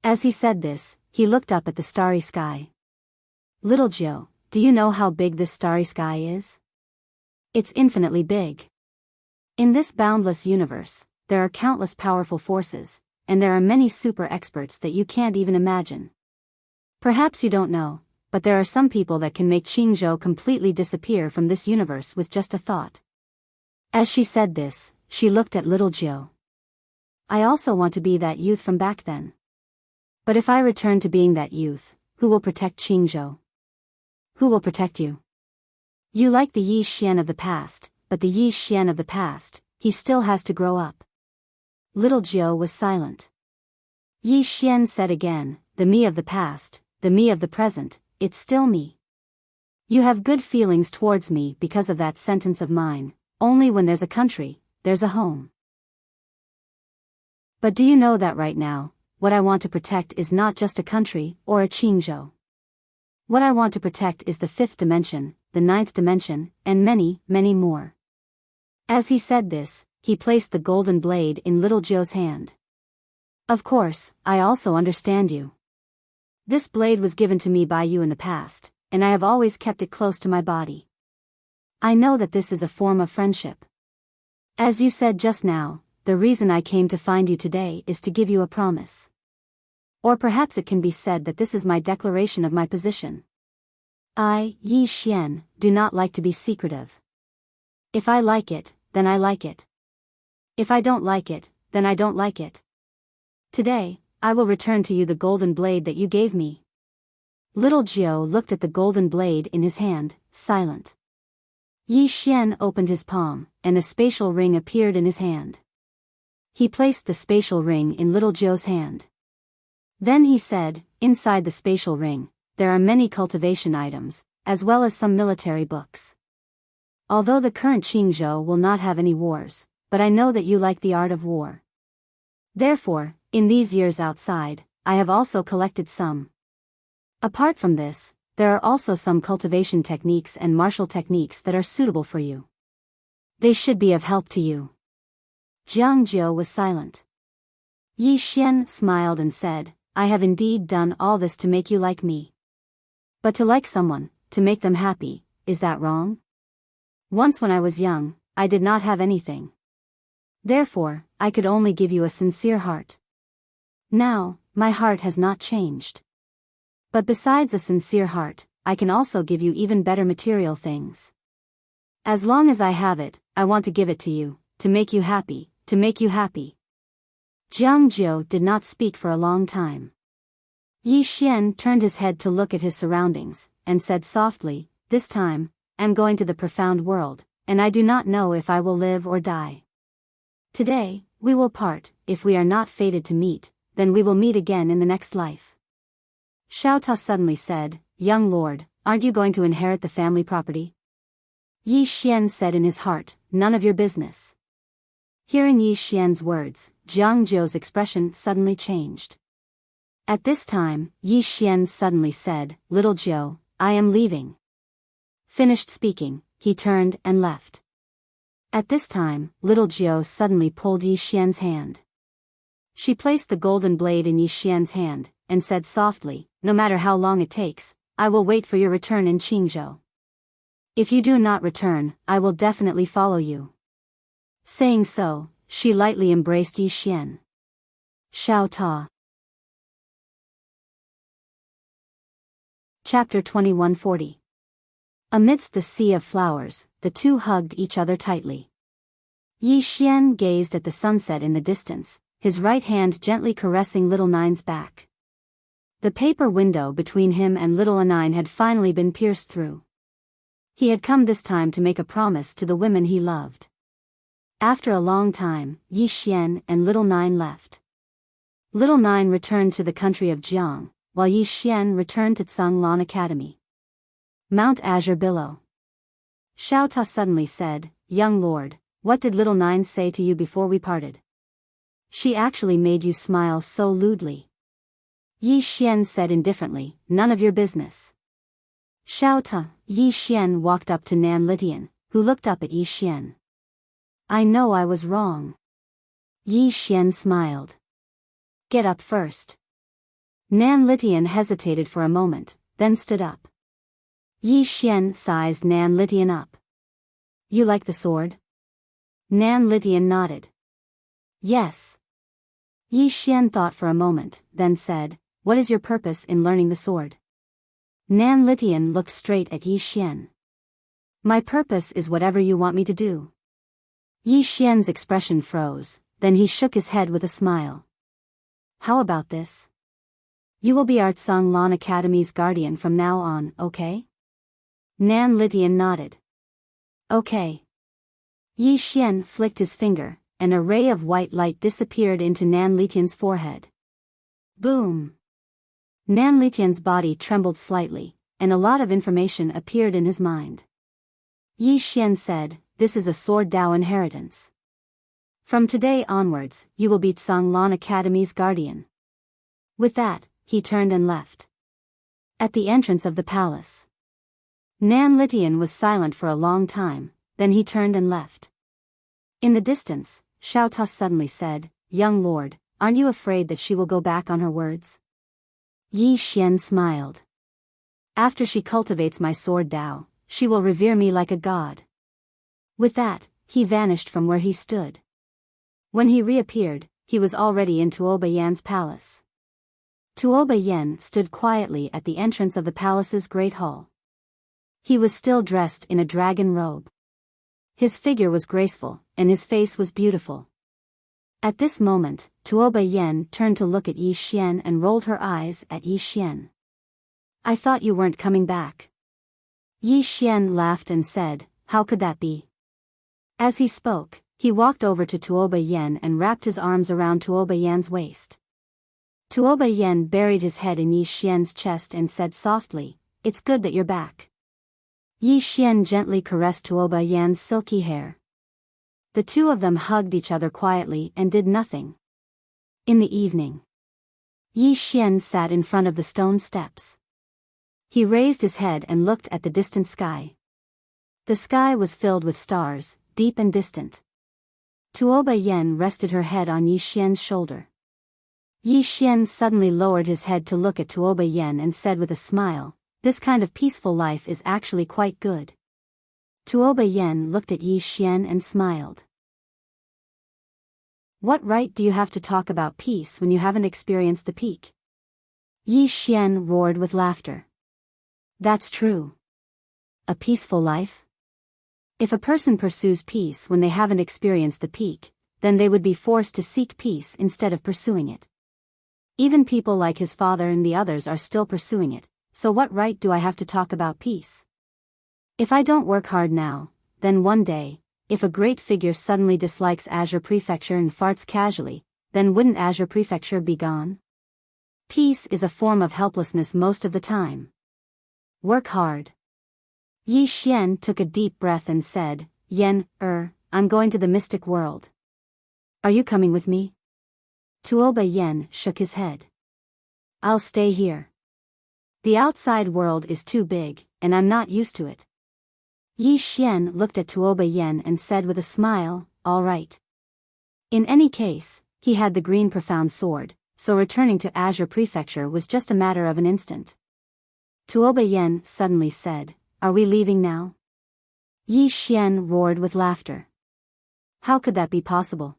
As he said this, he looked up at the starry sky. Little Jiu, do you know how big this starry sky is? It's infinitely big. In this boundless universe, there are countless powerful forces, and there are many super experts that you can't even imagine. Perhaps you don't know, but there are some people that can make Qingzhou completely disappear from this universe with just a thought. As she said this, she looked at little Jiu. I also want to be that youth from back then. But if I return to being that youth, who will protect Qingzhou? Who will protect you? You like the Yi Xian of the past, but the Yi Xian of the past, he still has to grow up. Little Jiu was silent. Yi Xian said again, the me of the past, the me of the present, it's still me. You have good feelings towards me because of that sentence of mine, only when there's a country, there's a home. But do you know that right now, what I want to protect is not just a country or a Qingzhou. What I want to protect is the 5th dimension, the 9th dimension, and many, many more. As he said this, he placed the golden blade in little Jiu's hand. Of course, I also understand you. This blade was given to me by you in the past, and I have always kept it close to my body. I know that this is a form of friendship. As you said just now, the reason I came to find you today is to give you a promise. Or perhaps it can be said that this is my declaration of my position. I, Yi Xian, do not like to be secretive. If I like it, then I like it. If I don't like it, then I don't like it. Today, I will return to you the golden blade that you gave me. Little Jiu looked at the golden blade in his hand, silent. Yi Xian opened his palm, and a spatial ring appeared in his hand. He placed the spatial ring in little Jiu's hand. Then he said, inside the spatial ring, there are many cultivation items, as well as some military books. Although the current Qingzhou will not have any wars, but I know that you like the art of war. Therefore, in these years outside, I have also collected some. Apart from this, there are also some cultivation techniques and martial techniques that are suitable for you. They should be of help to you. Jiang Jiu was silent. Yi Xian smiled and said, I have indeed done all this to make you like me. But to like someone, to make them happy, is that wrong? Once when I was young, I did not have anything. Therefore, I could only give you a sincere heart. Now, my heart has not changed. But besides a sincere heart, I can also give you even better material things. As long as I have it, I want to give it to you, to make you happy, to make you happy. Jiang Jiu did not speak for a long time. Yi Xian turned his head to look at his surroundings, and said softly, this time, I'm going to the profound world, and I do not know if I will live or die. Today, we will part. If we are not fated to meet, then we will meet again in the next life. Xiao Ta suddenly said, Young lord, aren't you going to inherit the family property? Yi Xian said in his heart, none of your business. Hearing Yi Xian's words, Jiang Jiu's expression suddenly changed. At this time, Yi Xian suddenly said, Little Jiu, I am leaving. Finished speaking, he turned and left. At this time, little Jiu suddenly pulled Yi Xian's hand. She placed the golden blade in Yi Xian's hand, and said softly, no matter how long it takes, I will wait for your return in Qingzhou. If you do not return, I will definitely follow you. Saying so, she lightly embraced Yi Xian. Xiao Ta. Chapter 2140. Amidst the sea of flowers, the two hugged each other tightly. Yi Xian gazed at the sunset in the distance, his right hand gently caressing little Nine's back. The paper window between him and little Nine had finally been pierced through. He had come this time to make a promise to the women he loved. After a long time, Yi Xian and little Nine left. Little Nine returned to the country of Jiang, while Yi Xian returned to Tsanglan Academy. Mount Azure Billow. Xiao Ta suddenly said, Young lord, what did little Nine say to you before we parted? She actually made you smile so lewdly. Yi Xian said indifferently, none of your business. Xiao Ta. Yi Xian walked up to Nan Litian, who looked up at Yi Xian. I know I was wrong. Yi Xian smiled. Get up first. Nan Litian hesitated for a moment, then stood up. Yi Xian sized Nan Litian up. You like the sword? Nan Litian nodded. Yes. Yi Xian thought for a moment, then said, What is your purpose in learning the sword? Nan Litian looked straight at Yi Xian. My purpose is whatever you want me to do. Yi Xian's expression froze, then he shook his head with a smile. How about this? You will be our Tsanglan Academy's guardian from now on, okay? Nan Litian nodded. Okay. Yi Xian flicked his finger, and a ray of white light disappeared into Nan Litian's forehead. Boom! Nan Litian's body trembled slightly, and a lot of information appeared in his mind. Yi Xian said, "This is a Sword Dao inheritance. From today onwards, you will be Tsanglan Academy's guardian." With that, he turned and left. At the entrance of the palace, Nan Litian was silent for a long time, then he turned and left. In the distance, Xiao Ta suddenly said, "Young lord, aren't you afraid that she will go back on her words?" Yi Xian smiled. "After she cultivates my sword Dao, she will revere me like a god." With that, he vanished from where he stood. When he reappeared, he was already in Tuoba Yan's palace. Tuoba Yan stood quietly at the entrance of the palace's great hall. He was still dressed in a dragon robe. His figure was graceful, and his face was beautiful. At this moment, Tuoba Yan turned to look at Yi Xian and rolled her eyes at Yi Xian. "I thought you weren't coming back." Yi Xian laughed and said, "How could that be?" As he spoke, he walked over to Tuoba Yan and wrapped his arms around Tuoba Yan's waist. Tuoba Yan buried his head in Yi Xian's chest and said softly, "It's good that you're back." Yi Xian gently caressed Tuoba Yan's silky hair. The two of them hugged each other quietly and did nothing. In the evening, Yi Xian sat in front of the stone steps. He raised his head and looked at the distant sky. The sky was filled with stars, deep and distant. Tuoba Yan rested her head on Yi Xian's shoulder. Yi Xian suddenly lowered his head to look at Tuoba Yan and said with a smile, "This kind of peaceful life is actually quite good." Tuoba Yan looked at Yi Xian and smiled. "What right do you have to talk about peace when you haven't experienced the peak?" Yi Xian roared with laughter. "That's true. A peaceful life? If a person pursues peace when they haven't experienced the peak, then they would be forced to seek peace instead of pursuing it. Even people like his father and the others are still pursuing it, so what right do I have to talk about peace? If I don't work hard now, then one day, if a great figure suddenly dislikes Azure Prefecture and farts casually, then wouldn't Azure Prefecture be gone? Peace is a form of helplessness most of the time. Work hard." Yi Xian took a deep breath and said, I'm going to the mystic world. Are you coming with me?" Tuoba Yan shook his head. "I'll stay here. The outside world is too big, and I'm not used to it." Yi Xian looked at Tuoba Yan and said with a smile, "All right." In any case, he had the green profound sword, so returning to Azure Prefecture was just a matter of an instant. Tuoba Yan suddenly said, "Are we leaving now?" Yi Xian roared with laughter. How could that be possible?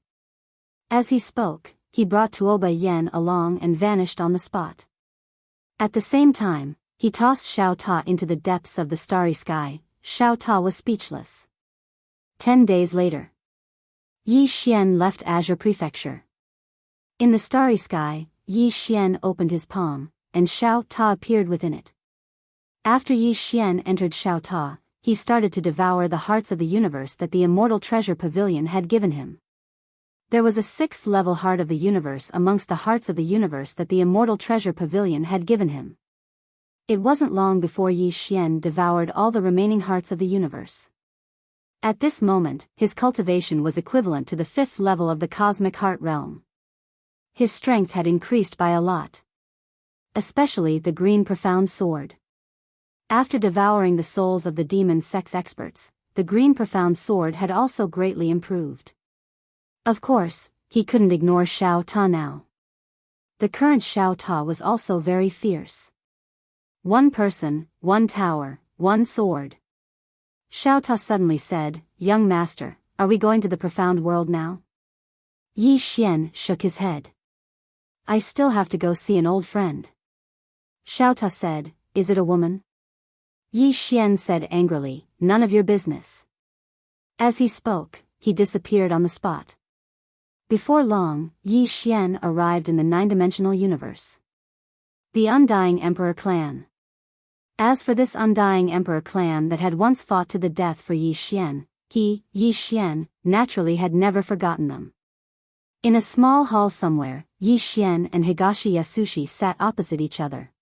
As he spoke, he brought Tuoba Yan along and vanished on the spot. At the same time, he tossed Xiao Ta into the depths of the starry sky. Xiao Ta was speechless. 10 days later, Yi Xian left Azure Prefecture. In the starry sky, Yi Xian opened his palm, and Xiao Ta appeared within it. After Yi Xian entered Xiao Ta, he started to devour the hearts of the universe that the immortal treasure pavilion had given him. There was a 6th-level heart of the universe amongst the hearts of the universe that the immortal treasure pavilion had given him. It wasn't long before Yi Xian devoured all the remaining hearts of the universe. At this moment, his cultivation was equivalent to the 5th level of the cosmic heart realm. His strength had increased by a lot. Especially the green profound sword. After devouring the souls of the demon sex experts, the green profound sword had also greatly improved. Of course, he couldn't ignore Xiao Ta now. The current Xiao Ta was also very fierce. One person, one tower, one sword. Xiao Ta suddenly said, "Young master, are we going to the profound world now?" Yi Xian shook his head. "I still have to go see an old friend." Xiao Ta said, "Is it a woman?" Yi Xian said angrily, "None of your business." As he spoke, he disappeared on the spot. Before long, Yi Xian arrived in the 9-dimensional universe. The Undying Emperor Clan. As for this Undying Emperor Clan that had once fought to the death for Yi Xian, he, Yi Xian, naturally had never forgotten them. In a small hall somewhere, Yi Xian and Higashi Yasushi sat opposite each other.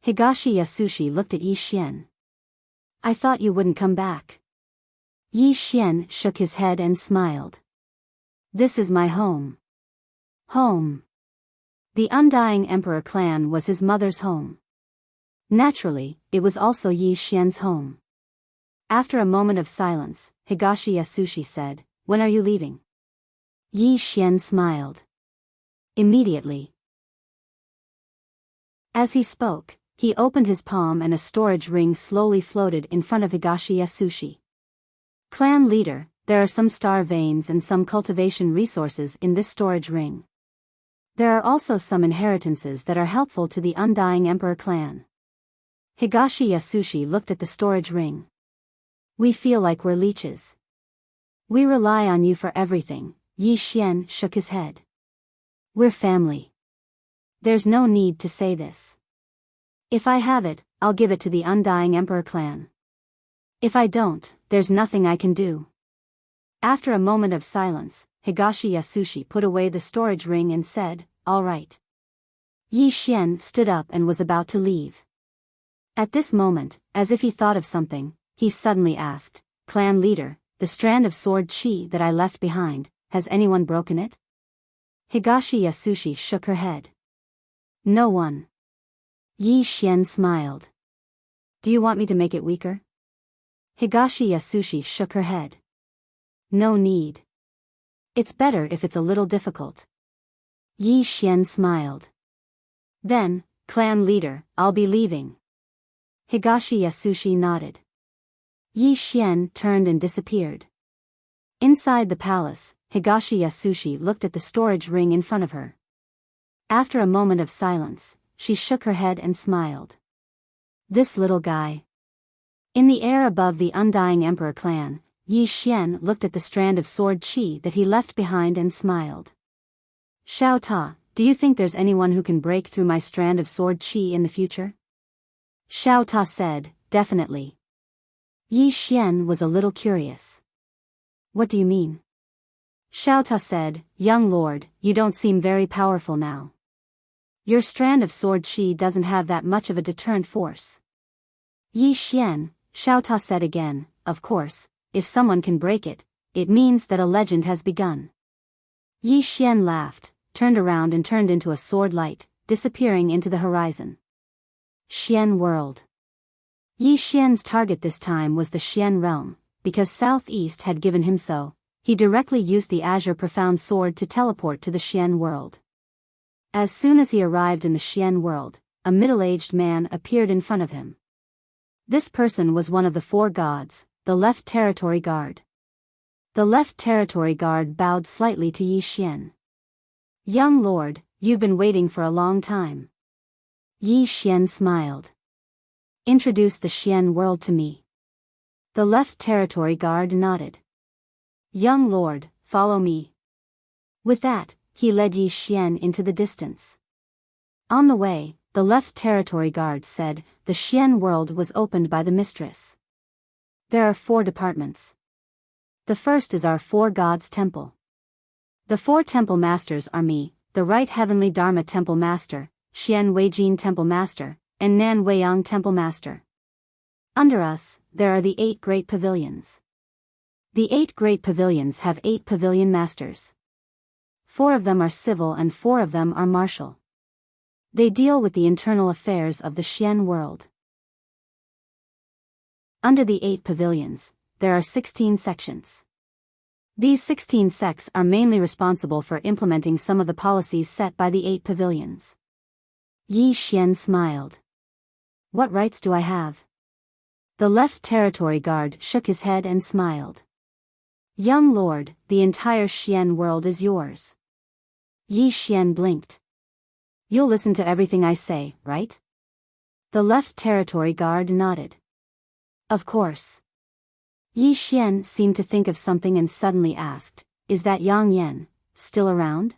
Higashi Yasushi looked at Yi Xian. I thought you wouldn't come back. Yi Xian shook his head and smiled. This is my home. Home. The Undying Emperor clan was his mother's home. Naturally, it was also Yi Xian's home. After a moment of silence, Higashi Yasushi said, When are you leaving? Yi Xian smiled. Immediately. As he spoke, he opened his palm and a storage ring slowly floated in front of Higashi Yasushi. Clan leader, there are some star veins and some cultivation resources in this storage ring. There are also some inheritances that are helpful to the Undying Emperor clan. Higashi Yasushi looked at the storage ring. We feel like we're leeches. We rely on you for everything. Yi Xian shook his head. We're family. There's no need to say this. If I have it, I'll give it to the Undying Emperor clan. If I don't, there's nothing I can do. After a moment of silence, Higashi Yasushi put away the storage ring and said, All right. Yi Xian stood up and was about to leave. At this moment, as if he thought of something, he suddenly asked, Clan leader, the strand of sword chi that I left behind, has anyone broken it? Higashi Yasushi shook her head. No one. Yi Xian smiled. Do you want me to make it weaker? Higashi Yasushi shook her head. No need. It's better if it's a little difficult. Yi Xian smiled. Then, clan leader, I'll be leaving. Higashi Yasushi nodded. Yi Xian turned and disappeared. Inside the palace, Higashi Yasushi looked at the storage ring in front of her. After a moment of silence, she shook her head and smiled. This little guy. In the air above the Undying Emperor clan, Yi Xian looked at the strand of sword chi that he left behind and smiled. Xiao Ta, do you think there's anyone who can break through my strand of sword chi in the future? Xiao Ta said, Definitely. Yi Xian was a little curious. What do you mean? Xiao Ta said, Young lord, you don't seem very powerful now. Your strand of sword chi doesn't have that much of a deterrent force. Yi Xian, Xiao Ta said again, Of course, if someone can break it, it means that a legend has begun. Yi Xian laughed, turned around and turned into a sword light, disappearing into the horizon. Xian world. Yi Xian's target this time was the Xian realm, because Southeast had given him so. He directly used the Azure Profound Sword to teleport to the Xian world. As soon as he arrived in the Xian world, a middle-aged man appeared in front of him. This person was one of the four gods, the Left Territory Guard. The Left Territory Guard bowed slightly to Yi Xian. Young lord, you've been waiting for a long time. Yi Xian smiled. Introduce the Xian world to me. The Left Territory Guard nodded. Young lord, follow me. With that, he led Yi Xian into the distance. On the way, the Left Territory Guard said, the Xian world was opened by the mistress. There are 4 departments. The first is our 4 gods' temple. The 4 temple masters are me, the Right Heavenly Dharma Temple Master, Xian Weijin Temple Master, and Nan Weiyang Temple Master. Under us, there are the 8 great pavilions. The 8 great pavilions have 8 pavilion masters. 4 of them are civil and 4 of them are martial. They deal with the internal affairs of the Xian world. Under the 8 pavilions, there are 16 sections. These 16 sects are mainly responsible for implementing some of the policies set by the 8 pavilions. Yi Xian smiled. What rights do I have? The Left Territory Guard shook his head and smiled. Young lord, the entire Xian world is yours. Yi Xian blinked. You'll listen to everything I say, right? The Left Territory Guard nodded. Of course. Yi Xian seemed to think of something and suddenly asked, Is that Yang Yan still around?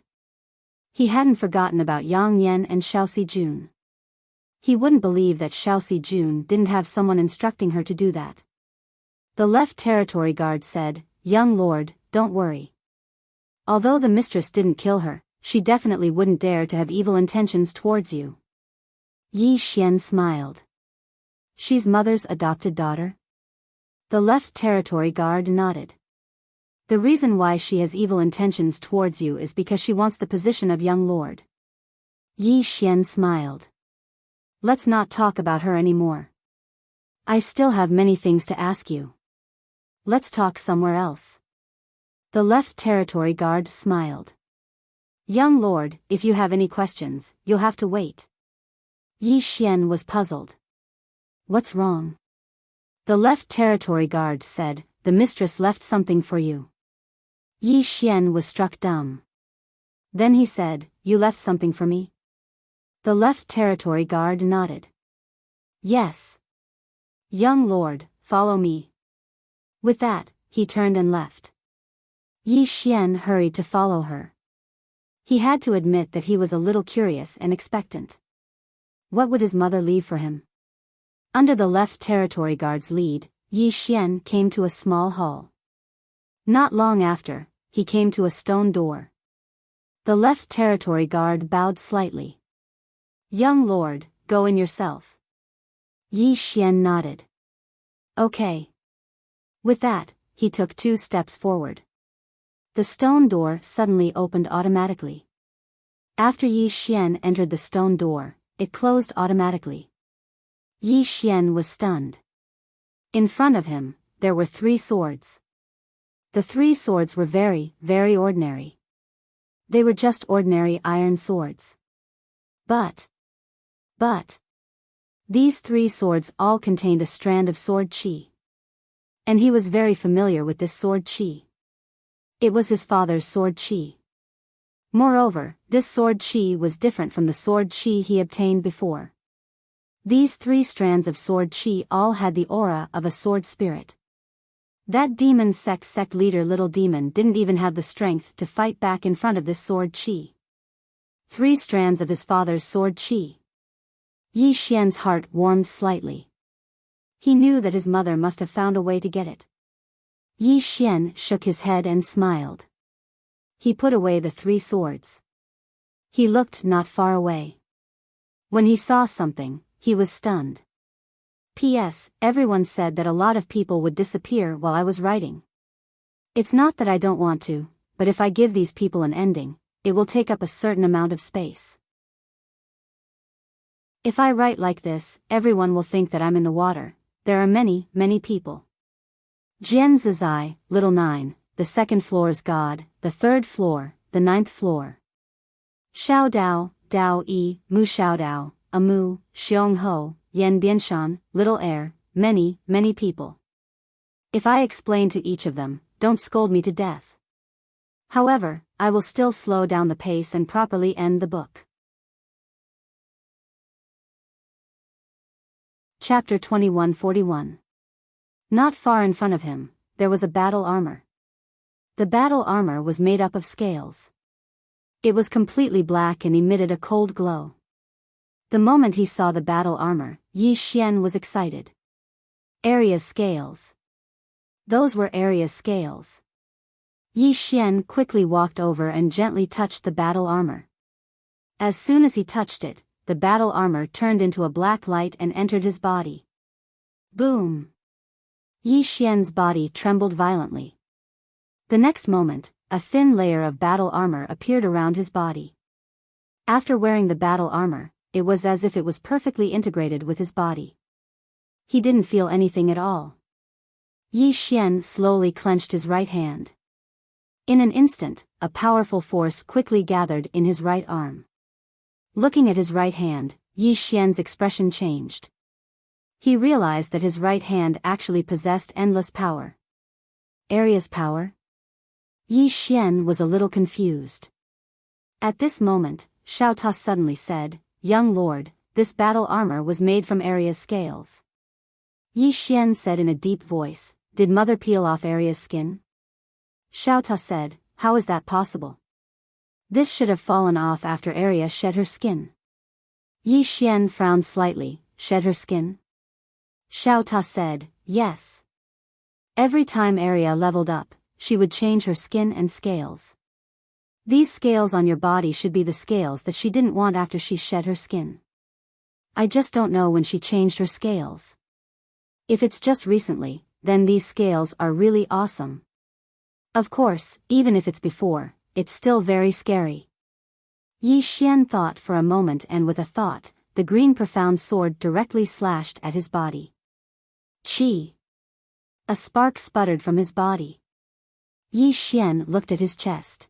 He hadn't forgotten about Yang Yan and Xiao Jun. He wouldn't believe that Xiao Jun didn't have someone instructing her to do that. The Left Territory Guard said, Young lord, don't worry. Although the mistress didn't kill her, she definitely wouldn't dare to have evil intentions towards you. Yi Xian smiled. She's mother's adopted daughter? The left territory guard nodded. The reason why she has evil intentions towards you is because she wants the position of young lord. Yi Xian smiled. Let's not talk about her anymore. I still have many things to ask you. Let's talk somewhere else. The left territory guard smiled. Young lord, if you have any questions, you'll have to wait. Yi Xian was puzzled. What's wrong? The left territory guard said, the mistress left something for you. Yi Xian was struck dumb. Then he said, you left something for me? The left territory guard nodded. Yes. Young lord, follow me. With that, he turned and left. Yi Xian hurried to follow her. He had to admit that he was a little curious and expectant. What would his mother leave for him? Under the left territory guard's lead, Yi Xian came to a small hall. Not long after, he came to a stone door. The left territory guard bowed slightly. Young lord, go in yourself. Yi Xian nodded. Okay. With that, he took 2 steps forward. The stone door suddenly opened automatically. After Yi Xian entered the stone door, it closed automatically. Yi Xian was stunned. In front of him, there were 3 swords. The 3 swords were very, very ordinary. They were just ordinary iron swords. But these 3 swords all contained a strand of sword chi. And he was very familiar with this sword chi. It was his father's sword chi. Moreover, this sword chi was different from the sword chi he obtained before. These 3 strands of sword chi all had the aura of a sword spirit. That demon sect leader little demon didn't even have the strength to fight back in front of this sword chi. 3 strands of his father's sword chi. Yi Xian's heart warmed slightly. He knew that his mother must have found a way to get it. Yi Xian shook his head and smiled. He put away the 3 swords. He looked not far away. When he saw something, he was stunned. P.S. Everyone said that a lot of people would disappear while I was writing. It's not that I don't want to, but if I give these people an ending, it will take up a certain amount of space. If I write like this, everyone will think that I'm in the water. There are many, many people. Jian Zizai, Little 9, the 2nd floor's god, the 3rd floor, the 9th floor. Xiao Dao, Dao Yi, Mu Xiao Dao, Amu, Xiong Ho, Yan Bianshan, Little Air, many, many people. If I explain to each of them, don't scold me to death. However, I will still slow down the pace and properly end the book. Chapter 2141. Not far in front of him, there was a battle armor. The battle armor was made up of scales. It was completely black and emitted a cold glow. The moment he saw the battle armor, Yi Xian was excited. Aria's scales. Those were Aria's scales. Yi Xian quickly walked over and gently touched the battle armor. As soon as he touched it, the battle armor turned into a black light and entered his body. Boom! Yi Xian's body trembled violently. The next moment, a thin layer of battle armor appeared around his body. After wearing the battle armor, it was as if it was perfectly integrated with his body. He didn't feel anything at all. Yi Xian slowly clenched his right hand. In an instant, a powerful force quickly gathered in his right arm. Looking at his right hand, Yi Xian's expression changed. He realized that his right hand actually possessed endless power. Aria's power? Yi Xian was a little confused. At this moment, Xiao Ta suddenly said, "Young lord, this battle armor was made from Aria's scales." Yi Xian said in a deep voice, "Did mother peel off Aria's skin?" Xiao Ta said, "How is that possible? This should have fallen off after Aria shed her skin." Yi Xian frowned slightly. Shed her skin? Xiao Ta said, "Yes. Every time Aria leveled up, she would change her skin and scales. These scales on your body should be the scales that she didn't want after she shed her skin." I just don't know when she changed her scales. If it's just recently, then these scales are really awesome. Of course, even if it's before, it's still very scary. Yi Xian thought for a moment, and with a thought, the green profound sword directly slashed at his body. Chi! A spark sputtered from his body. Yi Xian looked at his chest.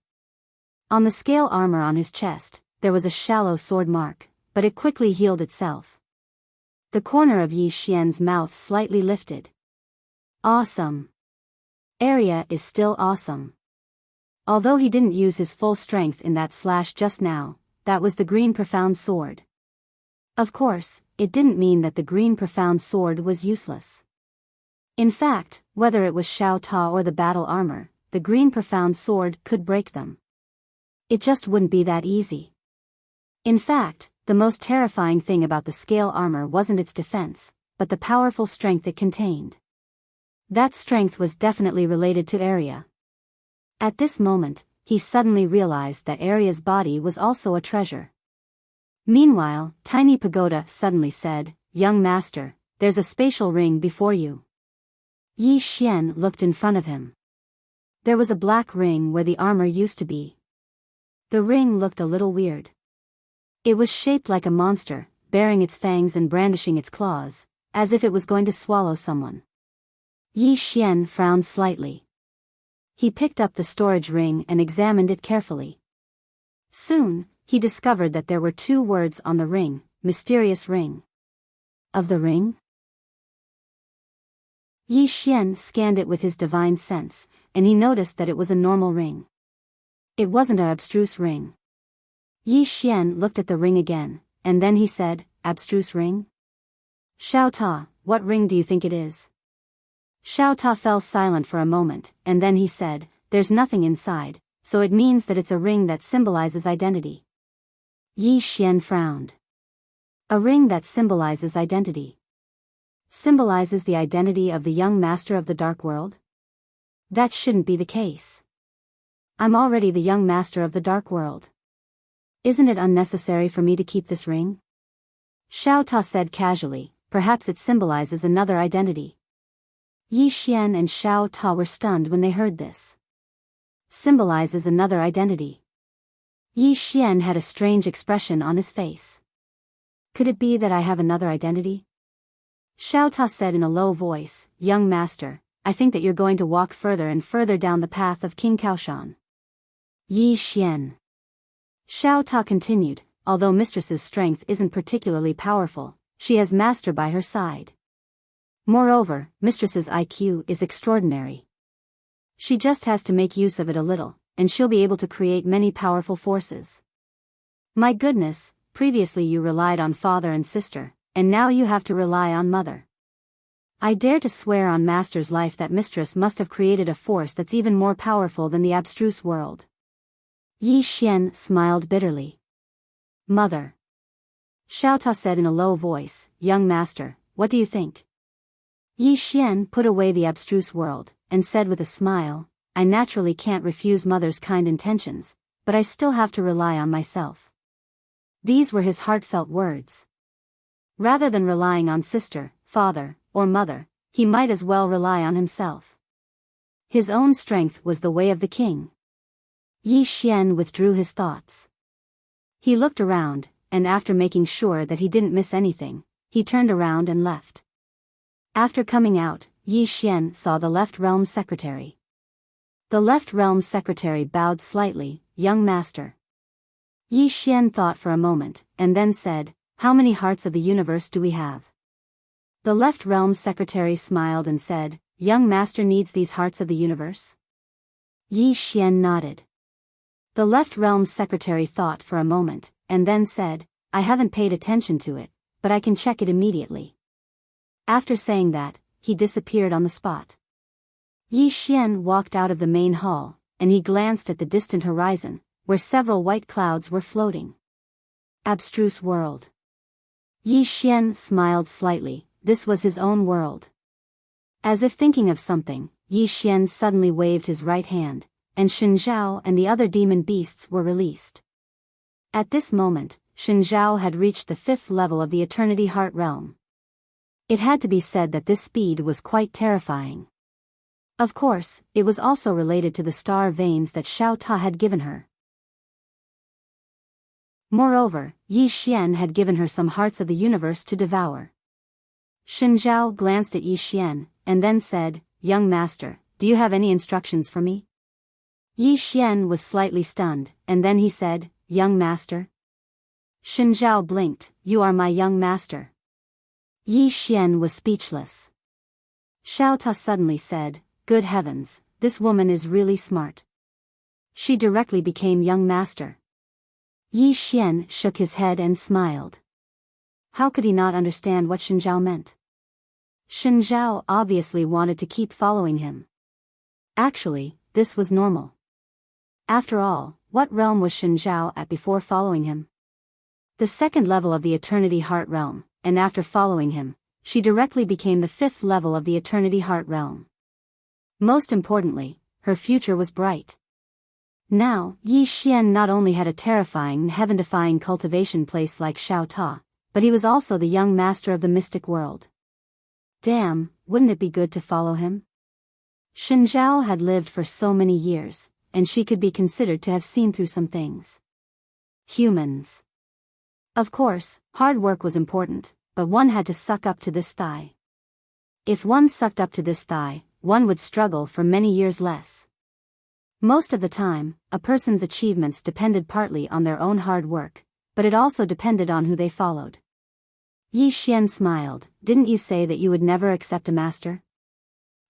On the scale armor on his chest, there was a shallow sword mark, but it quickly healed itself. The corner of Yi Xian's mouth slightly lifted. Awesome. Area is still awesome. Although he didn't use his full strength in that slash just now, that was the green profound sword. Of course, it didn't mean that the green profound sword was useless. In fact, whether it was Xiao Ta or the battle armor, the green profound sword could break them. It just wouldn't be that easy. In fact, the most terrifying thing about the scale armor wasn't its defense, but the powerful strength it contained. That strength was definitely related to Area. At this moment, he suddenly realized that Aria's body was also a treasure. Meanwhile, Tiny Pagoda suddenly said, "Young master, there's a spatial ring before you." Yi Xian looked in front of him. There was a black ring where the armor used to be. The ring looked a little weird. It was shaped like a monster, baring its fangs and brandishing its claws, as if it was going to swallow someone. Yi Xian frowned slightly. He picked up the storage ring and examined it carefully. Soon, he discovered that there were 2 words on the ring: mysterious ring. Of the ring? Yi Xian scanned it with his divine sense, and he noticed that it was a normal ring. It wasn't an abstruse ring. Yi Xian looked at the ring again, and then he said, "Abstruse ring? Xiao Ta, what ring do you think it is?" Xiao Ta fell silent for a moment, and then he said, "There's nothing inside, so it means that it's a ring that symbolizes identity." Yi Xian frowned. A ring that symbolizes identity. Symbolizes the identity of the young master of the dark world? That shouldn't be the case. I'm already the young master of the dark world. Isn't it unnecessary for me to keep this ring? Xiao Ta said casually, "Perhaps it symbolizes another identity." Yi Xian and Xiao Ta were stunned when they heard this. Symbolizes another identity. Yi Xian had a strange expression on his face. Could it be that I have another identity? Xiao Ta said in a low voice, "Young master, I think that you're going to walk further and further down the path of King Kaoshan." Yi Xian. Xiao Ta continued, "Although mistress's strength isn't particularly powerful, she has master by her side. Moreover, mistress's IQ is extraordinary. She just has to make use of it a little, and she'll be able to create many powerful forces. My goodness, previously you relied on father and sister, and now you have to rely on mother. I dare to swear on master's life that mistress must have created a force that's even more powerful than the abstruse world." Yi Xian smiled bitterly. "Mother." Xiao Ta said in a low voice, "Young master, what do you think?" Yi Xian put away the abstruse world, and said with a smile, "I naturally can't refuse mother's kind intentions, but I still have to rely on myself." These were his heartfelt words. Rather than relying on sister, father, or mother, he might as well rely on himself. His own strength was the way of the king. Yi Xian withdrew his thoughts. He looked around, and after making sure that he didn't miss anything, he turned around and left. After coming out, Yi Xian saw the Left Realm Secretary. The Left Realm Secretary bowed slightly, "Young master." Yi Xian thought for a moment, and then said, "How many hearts of the universe do we have?" The Left Realm Secretary smiled and said, "Young master needs these hearts of the universe?" Yi Xian nodded. The Left Realm Secretary thought for a moment, and then said, "I haven't paid attention to it, but I can check it immediately." After saying that, he disappeared on the spot. Yi Xian walked out of the main hall, and he glanced at the distant horizon, where several white clouds were floating. Abstruse world. Yi Xian smiled slightly, this was his own world. As if thinking of something, Yi Xian suddenly waved his right hand, and Shen Zhao and the other demon beasts were released. At this moment, Shinzhao had reached the 5th level of the Eternity Heart Realm. It had to be said that this speed was quite terrifying. Of course, it was also related to the star veins that Xiao Ta had given her. Moreover, Yi Xian had given her some hearts of the universe to devour. Shinzhao glanced at Yi Xian, and then said, "Young master, do you have any instructions for me?" Yi Xian was slightly stunned, and then he said, "Young master?" Shinzhao blinked, "You are my young master." Yi Xian was speechless. Xiao Ta suddenly said, "Good heavens, this woman is really smart." She directly became young master. Yi Xian shook his head and smiled. How could he not understand what Shinzhao meant? Shinzhao obviously wanted to keep following him. Actually, this was normal. After all, what realm was Shinzhao at before following him? The 2nd level of the Eternity Heart Realm, and after following him, she directly became the 5th level of the Eternity Heart Realm. Most importantly, her future was bright. Now, Yi Xian not only had a terrifying and heaven-defying cultivation place like Xiao Ta, but he was also the young master of the mystic world. Damn, wouldn't it be good to follow him? Shinzhao had lived for so many years, and she could be considered to have seen through some things. Humans. Of course, hard work was important, but one had to suck up to this thigh. If one sucked up to this thigh, one would struggle for many years less. Most of the time, a person's achievements depended partly on their own hard work, but it also depended on who they followed. Yi Xian smiled, "Didn't you say that you would never accept a master?"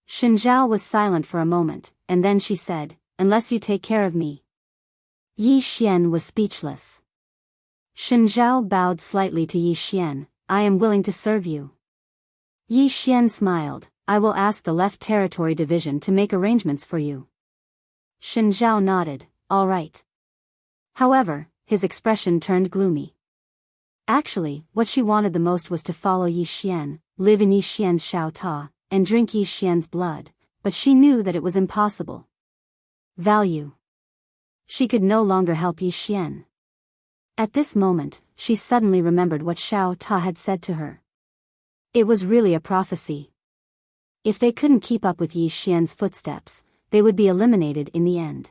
Shinzhao was silent for a moment, and then she said, "Unless you take care of me." Yi Xian was speechless. Shinzhao bowed slightly to Yi Xian, "I am willing to serve you." Yi Xian smiled, "I will ask the Left Territory Division to make arrangements for you." Shinzhao nodded, "All right." However, his expression turned gloomy. Actually, what she wanted the most was to follow Yi Xian, live in Yi Xian's Xiao Ta, and drink Yi Xian's blood, but she knew that it was impossible. Value. She could no longer help Yi Xian. At this moment, she suddenly remembered what Xiao Ta had said to her. It was really a prophecy. If they couldn't keep up with Yi Xian's footsteps, they would be eliminated in the end.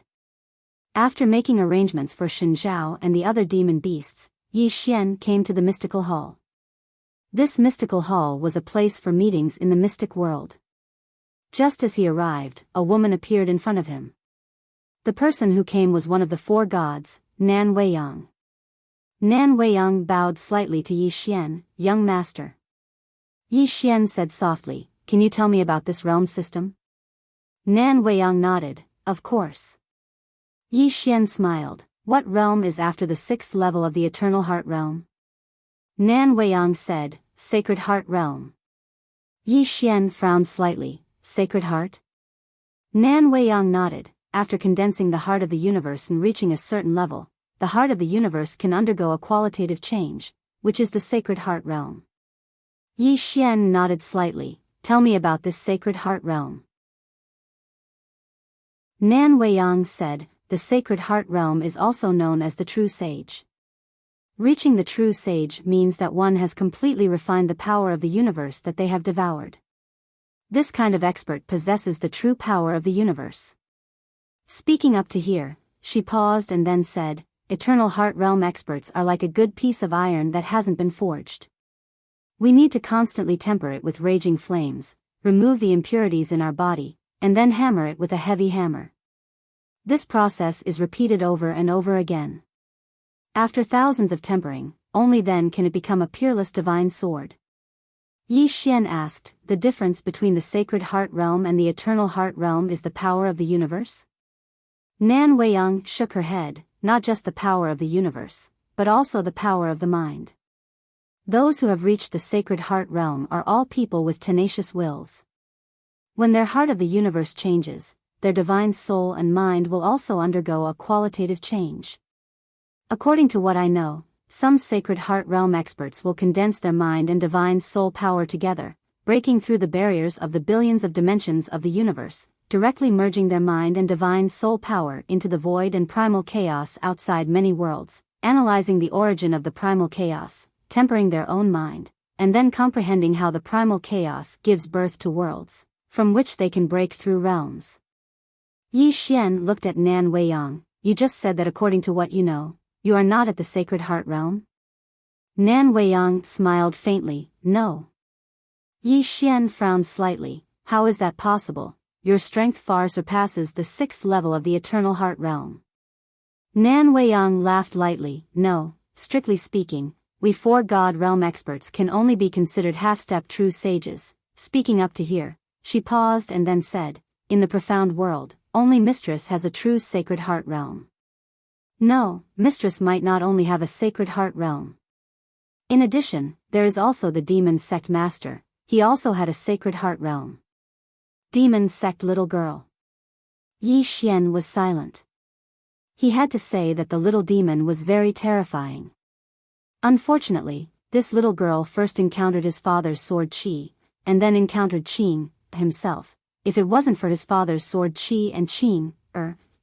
After making arrangements for Shinzhao and the other demon beasts, Yi Xian came to the mystical hall. This mystical hall was a place for meetings in the mystic world. Just as he arrived, a woman appeared in front of him. The person who came was one of the 4 gods, Nan Weiyang. Nan Weiyang bowed slightly to Yi Xian, "Young master." Yi Xian said softly, "Can you tell me about this realm system?" Nan Weiyang nodded, "Of course." Yi Xian smiled, "What realm is after the 6th level of the Eternal Heart Realm?" Nan Weiyang said, "Sacred Heart Realm." Yi Xian frowned slightly, "Sacred Heart?" Nan Weiyang nodded, "After condensing the heart of the universe and reaching a certain level, the heart of the universe can undergo a qualitative change, which is the Sacred Heart Realm." Yi Xian nodded slightly, "Tell me about this Sacred Heart Realm." Nan Weiyang said, "The Sacred Heart Realm is also known as the True Sage. Reaching the True Sage means that one has completely refined the power of the universe that they have devoured. This kind of expert possesses the true power of the universe." Speaking up to here, she paused and then said, "Eternal Heart Realm experts are like a good piece of iron that hasn't been forged. We need to constantly temper it with raging flames, remove the impurities in our body, and then hammer it with a heavy hammer. This process is repeated over and over again. After thousands of tempering, only then can it become a peerless divine sword." Yi Xian asked, "The difference between the Sacred Heart Realm and the Eternal Heart Realm is the power of the universe?" Nan Weiyang shook her head, "Not just the power of the universe, but also the power of the mind. Those who have reached the Sacred Heart Realm are all people with tenacious wills. When their heart of the universe changes, their divine soul and mind will also undergo a qualitative change. According to what I know, some Sacred Heart Realm experts will condense their mind and divine soul power together, breaking through the barriers of the billions of dimensions of the universe, directly merging their mind and divine soul power into the void and primal chaos outside many worlds, analyzing the origin of the primal chaos, tempering their own mind, and then comprehending how the primal chaos gives birth to worlds, from which they can break through realms. Yi Xian looked at Nan Weiyang. You just said that according to what you know, you are not at the Sacred Heart Realm? Nan Weiyang smiled faintly. No. Yi Xian frowned slightly. How is that possible? Your strength far surpasses the 6th level of the Eternal Heart Realm. Nan Weiyang laughed lightly. No, strictly speaking, we 4 God Realm experts can only be considered half-step true sages. Speaking up to here, she paused and then said, in the profound world, only Mistress has a true Sacred Heart Realm. No, Mistress might not only have a Sacred Heart Realm. In addition, there is also the Demon Sect Master. He also had a Sacred Heart Realm. Demon Sect little girl. Yi Xian was silent. He had to say that the little demon was very terrifying. Unfortunately, this little girl first encountered his father's sword Qi, and then encountered Qing himself. If it wasn't for his father's sword Qi and Qing,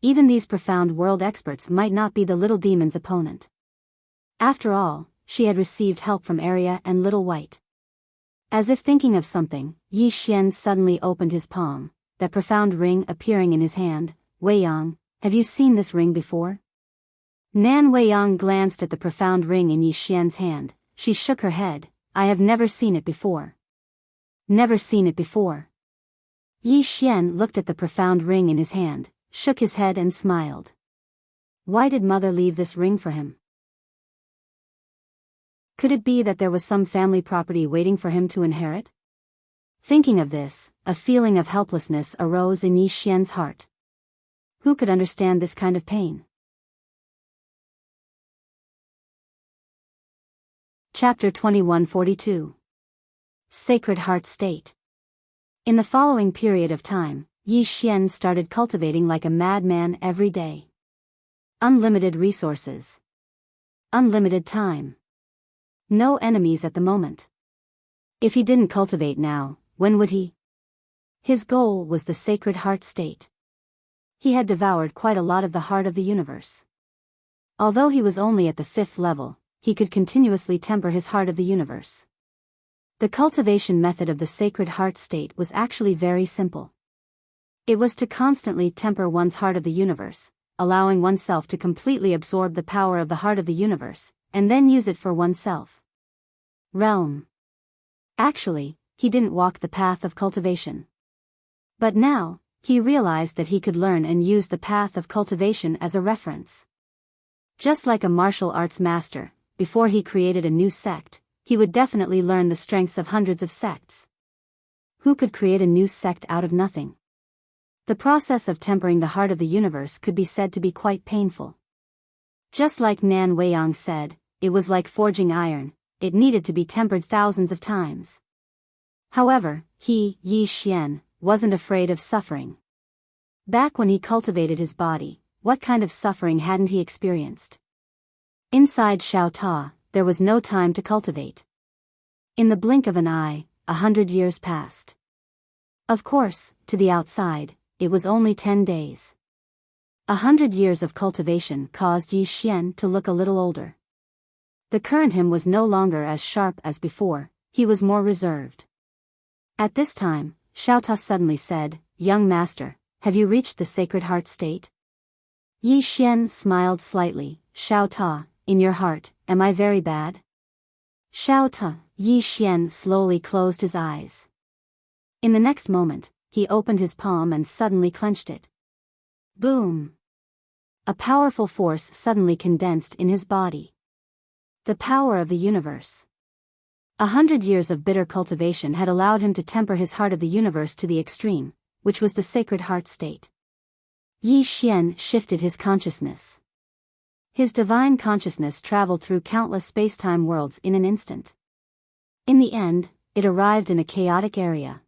even these profound world experts might not be the little demon's opponent. After all, she had received help from Arya and Little White. As if thinking of something, Yi Xian suddenly opened his palm, that profound ring appearing in his hand. Weiyang, have you seen this ring before? Nan Weiyang glanced at the profound ring in Yi Xian's hand. She shook her head. I have never seen it before. Never seen it before. Yi Xian looked at the profound ring in his hand, shook his head and smiled. Why did mother leave this ring for him? Could it be that there was some family property waiting for him to inherit? Thinking of this, a feeling of helplessness arose in Yi Xian's heart. Who could understand this kind of pain? Chapter 2142. Sacred Heart State. In the following period of time, Yi Xian started cultivating like a madman every day. Unlimited resources. Unlimited time. No enemies at the moment. If he didn't cultivate now, when would he? His goal was the Sacred Heart State. He had devoured quite a lot of the heart of the universe. Although he was only at the 5th level, he could continuously temper his heart of the universe. The cultivation method of the Sacred Heart State was actually very simple. It was to constantly temper one's heart of the universe, allowing oneself to completely absorb the power of the heart of the universe, and then use it for oneself. Realm. Actually, he didn't walk the path of cultivation. But now, he realized that he could learn and use the path of cultivation as a reference. Just like a martial arts master, before he created a new sect, he would definitely learn the strengths of hundreds of sects. Who could create a new sect out of nothing? The process of tempering the heart of the universe could be said to be quite painful. Just like Nan Weiyang said, it was like forging iron, it needed to be tempered thousands of times. However, Yi Xian, wasn't afraid of suffering. Back when he cultivated his body, what kind of suffering hadn't he experienced? Inside Xiao Ta, there was no time to cultivate. In the blink of an eye, 100 years passed. Of course, to the outside, it was only 10 days. 100 years of cultivation caused Yi Xian to look a little older. The current him was no longer as sharp as before, he was more reserved. At this time, Xiao Ta suddenly said, Young master, have you reached the Sacred Heart State? Yi Xian smiled slightly. Xiao Ta, in your heart, am I very bad? Xiao Ta. Yi Xian slowly closed his eyes. In the next moment, he opened his palm and suddenly clenched it. Boom! A powerful force suddenly condensed in his body. The power of the universe. 100 years of bitter cultivation had allowed him to temper his heart of the universe to the extreme, which was the Sacred Heart State. Yi Xian shifted his consciousness. His divine consciousness traveled through countless space-time worlds in an instant. In the end, it arrived in a chaotic area.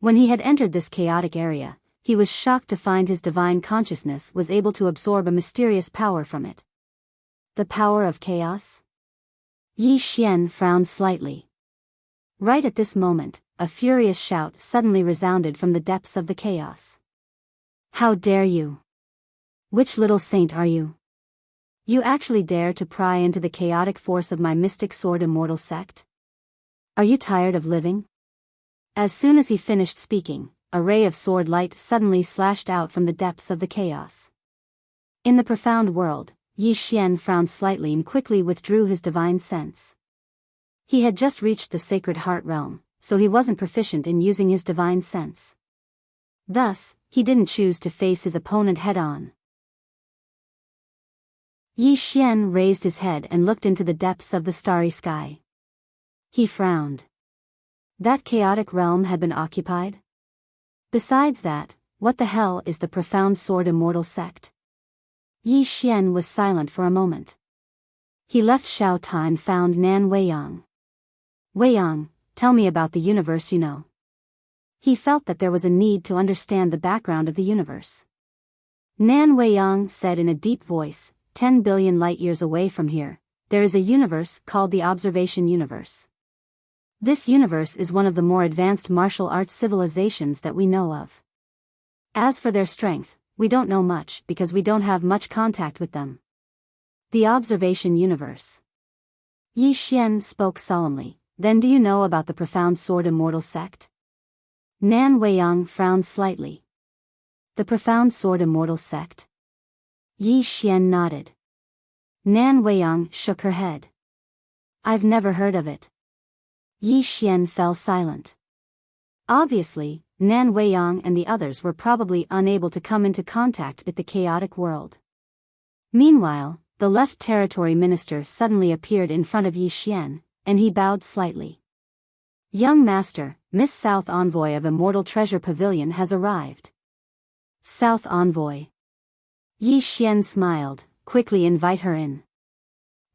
When he had entered this chaotic area, he was shocked to find his divine consciousness was able to absorb a mysterious power from it. The power of chaos? Yi Xian frowned slightly. Right at this moment, a furious shout suddenly resounded from the depths of the chaos. How dare you? Which little saint are you? You actually dare to pry into the chaotic force of my mystic sword immortal sect? Are you tired of living? As soon as he finished speaking, a ray of sword light suddenly slashed out from the depths of the chaos. In the profound world, Yi Xian frowned slightly and quickly withdrew his divine sense. He had just reached the sacred heart realm, so he wasn't proficient in using his divine sense. Thus, he didn't choose to face his opponent head-on. Yi Xian raised his head and looked into the depths of the starry sky. He frowned. That chaotic realm had been occupied? Besides that, what the hell is the profound sword immortal sect? Yi Xian was silent for a moment. He left Shao Ta and found Nan Weiyang. Weiyang, tell me about the universe you know. He felt that there was a need to understand the background of the universe. Nan Weiyang said in a deep voice, 10 billion light-years away from here, there is a universe called the Observation Universe. This universe is one of the more advanced martial arts civilizations that we know of. As for their strength, we don't know much because we don't have much contact with them. The Observation Universe. Yi Xian spoke solemnly, then do you know about the profound sword immortal sect? Nan Weiyang frowned slightly. The profound sword immortal sect? Yi Xian nodded. Nan Weiyang shook her head. I've never heard of it. Yi Xian fell silent. Obviously, Nan Weiyang and the others were probably unable to come into contact with the chaotic world. Meanwhile, the left territory minister suddenly appeared in front of Yi Xian, and he bowed slightly. Young master, Miss South Envoy of Immortal Treasure Pavilion has arrived. South Envoy. Yi Xian smiled, quickly invite her in.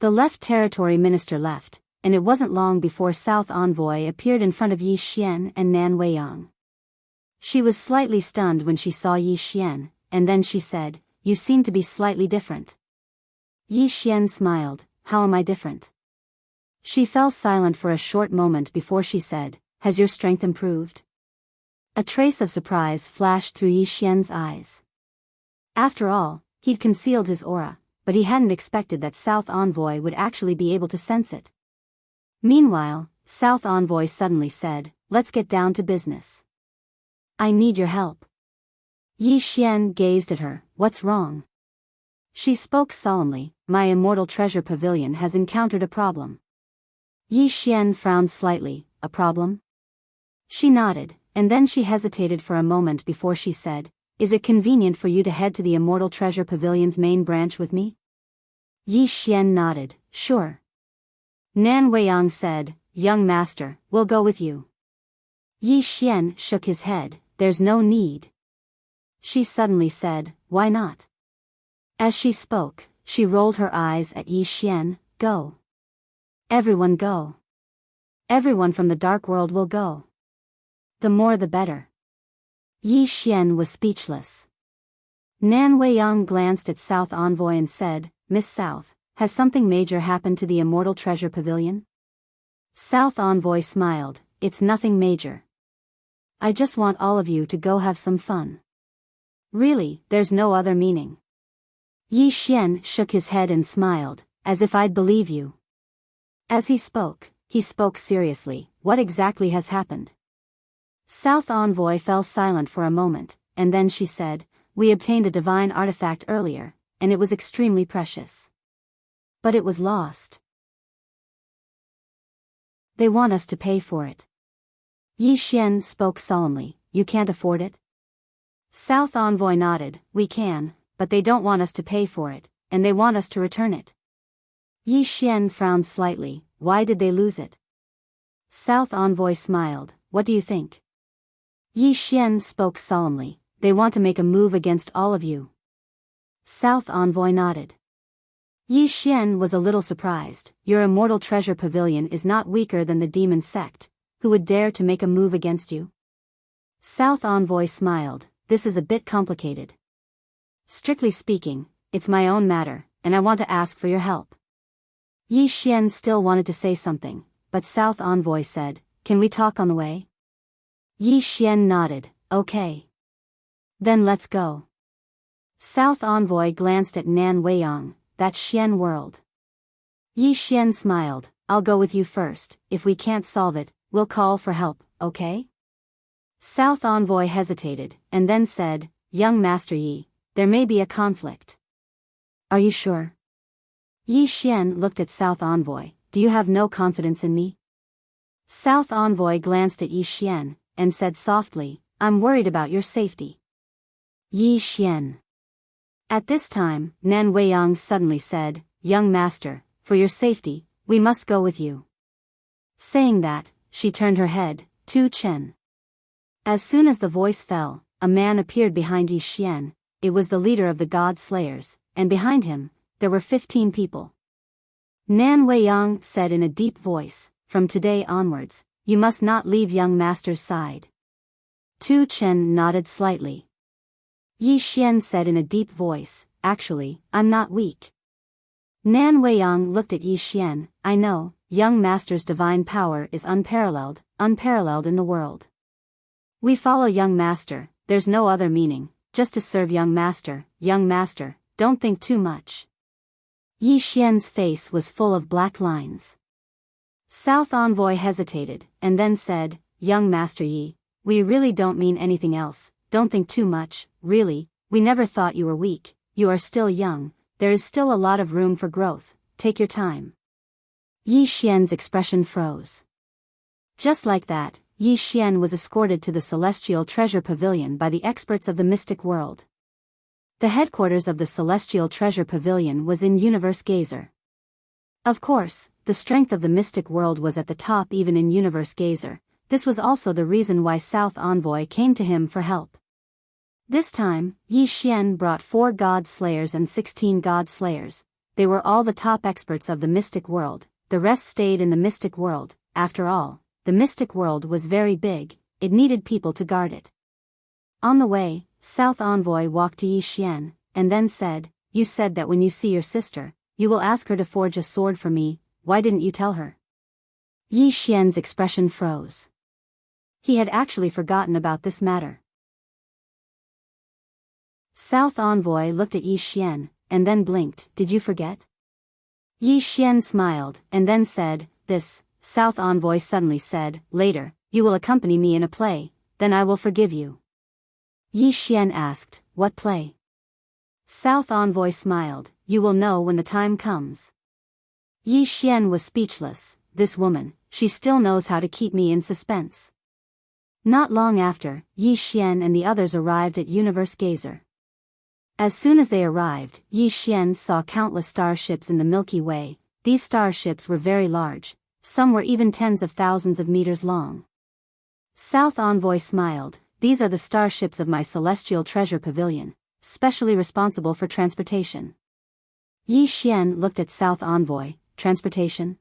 The left territory minister left, and it wasn't long before South Envoy appeared in front of Yi Xian and Nan Weiyang. She was slightly stunned when she saw Yi Xian, and then she said, you seem to be slightly different. Yi Xian smiled, how am I different? She fell silent for a short moment before she said, has your strength improved? A trace of surprise flashed through Yi Xian's eyes. After all, he'd concealed his aura, but he hadn't expected that South Envoy would actually be able to sense it. Meanwhile, South Envoy suddenly said, let's get down to business. I need your help. Yi Xian gazed at her, what's wrong? She spoke solemnly, my Immortal Treasure Pavilion has encountered a problem. Yi Xian frowned slightly, a problem? She nodded, and then she hesitated for a moment before she said, is it convenient for you to head to the Immortal Treasure Pavilion's main branch with me? Yi Xian nodded, sure. Nan Weiyang said, young master, we'll go with you. Yi Xian shook his head, there's no need. She suddenly said, why not? As she spoke, she rolled her eyes at Yi Xian, go. Everyone go. Everyone from the dark world will go. The more the better. Yi Xian was speechless. Nan Weiyang glanced at South Envoy and said, Miss South, has something major happened to the Immortal Treasure Pavilion? South Envoy smiled, it's nothing major. I just want all of you to go have some fun. Really, there's no other meaning. Yi Xian shook his head and smiled, as if I'd believe you. As he spoke seriously, what exactly has happened? South Envoy fell silent for a moment, and then she said, we obtained a divine artifact earlier, and it was extremely precious. But it was lost. They want us to pay for it. Yi Xian spoke solemnly, you can't afford it? South Envoy nodded, we can, but they don't want us to pay for it, and they want us to return it. Yi Xian frowned slightly, why did they lose it? South Envoy smiled, what do you think? Yi Xian spoke solemnly, they want to make a move against all of you. South Envoy nodded. Yi Xian was a little surprised, your Immortal Treasure Pavilion is not weaker than the demon sect, who would dare to make a move against you? South Envoy smiled, this is a bit complicated. Strictly speaking, it's my own matter, and I want to ask for your help. Yi Xian still wanted to say something, but South Envoy said, can we talk on the way? Yi Xian nodded, okay. Then let's go. South Envoy glanced at Nan Weiyang, that Xian world. Yi Xian smiled, I'll go with you first, if we can't solve it, we'll call for help, okay? South Envoy hesitated, and then said, Young Master Yi, there may be a conflict. Are you sure? Yi Xian looked at South Envoy, do you have no confidence in me? South Envoy glanced at Yi Xian, and said softly, I'm worried about your safety. Yi Xian. At this time, Nan Weiyang suddenly said, Young Master, for your safety, we must go with you. Saying that, she turned her head, to Chen. As soon as the voice fell, a man appeared behind Yi Xian. It was the leader of the God Slayers, and behind him, there were 15 people. Nan Weiyang said in a deep voice, From today onwards, you must not leave young master's side. Tu Chen nodded slightly. Yi Xian said in a deep voice, Actually, I'm not weak. Nan Weiyang looked at Yi Xian, I know, young master's divine power is unparalleled in the world. We follow young master, there's no other meaning, just to serve young master, don't think too much. Yi Xian's face was full of black lines. South Envoy hesitated, and then said, Young Master Yi, we really don't mean anything else, don't think too much, really, we never thought you were weak, you are still young, there is still a lot of room for growth, take your time. Yi Xian's expression froze. Just like that, Yi Xian was escorted to the Celestial Treasure Pavilion by the experts of the mystic world. The headquarters of the Celestial Treasure Pavilion was in Universe Gazer. Of course, the strength of the mystic world was at the top even in Universe Gazer. This was also the reason why South Envoy came to him for help. This time, Yi Xian brought 4 God Slayers and 16 God Slayers. They were all the top experts of the mystic world, the rest stayed in the mystic world. After all, the mystic world was very big, it needed people to guard it. On the way, South Envoy walked to Yi Xian, and then said, You said that when you see your sister, you will ask her to forge a sword for me, why didn't you tell her? Yi Xian's expression froze. He had actually forgotten about this matter. South Envoy looked at Yi Xian, and then blinked, Did you forget? Yi Xian smiled, and then said, This. South Envoy suddenly said, Later, you will accompany me in a play, then I will forgive you. Yi Xian asked, What play? South Envoy smiled, You will know when the time comes. Yi Xian was speechless, this woman, she still knows how to keep me in suspense. Not long after, Yi Xian and the others arrived at Universe Gazer. As soon as they arrived, Yi Xian saw countless starships in the Milky Way. These starships were very large, some were even tens of thousands of meters long. South Envoy smiled, These are the starships of my Celestial Treasure Pavilion, specially responsible for transportation. Yi Xian looked at South Envoy, Transportation?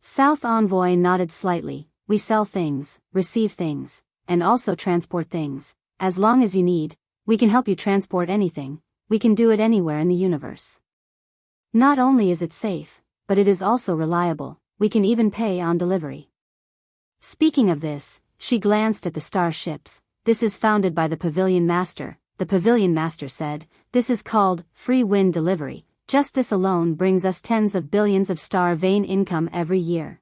South Envoy nodded slightly, We sell things, receive things, and also transport things. As long as you need, we can help you transport anything, we can do it anywhere in the universe. Not only is it safe, but it is also reliable, we can even pay on delivery. Speaking of this, she glanced at the starships. This is founded by the Pavilion Master. The Pavilion Master said, This is called free wind delivery. Just this alone brings us tens of billions of star vein income every year.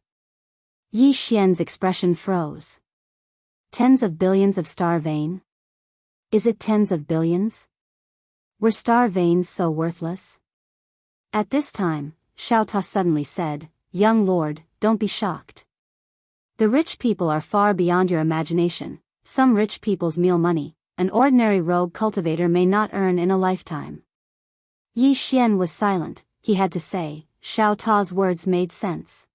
Yi Xian's expression froze. Tens of billions of star vein? Is it tens of billions? Were star veins so worthless? At this time, Xiao Ta suddenly said, Young lord, don't be shocked. The rich people are far beyond your imagination. Some rich people's meal money, an ordinary rogue cultivator may not earn in a lifetime. Yi Xian was silent, he had to say, Xiao Ta's words made sense.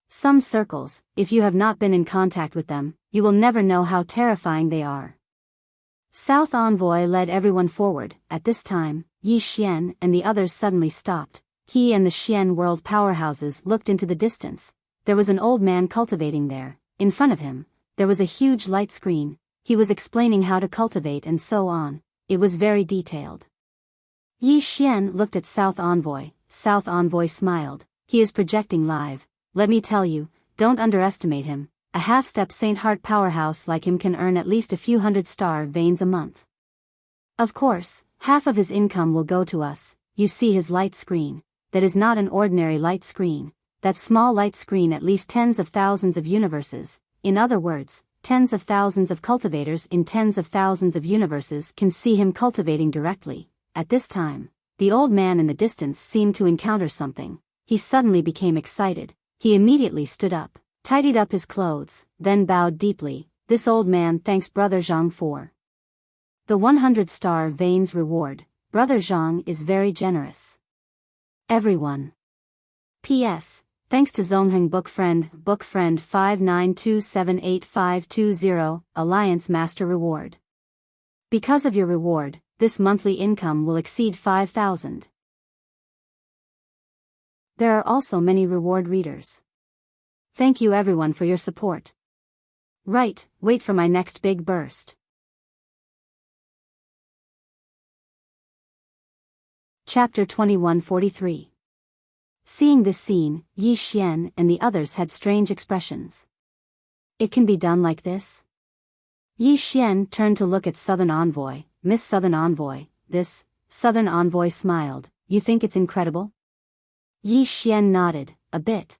Some circles, if you have not been in contact with them, you will never know how terrifying they are. South Envoy led everyone forward. At this time, Yi Xian and the others suddenly stopped. He and the Xian world powerhouses looked into the distance. There was an old man cultivating there. In front of him, there was a huge light screen. He was explaining how to cultivate and so on. It was very detailed. Yi Xian looked at South Envoy. South Envoy smiled. He is projecting live. Let me tell you, don't underestimate him. A half-step Saint Heart powerhouse like him can earn at least a few hundred star veins a month. Of course, half of his income will go to us. you see his light screen. That is not an ordinary light screen. That small light screen at least tens of thousands of universes. In other words, tens of thousands of cultivators in tens of thousands of universes can see him cultivating directly. At this time, the old man in the distance seemed to encounter something. He suddenly became excited. He immediately stood up, tidied up his clothes, then bowed deeply. This old man thanks Brother Zhang for the 100-star veins reward. Brother Zhang is very generous. Everyone. P.S. Thanks to Zongheng Book Friend 59278520, Alliance Master Reward. Because of your reward, this monthly income will exceed 5,000. There are also many reward readers. Thank you everyone for your support. Right, wait for my next big burst. Chapter 2143. Seeing this scene, Yi Xian and the others had strange expressions. It can be done like this? Yi Xian turned to look at Southern Envoy. Miss Southern Envoy, this. Southern Envoy smiled. You think it's incredible? Yi Xian nodded, a bit.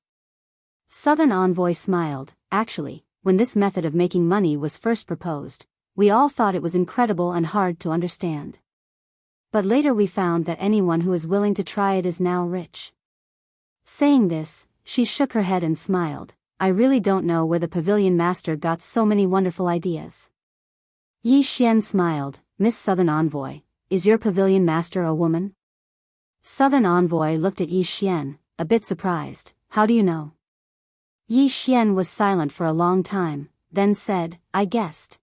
Southern Envoy smiled. Actually, when this method of making money was first proposed, we all thought it was incredible and hard to understand. But later we found that anyone who is willing to try it is now rich. Saying this, she shook her head and smiled. I really don't know where the pavilion master got so many wonderful ideas. Yi Xian smiled. Miss Southern Envoy, is your pavilion master a woman? Southern Envoy looked at Yi Xian, a bit surprised. How do you know? Yi Xian was silent for a long time, then said, I guessed.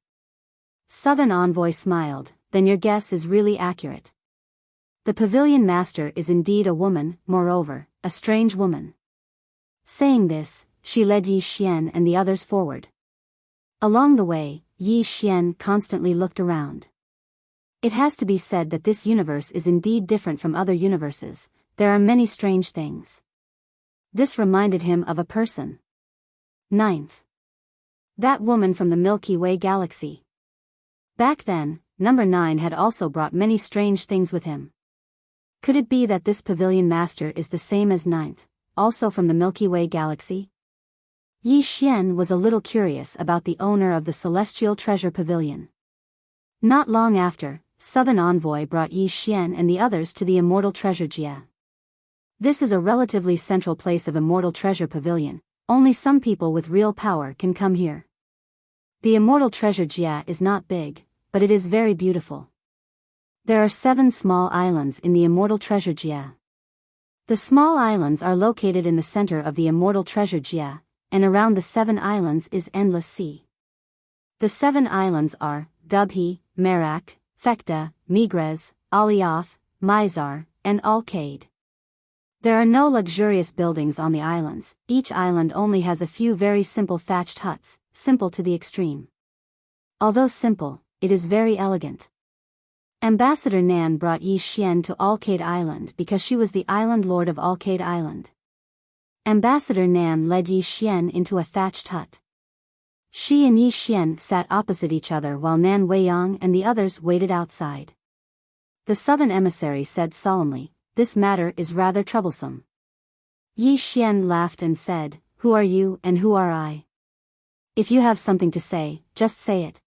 Southern Envoy smiled. Then your guess is really accurate. The pavilion master is indeed a woman, moreover, a strange woman. Saying this, she led Yi Xian and the others forward. Along the way, Yi Xian constantly looked around. It has to be said that this universe is indeed different from other universes. There are many strange things. This reminded him of a person. 9th. That woman from the Milky Way galaxy. Back then, Number 9 had also brought many strange things with him. Could it be that this pavilion master is the same as 9th, also from the Milky Way galaxy? Yi Xian was a little curious about the owner of the Celestial Treasure Pavilion. Not long after, Southern Envoy brought Yi Xian and the others to the Immortal Treasure Jia. This is a relatively central place of Immortal Treasure Pavilion. Only some people with real power can come here. The Immortal Treasure Jia is not big, but it is very beautiful. There are 7 small islands in the Immortal Treasure Jia. The small islands are located in the center of the Immortal Treasure Jia, and around the 7 islands is endless sea. The 7 islands are Dubhi, Merak, Fekta, Migres, Alioth, Mizar, and Alcade. There are no luxurious buildings on the islands. Each island only has a few very simple thatched huts, simple to the extreme. Although simple, it is very elegant. Ambassador Nan brought Yi Xian to Alcade Island because she was the island lord of Alcade Island. Ambassador Nan led Yi Xian into a thatched hut. She and Yi Xian sat opposite each other while Nan Weiyang and the others waited outside. The southern emissary said solemnly, "This matter is rather troublesome." Yi Xian laughed and said, "Who are you and who are I? If you have something to say, just say it."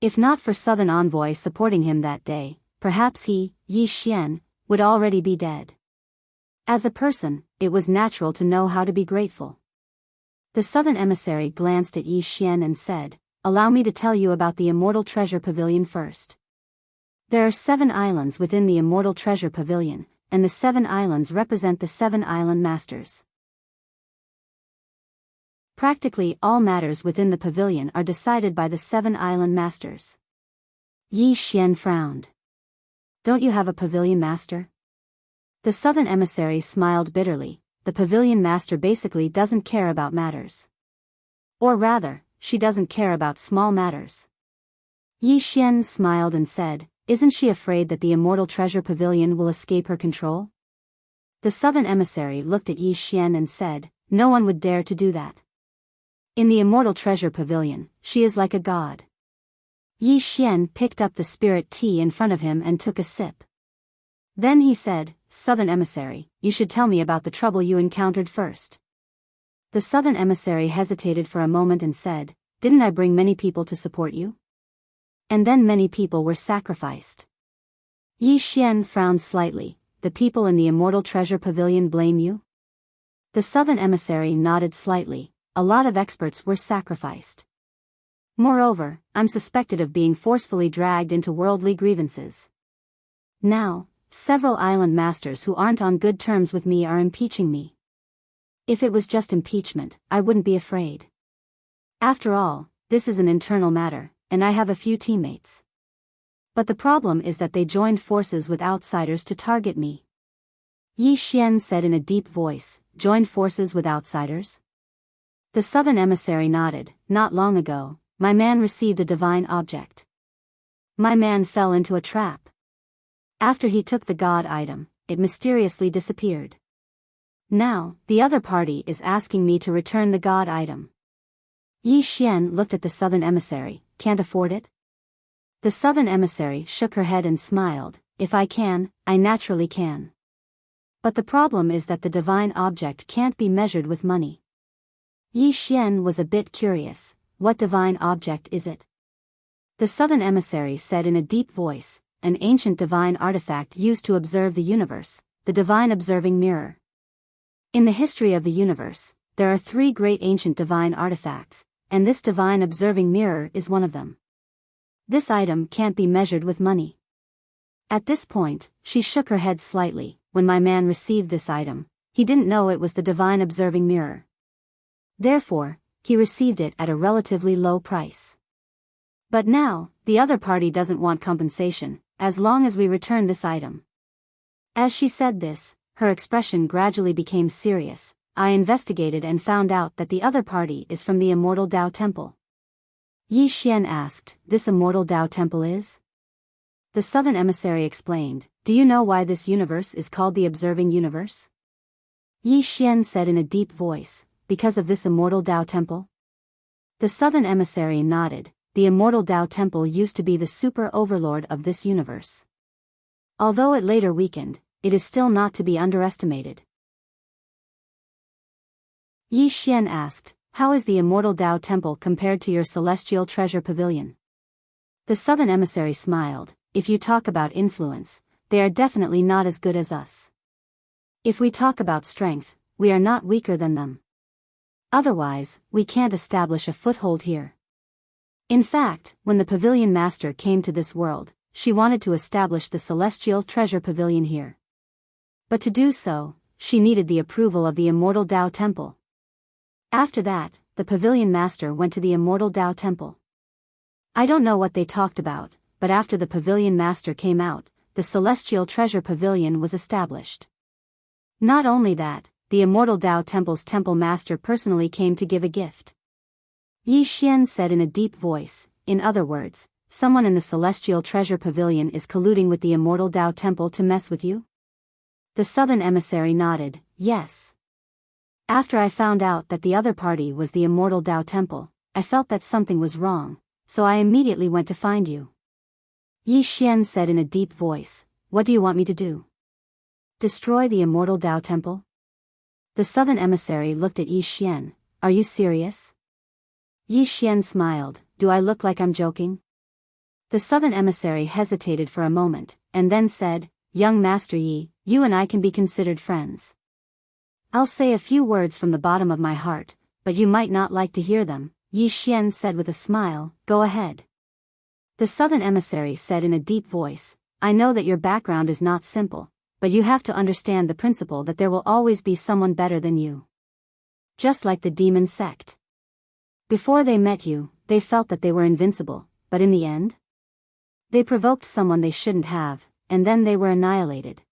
If not for Southern Envoy supporting him that day, perhaps he, Yi Xian, would already be dead. As a person, it was natural to know how to be grateful. The Southern emissary glanced at Yi Xian and said, "Allow me to tell you about the Immortal Treasure Pavilion first. There are 7 islands within the Immortal Treasure Pavilion, and the 7 islands represent the 7 island masters. Practically all matters within the pavilion are decided by the 7 island masters." Yi Xian frowned. "Don't you have a pavilion master?" The southern emissary smiled bitterly. The pavilion master basically doesn't care about matters. Or rather, she doesn't care about small matters. Yi Xian smiled and said, "Isn't she afraid that the Immortal Treasure Pavilion will escape her control?" The southern emissary looked at Yi Xian and said, "No one would dare to do that. In the Immortal Treasure Pavilion, she is like a god." Yi Xian picked up the spirit tea in front of him and took a sip. Then he said, Southern Emissary, you should tell me about the trouble you encountered first. The Southern Emissary hesitated for a moment and said, didn't I bring many people to support you? And then many people were sacrificed. Yi Xian frowned slightly. The people in the Immortal Treasure Pavilion blame you? The Southern Emissary nodded slightly. A lot of experts were sacrificed. Moreover, I'm suspected of being forcefully dragged into worldly grievances. Now, several island masters who aren't on good terms with me are impeaching me. If it was just impeachment, I wouldn't be afraid. After all, this is an internal matter, and I have a few teammates. But the problem is that they joined forces with outsiders to target me. Yi Xian said in a deep voice, joined forces with outsiders? The Southern Emissary nodded. Not long ago, my man received a divine object. My man fell into a trap. After he took the god item, it mysteriously disappeared. Now, the other party is asking me to return the god item. Yi Xian looked at the Southern Emissary. Can't afford it? The Southern Emissary shook her head and smiled. If I can, I naturally can. But the problem is that the divine object can't be measured with money. Yi Xian was a bit curious. What divine object is it? The Southern Emissary said in a deep voice, an ancient divine artifact used to observe the universe, the divine observing mirror. In the history of the universe, there are 3 great ancient divine artifacts, and this divine observing mirror is one of them. This item can't be measured with money. At this point, she shook her head slightly. When my man received this item, he didn't know it was the divine observing mirror. Therefore, he received it at a relatively low price. But now, the other party doesn't want compensation, as long as we return this item. As she said this, her expression gradually became serious. I investigated and found out that the other party is from the Immortal Dao Temple. Yi Xian asked, this Immortal Dao Temple is? The Southern Emissary explained, do you know why this universe is called the Observing Universe? Yi Xian said in a deep voice, because of this Immortal Dao Temple? The Southern Emissary nodded. The Immortal Dao Temple used to be the super overlord of this universe. Although it later weakened, it is still not to be underestimated. Yi Xian asked, how is the Immortal Dao Temple compared to your Celestial Treasure Pavilion? The Southern Emissary smiled. If you talk about influence, they are definitely not as good as us. If we talk about strength, we are not weaker than them. Otherwise, we can't establish a foothold here. In fact, when the Pavilion Master came to this world, she wanted to establish the Celestial Treasure Pavilion here. But to do so, she needed the approval of the Immortal Dao Temple. After that, the Pavilion Master went to the Immortal Dao Temple. I don't know what they talked about, but after the Pavilion Master came out, the Celestial Treasure Pavilion was established. Not only that, the Immortal Dao Temple's Temple Master personally came to give a gift. Yi Xian said in a deep voice, in other words, someone in the Celestial Treasure Pavilion is colluding with the Immortal Dao Temple to mess with you? The Southern Emissary nodded, yes. After I found out that the other party was the Immortal Dao Temple, I felt that something was wrong, so I immediately went to find you. Yi Xian said in a deep voice, what do you want me to do? Destroy the Immortal Dao Temple? The Southern Emissary looked at Yi Xian. Are you serious? Yi Xian smiled. Do I look like I'm joking? The Southern Emissary hesitated for a moment, and then said, young Master Yi, you and I can be considered friends. I'll say a few words from the bottom of my heart, but you might not like to hear them, Yi Xian said with a smile. Go ahead. The Southern Emissary said in a deep voice, I know that your background is not simple, but you have to understand the principle that there will always be someone better than you. Just like the demon sect. Before they met you, they felt that they were invincible, but in the end? They provoked someone they shouldn't have, and then they were annihilated.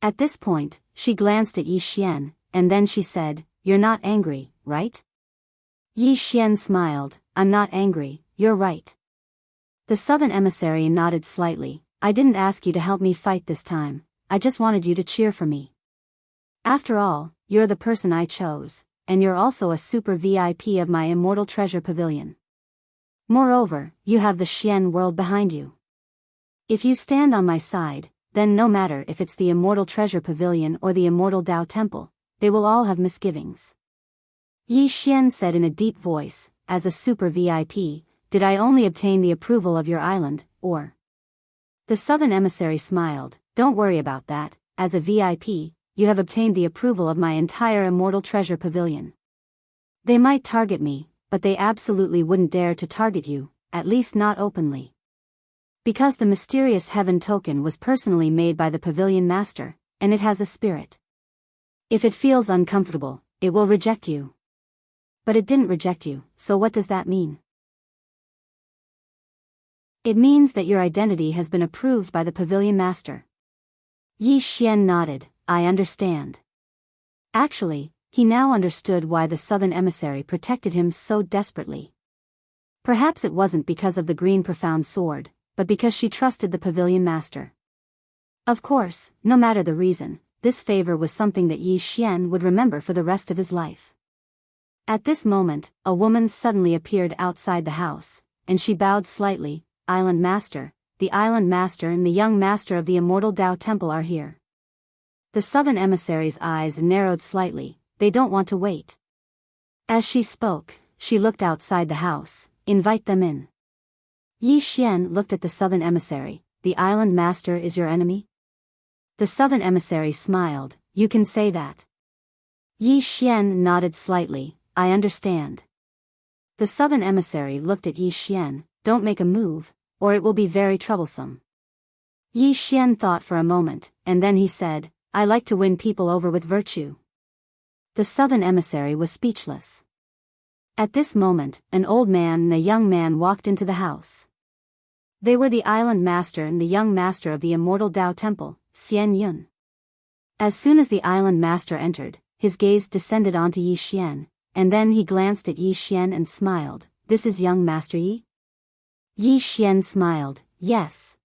At this point, she glanced at Yi Xian, and then she said, you're not angry, right? Yi Xian smiled. I'm not angry, you're right. The Southern Emissary nodded slightly. I didn't ask you to help me fight this time, I just wanted you to cheer for me. After all, you're the person I chose, and you're also a super VIP of my Immortal Treasure Pavilion. Moreover, you have the Xian world behind you. If you stand on my side, then no matter if it's the Immortal Treasure Pavilion or the Immortal Tao Temple, they will all have misgivings. Yi Xian said in a deep voice, as a super VIP, did I only obtain the approval of your island, or? The Southern Emissary smiled, don't worry about that, as a VIP, you have obtained the approval of my entire Immortal Treasure Pavilion. They might target me, but they absolutely wouldn't dare to target you, at least not openly. Because the mysterious heaven token was personally made by the Pavilion Master, and it has a spirit. If it feels uncomfortable, it will reject you. But it didn't reject you, so what does that mean? It means that your identity has been approved by the Pavilion Master. Yi Xian nodded, I understand. Actually, he now understood why the Southern Emissary protected him so desperately. Perhaps it wasn't because of the green profound sword, but because she trusted the Pavilion Master. Of course, no matter the reason, this favor was something that Yi Xian would remember for the rest of his life. At this moment, a woman suddenly appeared outside the house, and she bowed slightly. Island Master, the Island Master and the young Master of the Immortal Tao Temple are here. The Southern Emissary's eyes narrowed slightly, they don't want to wait. As she spoke, she looked outside the house, invite them in. Yi Xian looked at the Southern Emissary, the Island Master is your enemy? The Southern Emissary smiled, you can say that. Yi Xian nodded slightly, I understand. The Southern Emissary looked at Yi Xian, don't make a move, or it will be very troublesome. Yi Xian thought for a moment, and then he said, I like to win people over with virtue. The Southern Emissary was speechless. At this moment, an old man and a young man walked into the house. They were the Island Master and the young Master of the Immortal Tao Temple, Xian Yun. As soon as the Island Master entered, his gaze descended onto Yi Xian, and then he glanced at Yi Xian and smiled, this is young Master Yi? Yi Xian smiled, yes.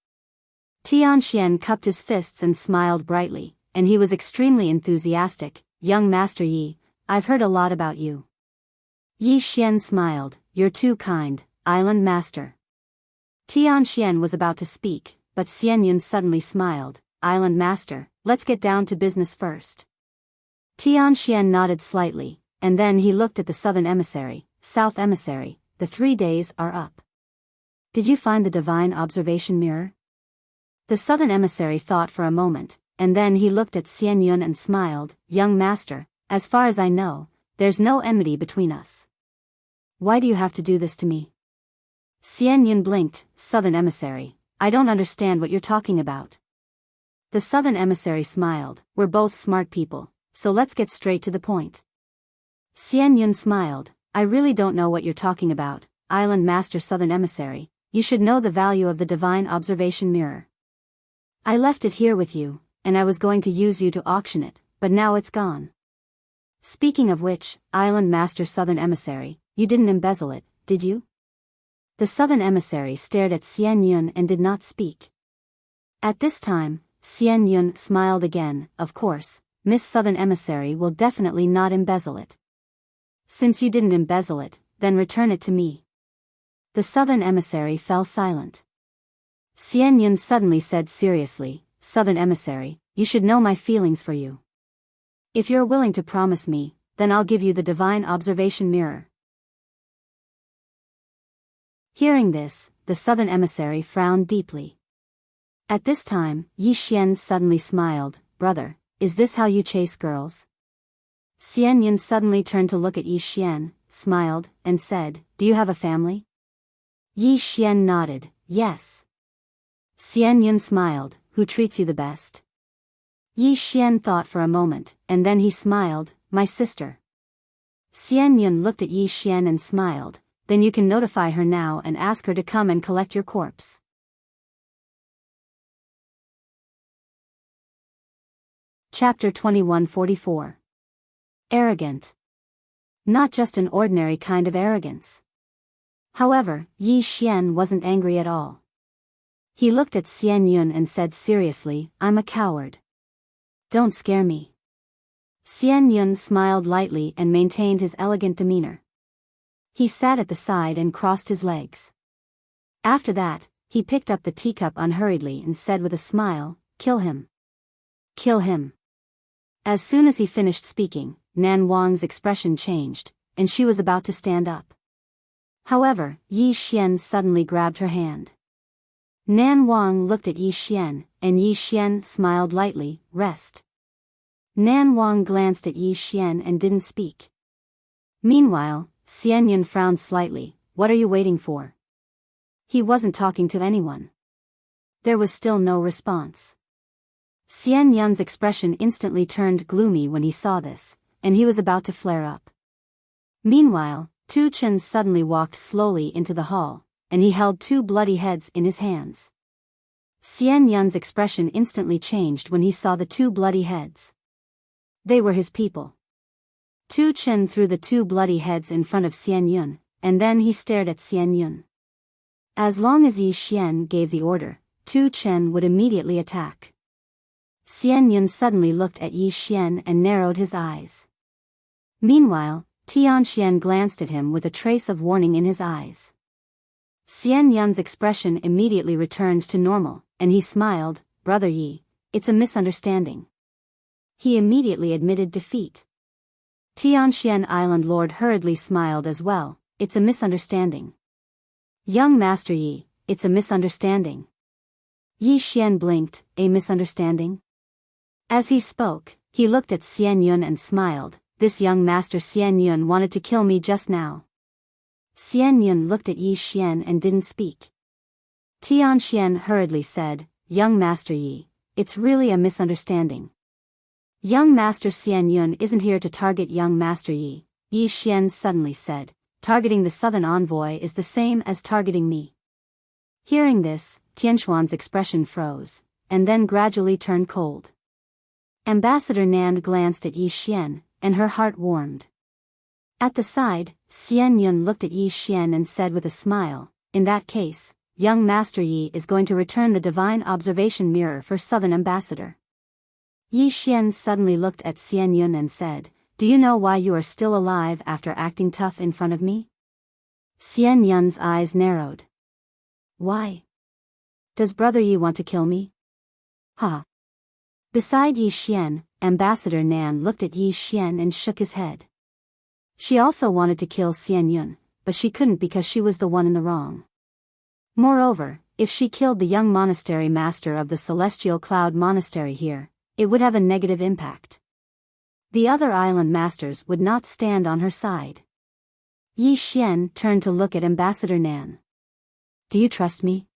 Tianxian cupped his fists and smiled brightly, and he was extremely enthusiastic, young Master Yi, I've heard a lot about you. Yi Xian smiled, you're too kind, Island Master. Tianxian was about to speak, but Xian Yun suddenly smiled, Island Master, let's get down to business first. Tianxian nodded slightly, and then he looked at the Southern Emissary, South Emissary, the 3 days are up. Did you find the divine observation mirror? The Southern Emissary thought for a moment, and then he looked at Xian Yun and smiled, young Master, as far as I know, there's no enmity between us. Why do you have to do this to me? Xian Yun blinked, Southern Emissary, I don't understand what you're talking about. The Southern Emissary smiled, we're both smart people, so let's get straight to the point. Xian Yun smiled, I really don't know what you're talking about, Island Master Southern Emissary, you should know the value of the divine observation mirror. I left it here with you, and I was going to use you to auction it, but now it's gone. Speaking of which, Island Master Southern Emissary, you didn't embezzle it, did you? The Southern Emissary stared at Xian Yun and did not speak. At this time, Xian Yun smiled again, of course, Miss Southern Emissary will definitely not embezzle it. Since you didn't embezzle it, then return it to me. The Southern Emissary fell silent. Xian Yun suddenly said seriously, Southern Emissary, you should know my feelings for you. If you're willing to promise me, then I'll give you the divine observation mirror. Hearing this, the Southern Emissary frowned deeply. At this time, Yi Xian suddenly smiled, brother, is this how you chase girls? Xian Yun suddenly turned to look at Yi Xian, smiled, and said, do you have a family? Yi Xian nodded, yes. Xian Yun smiled, who treats you the best? Yi Xian thought for a moment, and then he smiled, my sister. Xian Yun looked at Yi Xian and smiled, then you can notify her now and ask her to come and collect your corpse. Chapter 2144. Arrogant. Not just an ordinary kind of arrogance. However, Yi Xian wasn't angry at all. He looked at Xian Yun and said seriously, I'm a coward. Don't scare me. Xian Yun smiled lightly and maintained his elegant demeanor. He sat at the side and crossed his legs. After that, he picked up the teacup unhurriedly and said with a smile, kill him. Kill him. As soon as he finished speaking, Nan Wang's expression changed, and she was about to stand up. However, Yi Xian suddenly grabbed her hand. Nan Wang looked at Yi Xian, and Yi Xian smiled lightly. Rest. Nan Wang glanced at Yi Xian and didn't speak. Meanwhile, Xian Yun frowned slightly. What are you waiting for? He wasn't talking to anyone. There was still no response. Xian Yun's expression instantly turned gloomy when he saw this, and he was about to flare up. Meanwhile, Tu Chen suddenly walked slowly into the hall, and he held two bloody heads in his hands. Xian Yun's expression instantly changed when he saw the two bloody heads. They were his people. Tu Chen threw the two bloody heads in front of Xian Yun, and then he stared at Xian Yun. As long as Yi Xian gave the order, Tu Chen would immediately attack. Xian Yun suddenly looked at Yi Xian and narrowed his eyes. Meanwhile, Tianxian glanced at him with a trace of warning in his eyes. Xian Yun's expression immediately returned to normal, and he smiled. Brother Yi, it's a misunderstanding. He immediately admitted defeat. Tianxian Island Lord hurriedly smiled as well. It's a misunderstanding. Young Master Yi, it's a misunderstanding. Yi Xian blinked. A misunderstanding? As he spoke, he looked at Xian Yun and smiled. This young Master Xian Yun wanted to kill me just now. Xian Yun looked at Yi Xian and didn't speak. Tianxian hurriedly said, Young Master Yi, it's really a misunderstanding. Young Master Xian Yun isn't here to target young Master Yi. Yi Xian suddenly said, targeting the southern envoy is the same as targeting me. Hearing this, Tianxuan's expression froze, and then gradually turned cold. Ambassador Nan glanced at Yi Xian, and her heart warmed. At the side, Xian Yun looked at Yi Xian and said with a smile, in that case, young Master Yi is going to return the divine observation mirror for Southern Ambassador. Yi Xian suddenly looked at Xian Yun and said, do you know why you are still alive after acting tough in front of me? Xian Yun's eyes narrowed. Why? Does Brother Yi want to kill me? Ha. Beside Yi Xian, Ambassador Nan looked at Yi Xian and shook his head. She also wanted to kill Xian Yun, but she couldn't because she was the one in the wrong. Moreover, if she killed the young monastery master of the Celestial Cloud Monastery here, it would have a negative impact. The other island masters would not stand on her side. Yi Xian turned to look at Ambassador Nan. Do you trust me?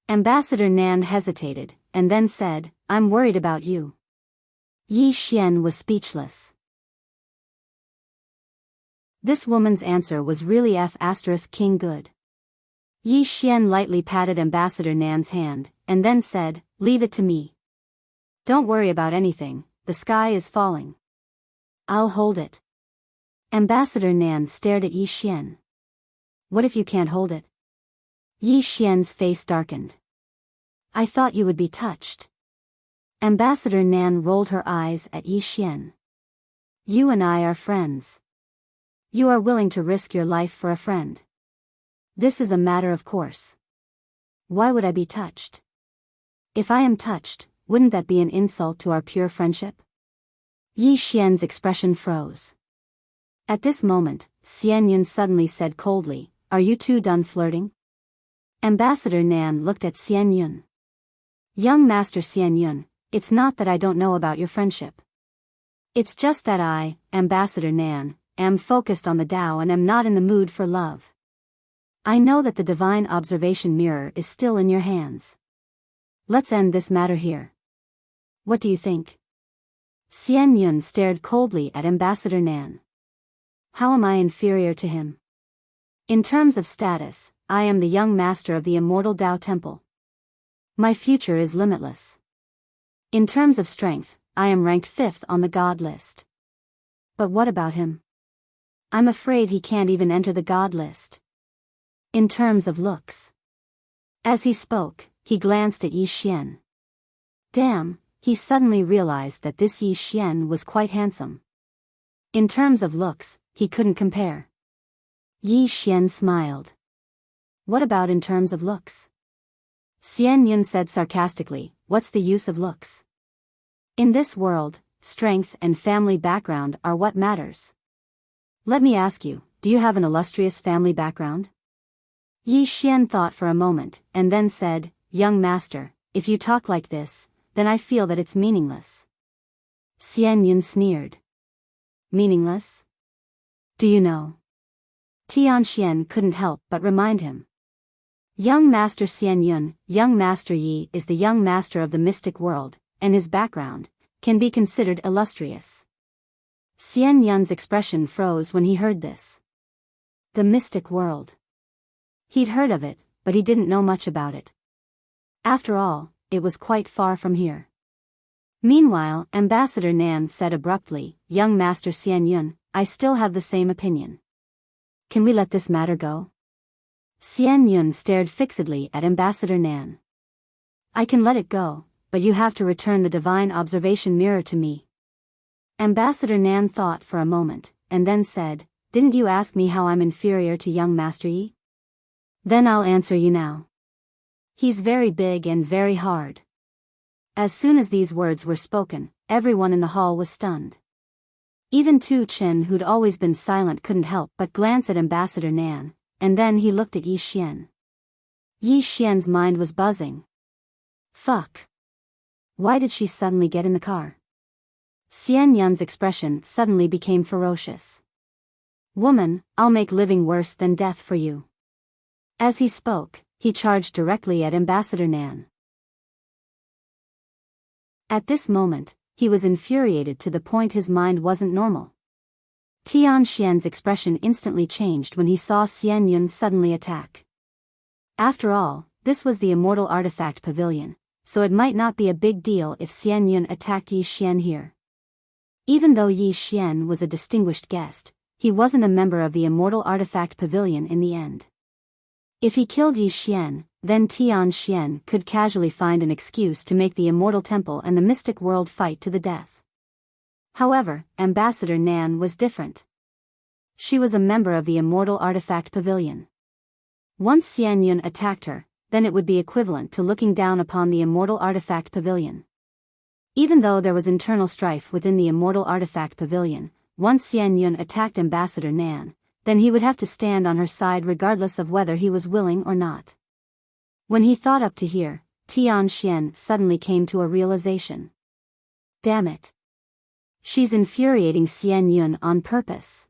Ambassador Nan hesitated, and then said, I'm worried about you. Yi Xian was speechless. This woman's answer was really King good. Yi Xian lightly patted Ambassador Nan's hand, and then said, leave it to me. Don't worry about anything, the sky is falling. I'll hold it. Ambassador Nan stared at Yi Xian. What if you can't hold it? Yi Xian's face darkened. I thought you would be touched. Ambassador Nan rolled her eyes at Yi Xian. You and I are friends. You are willing to risk your life for a friend. This is a matter of course. Why would I be touched? If I am touched, wouldn't that be an insult to our pure friendship? Yi Xian's expression froze. At this moment, Xian Yun suddenly said coldly, are you two done flirting? Ambassador Nan looked at Xian Yun. Young Master Xian Yun, it's not that I don't know about your friendship. It's just that I, Ambassador Nan, am focused on the Tao and am not in the mood for love. I know that the divine observation mirror is still in your hands. Let's end this matter here. What do you think? Xian Yun stared coldly at Ambassador Nan. How am I inferior to him? In terms of status, I am the young master of the immortal Tao Temple. My future is limitless. In terms of strength, I am ranked 5th on the God list. But what about him? I'm afraid he can't even enter the God list. In terms of looks. As he spoke, he glanced at Yi Xian. Damn, he suddenly realized that this Yi Xian was quite handsome. In terms of looks, he couldn't compare. Yi Xian smiled. What about in terms of looks? Xian Yun said sarcastically, what's the use of looks? In this world, strength and family background are what matters. Let me ask you, do you have an illustrious family background? Yi Xian thought for a moment, and then said, young master, if you talk like this, then I feel that it's meaningless. Xian Yun sneered. Meaningless? Do you know? Tianxian couldn't help but remind him. Young Master Xian Yun, young Master Yi is the young master of the mystic world, and his background can be considered illustrious. Xian Yun's expression froze when he heard this. The mystic world. He'd heard of it, but he didn't know much about it. After all, it was quite far from here. Meanwhile, Ambassador Nan said abruptly, young Master Xian Yun, I still have the same opinion. Can we let this matter go? Xian Yun stared fixedly at Ambassador Nan. I can let it go, but you have to return the divine observation mirror to me. Ambassador Nan thought for a moment, and then said, didn't you ask me how I'm inferior to young Master Yi? Then I'll answer you now. He's very big and very hard. As soon as these words were spoken, everyone in the hall was stunned. Even Tu Chen, who'd always been silent, couldn't help but glance at Ambassador Nan, and then he looked at Yi Xian. Yi Xian's mind was buzzing. Fuck. Why did she suddenly get in the car? Xian Yun's expression suddenly became ferocious. Woman, I'll make living worse than death for you. As he spoke, he charged directly at Ambassador Nan. At this moment, he was infuriated to the point his mind wasn't normal. Tianxian's expression instantly changed when he saw Xian Yun suddenly attack. After all, this was the immortal artifact pavilion, so it might not be a big deal if Xian Yun attacked Yi Xian here. Even though Yi Xian was a distinguished guest, he wasn't a member of the immortal artifact pavilion in the end. If he killed Yi Xian, then Tianxian could casually find an excuse to make the immortal temple and the mystic world fight to the death. However, Ambassador Nan was different. She was a member of the immortal artifact pavilion. Once Xian Yun attacked her, then it would be equivalent to looking down upon the immortal artifact pavilion. Even though there was internal strife within the immortal artifact pavilion, once Xian Yun attacked Ambassador Nan, then he would have to stand on her side regardless of whether he was willing or not. When he thought up to here, Tianxian suddenly came to a realization. Damn it. She's infuriating Xian Yun on purpose.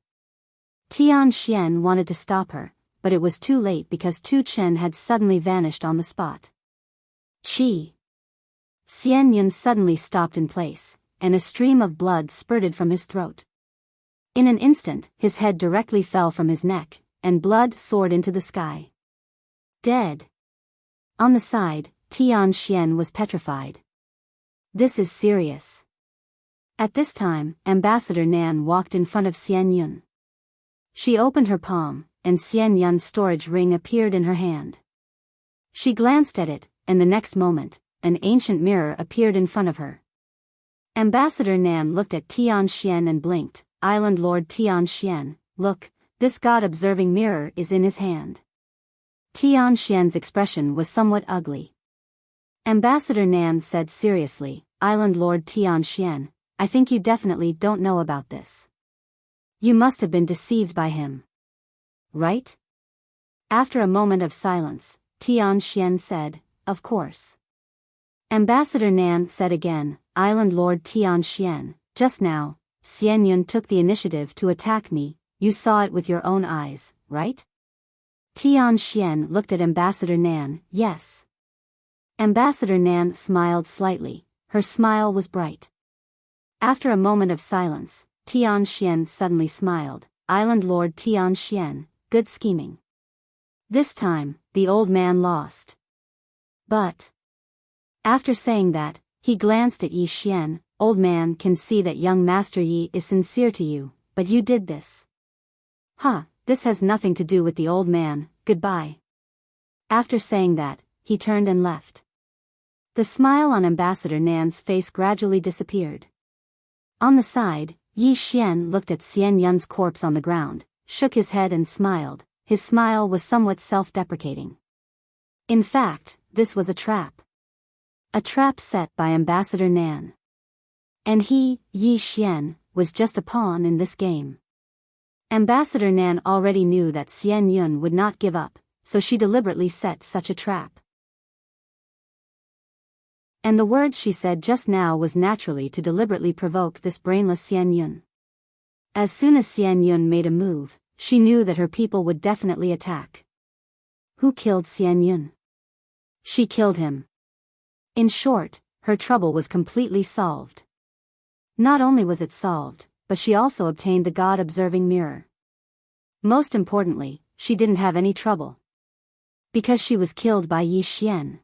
Tianxian wanted to stop her, but it was too late because Tu Chen had suddenly vanished on the spot. Chi! Xian Yun suddenly stopped in place, and a stream of blood spurted from his throat. In an instant, his head directly fell from his neck, and blood soared into the sky. Dead. On the side, Tianxian was petrified. This is serious. At this time, Ambassador Nan walked in front of Xian Yun. She opened her palm, and Xian Yun's storage ring appeared in her hand. She glanced at it, and the next moment, an ancient mirror appeared in front of her. Ambassador Nan looked at Tianxian and blinked. Island Lord Tianxian, look, this God-observing mirror is in his hand. Tianxian's expression was somewhat ugly. Ambassador Nan said seriously, Island Lord Tianxian, I think you definitely don't know about this. You must have been deceived by him. Right? After a moment of silence, Tianxian said, of course. Ambassador Nan said again, Island Lord Tianxian, just now, Xian Yun took the initiative to attack me, you saw it with your own eyes, right? Tianxian looked at Ambassador Nan, yes. Ambassador Nan smiled slightly, her smile was bright. After a moment of silence, Tianxian suddenly smiled, Island Lord Tianxian, good scheming. This time, the old man lost. But after saying that, he glanced at Yi Xian, old man can see that young Master Yi is sincere to you, but you did this. This has nothing to do with the old man, goodbye. After saying that, he turned and left. The smile on Ambassador Nan's face gradually disappeared. On the side, Yi Xian looked at Xian Yun's corpse on the ground, shook his head and smiled. His smile was somewhat self-deprecating. In fact, this was a trap. A trap set by Ambassador Nan. And he, Yi Xian, was just a pawn in this game. Ambassador Nan already knew that Xian Yun would not give up, so she deliberately set such a trap. And the word she said just now was naturally to deliberately provoke this brainless Xian Yun. As soon as Xian Yun made a move, she knew that her people would definitely attack. Who killed Xian Yun? She killed him. In short, her trouble was completely solved. Not only was it solved, but she also obtained the God-observing mirror. Most importantly, she didn't have any trouble. Because she was killed by Yi Xian.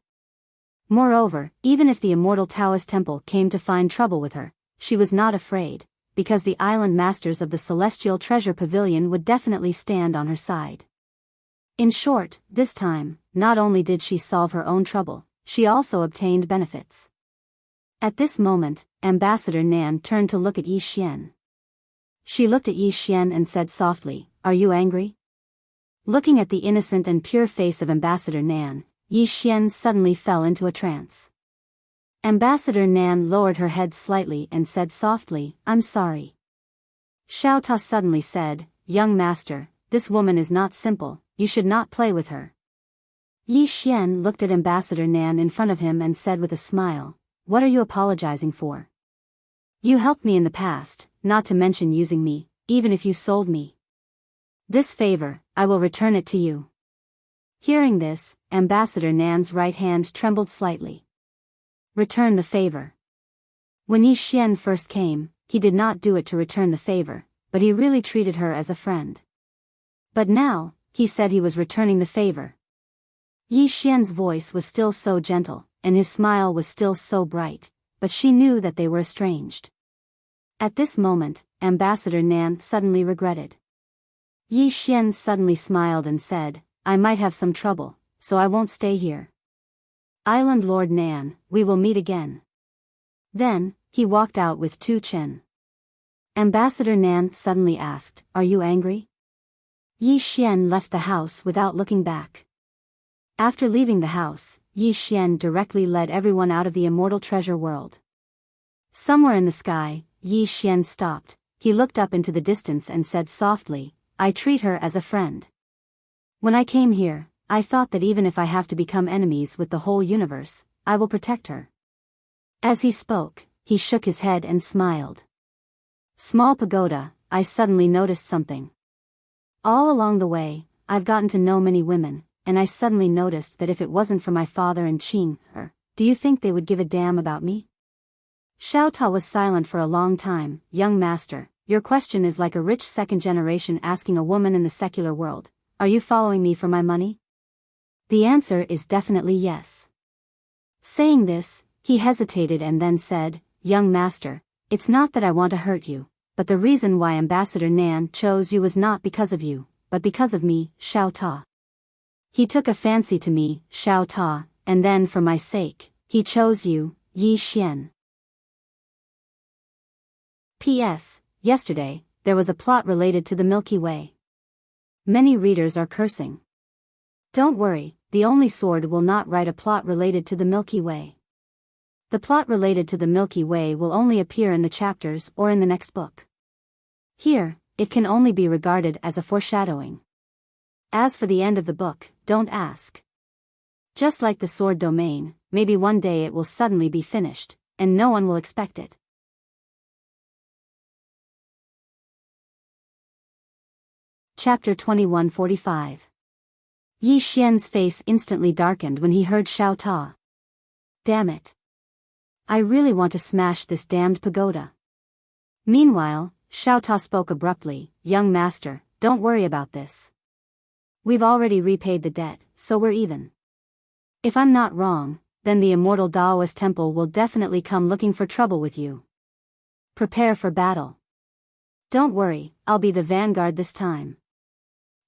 Moreover, even if the immortal Taoist temple came to find trouble with her, she was not afraid, because the island masters of the Celestial Treasure Pavilion would definitely stand on her side. In short, this time, not only did she solve her own trouble, she also obtained benefits. At this moment, Ambassador Nan turned to look at Yi Xian. She looked at Yi Xian and said softly, "Are you angry?" Looking at the innocent and pure face of Ambassador Nan, Yi Xian suddenly fell into a trance. Ambassador Nan lowered her head slightly and said softly, "I'm sorry." Xiao Ta suddenly said, "Young master, this woman is not simple, you should not play with her." Yi Xian looked at Ambassador Nan in front of him and said with a smile, "What are you apologizing for? You helped me in the past, not to mention using me, even if you sold me. This favor, I will return it to you." Hearing this, Ambassador Nan's right hand trembled slightly. Return the favor. When Yi Xian first came, he did not do it to return the favor, but he really treated her as a friend. But now, he said he was returning the favor. Yi Xian's voice was still so gentle, and his smile was still so bright, but she knew that they were estranged. At this moment, Ambassador Nan suddenly regretted. Yi Xian suddenly smiled and said, "I might have some trouble, so I won't stay here. Island Lord Nan, we will meet again." Then, he walked out with Tu Chen. Ambassador Nan suddenly asked, "Are you angry?" Yi Xian left the house without looking back. After leaving the house, Yi Xian directly led everyone out of the immortal treasure world. Somewhere in the sky, Yi Xian stopped. He looked up into the distance and said softly, "I treat her as a friend. When I came here, I thought that even if I have to become enemies with the whole universe, I will protect her." As he spoke, he shook his head and smiled. Small pagoda, I suddenly noticed something. All along the way, I've gotten to know many women, and I suddenly noticed that if it wasn't for my father and Qing, do you think they would give a damn about me? Xiao Ta was silent for a long time. "Young master, your question is like a rich second generation asking a woman in the secular world, 'Are you following me for my money?' The answer is definitely yes." Saying this, he hesitated and then said, "Young master, it's not that I want to hurt you, but the reason why Ambassador Nan chose you was not because of you, but because of me, Xiao Ta. He took a fancy to me, Xiao Ta, and then for my sake, he chose you, Yi Xian." P.S. Yesterday, there was a plot related to the Milky Way. Many readers are cursing. Don't worry, the only sword will not write a plot related to the Milky Way. The plot related to the Milky Way will only appear in the chapters or in the next book. Here, it can only be regarded as a foreshadowing. As for the end of the book, don't ask. Just like the sword domain, maybe one day it will suddenly be finished, and no one will expect it. Chapter 2145. Yi Xian's face instantly darkened when he heard Xiao Ta. Damn it. I really want to smash this damned pagoda. Meanwhile, Xiao Ta spoke abruptly, "Young master, don't worry about this. We've already repaid the debt, so we're even. If I'm not wrong, then the immortal Daoist temple will definitely come looking for trouble with you. Prepare for battle. Don't worry, I'll be the vanguard this time.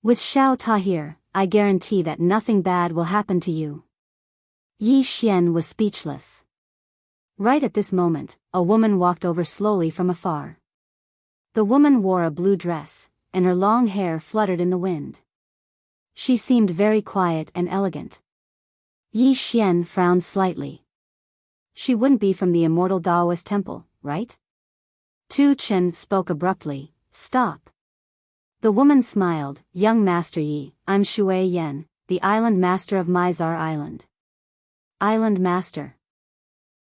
With Xiao Ta here, I guarantee that nothing bad will happen to you." Yi Xian was speechless. Right at this moment, a woman walked over slowly from afar. The woman wore a blue dress, and her long hair fluttered in the wind. She seemed very quiet and elegant. Yi Xian frowned slightly. She wouldn't be from the immortal Taoist temple, right? Tu Chen spoke abruptly. Stop. The woman smiled. Young Master Yi, I'm Shui Yan, the island master of Mizar Island. Island master.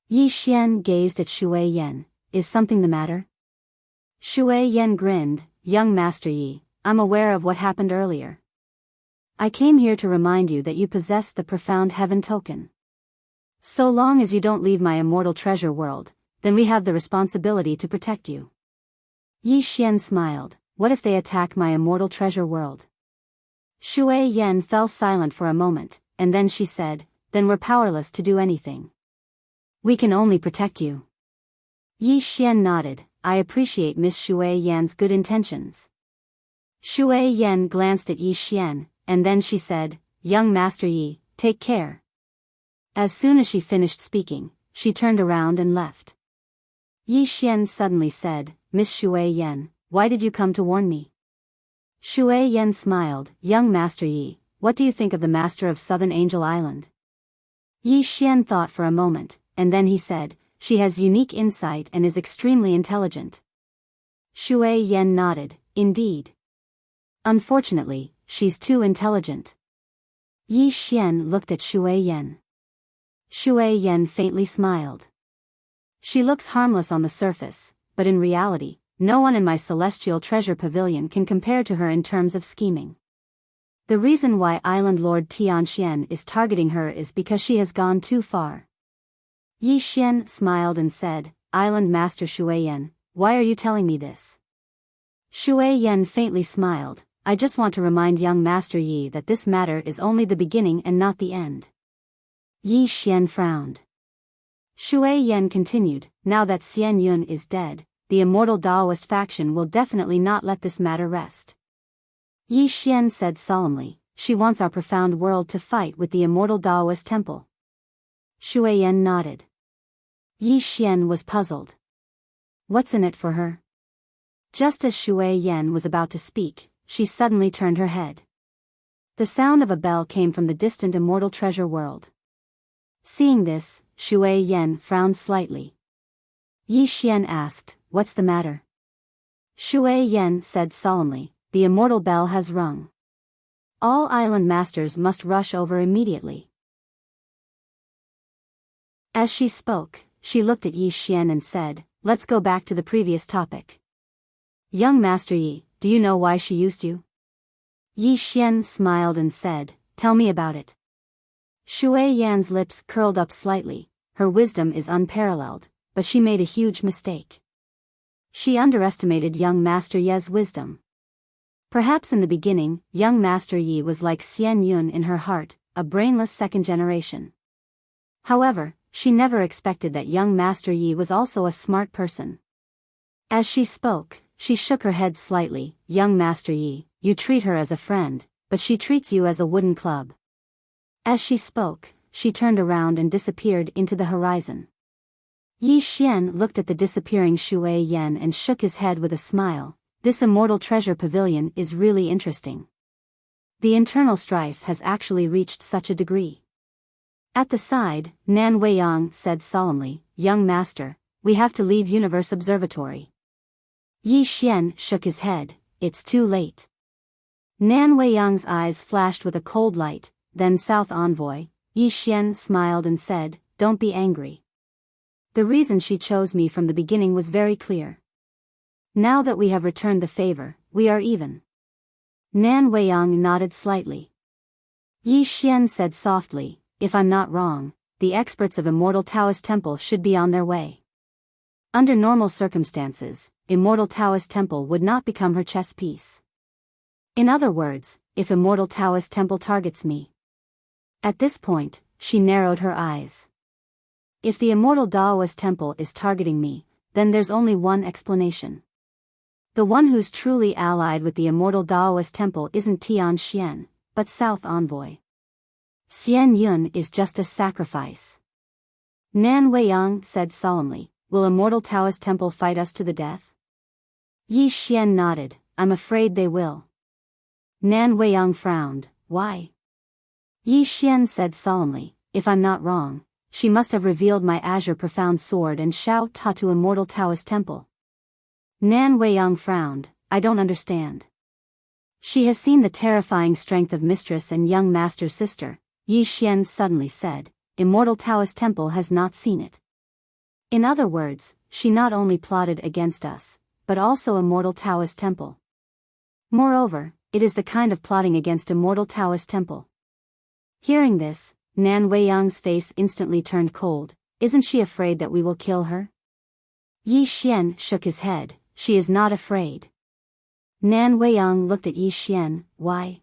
Yi Xian gazed at Shui Yan. Is something the matter? Shui Yan grinned. Young Master Yi, I'm aware of what happened earlier. I came here to remind you that you possess the profound heaven token. So long as you don't leave my immortal treasure world, then we have the responsibility to protect you. Yi Xian smiled. What if they attack my immortal treasure world? Shui Yan fell silent for a moment, and then she said, then we're powerless to do anything. We can only protect you. Yi Xian nodded. I appreciate Miss Shui Yan's good intentions. Shui Yan glanced at Yi Xian, and then she said, Young Master Yi, take care. As soon as she finished speaking, she turned around and left. Yi Xian suddenly said, Miss Shui Yan, why did you come to warn me? Shui Yan smiled. Young Master Yi, what do you think of the master of Southern Angel Island? Yi Xian thought for a moment, and then he said, she has unique insight and is extremely intelligent. Shui Yan nodded. Indeed. Unfortunately, she's too intelligent. Yi Xian looked at Shui Yan. Shui Yan faintly smiled. She looks harmless on the surface, but in reality, no one in my celestial treasure pavilion can compare to her in terms of scheming. The reason why Island Lord Tianxian is targeting her is because she has gone too far. Yi Xian smiled and said, Island Master Shui Yan, why are you telling me this? Shui Yan faintly smiled. I just want to remind young Master Yi that this matter is only the beginning and not the end. Yi Xian frowned. Shui Yan continued, now that Xian Yun is dead, the immortal Taoist faction will definitely not let this matter rest. Yi Xian said solemnly, she wants our profound world to fight with the immortal Taoist temple. Shui Yan nodded. Yi Xian was puzzled. What's in it for her? Just as Shui Yan was about to speak, she suddenly turned her head. The sound of a bell came from the distant immortal treasure world. Seeing this, Shui Yan frowned slightly. Yi Xian asked, what's the matter? Shui Yan said solemnly, the immortal bell has rung. All island masters must rush over immediately. As she spoke, she looked at Yi Xian and said, let's go back to the previous topic. Young Master Yi, do you know why she used you? Yi Xian smiled and said, tell me about it. Shui Yan's lips curled up slightly. Her wisdom is unparalleled, but she made a huge mistake. She underestimated young Master Yi's wisdom. Perhaps in the beginning, young Master Yi was like Xian Yun in her heart, a brainless second generation. However, she never expected that young Master Yi was also a smart person. As she spoke, she shook her head slightly. Young Master Yi, you treat her as a friend, but she treats you as a wooden club. As she spoke, she turned around and disappeared into the horizon. Yi Xian looked at the disappearing Shui Yan and shook his head with a smile. This immortal treasure pavilion is really interesting. The internal strife has actually reached such a degree. At the side, Nan Weiyang said solemnly, Young Master, we have to leave Universe Observatory. Yi Xian shook his head. It's too late. Nan Weiyang's eyes flashed with a cold light. Then South Envoy, Yi Xian smiled and said, don't be angry. The reason she chose me from the beginning was very clear. Now that we have returned the favor, we are even. Nan Weiyang nodded slightly. Yi Xian said softly, if I'm not wrong, the experts of Immortal Taoist Temple should be on their way. Under normal circumstances, Immortal Taoist Temple would not become her chess piece. In other words, if Immortal Taoist Temple targets me. At this point, she narrowed her eyes. If the Immortal Taoist Temple is targeting me, then there's only one explanation. The one who's truly allied with the Immortal Taoist Temple isn't Tianxian, but South Envoy. Xian Yun is just a sacrifice. Nan Weiyang said solemnly, will Immortal Taoist Temple fight us to the death? Yi Xian nodded, I'm afraid they will. Nan Weiyang frowned, why? Yi Xian said solemnly, if I'm not wrong, she must have revealed my azure profound sword and Xiao Ta to immortal Taoist temple. Nan Weiyang frowned. I don't understand. She has seen the terrifying strength of mistress and young master's sister, Yi Xian suddenly said. Immortal Taoist temple has not seen it. In other words, she not only plotted against us, but also immortal Taoist temple. Moreover, it is the kind of plotting against immortal Taoist temple. Hearing this, Nan Weiyang's face instantly turned cold. Isn't she afraid that we will kill her? Yi Xian shook his head. She is not afraid. Nan Weiyang looked at Yi Xian. Why?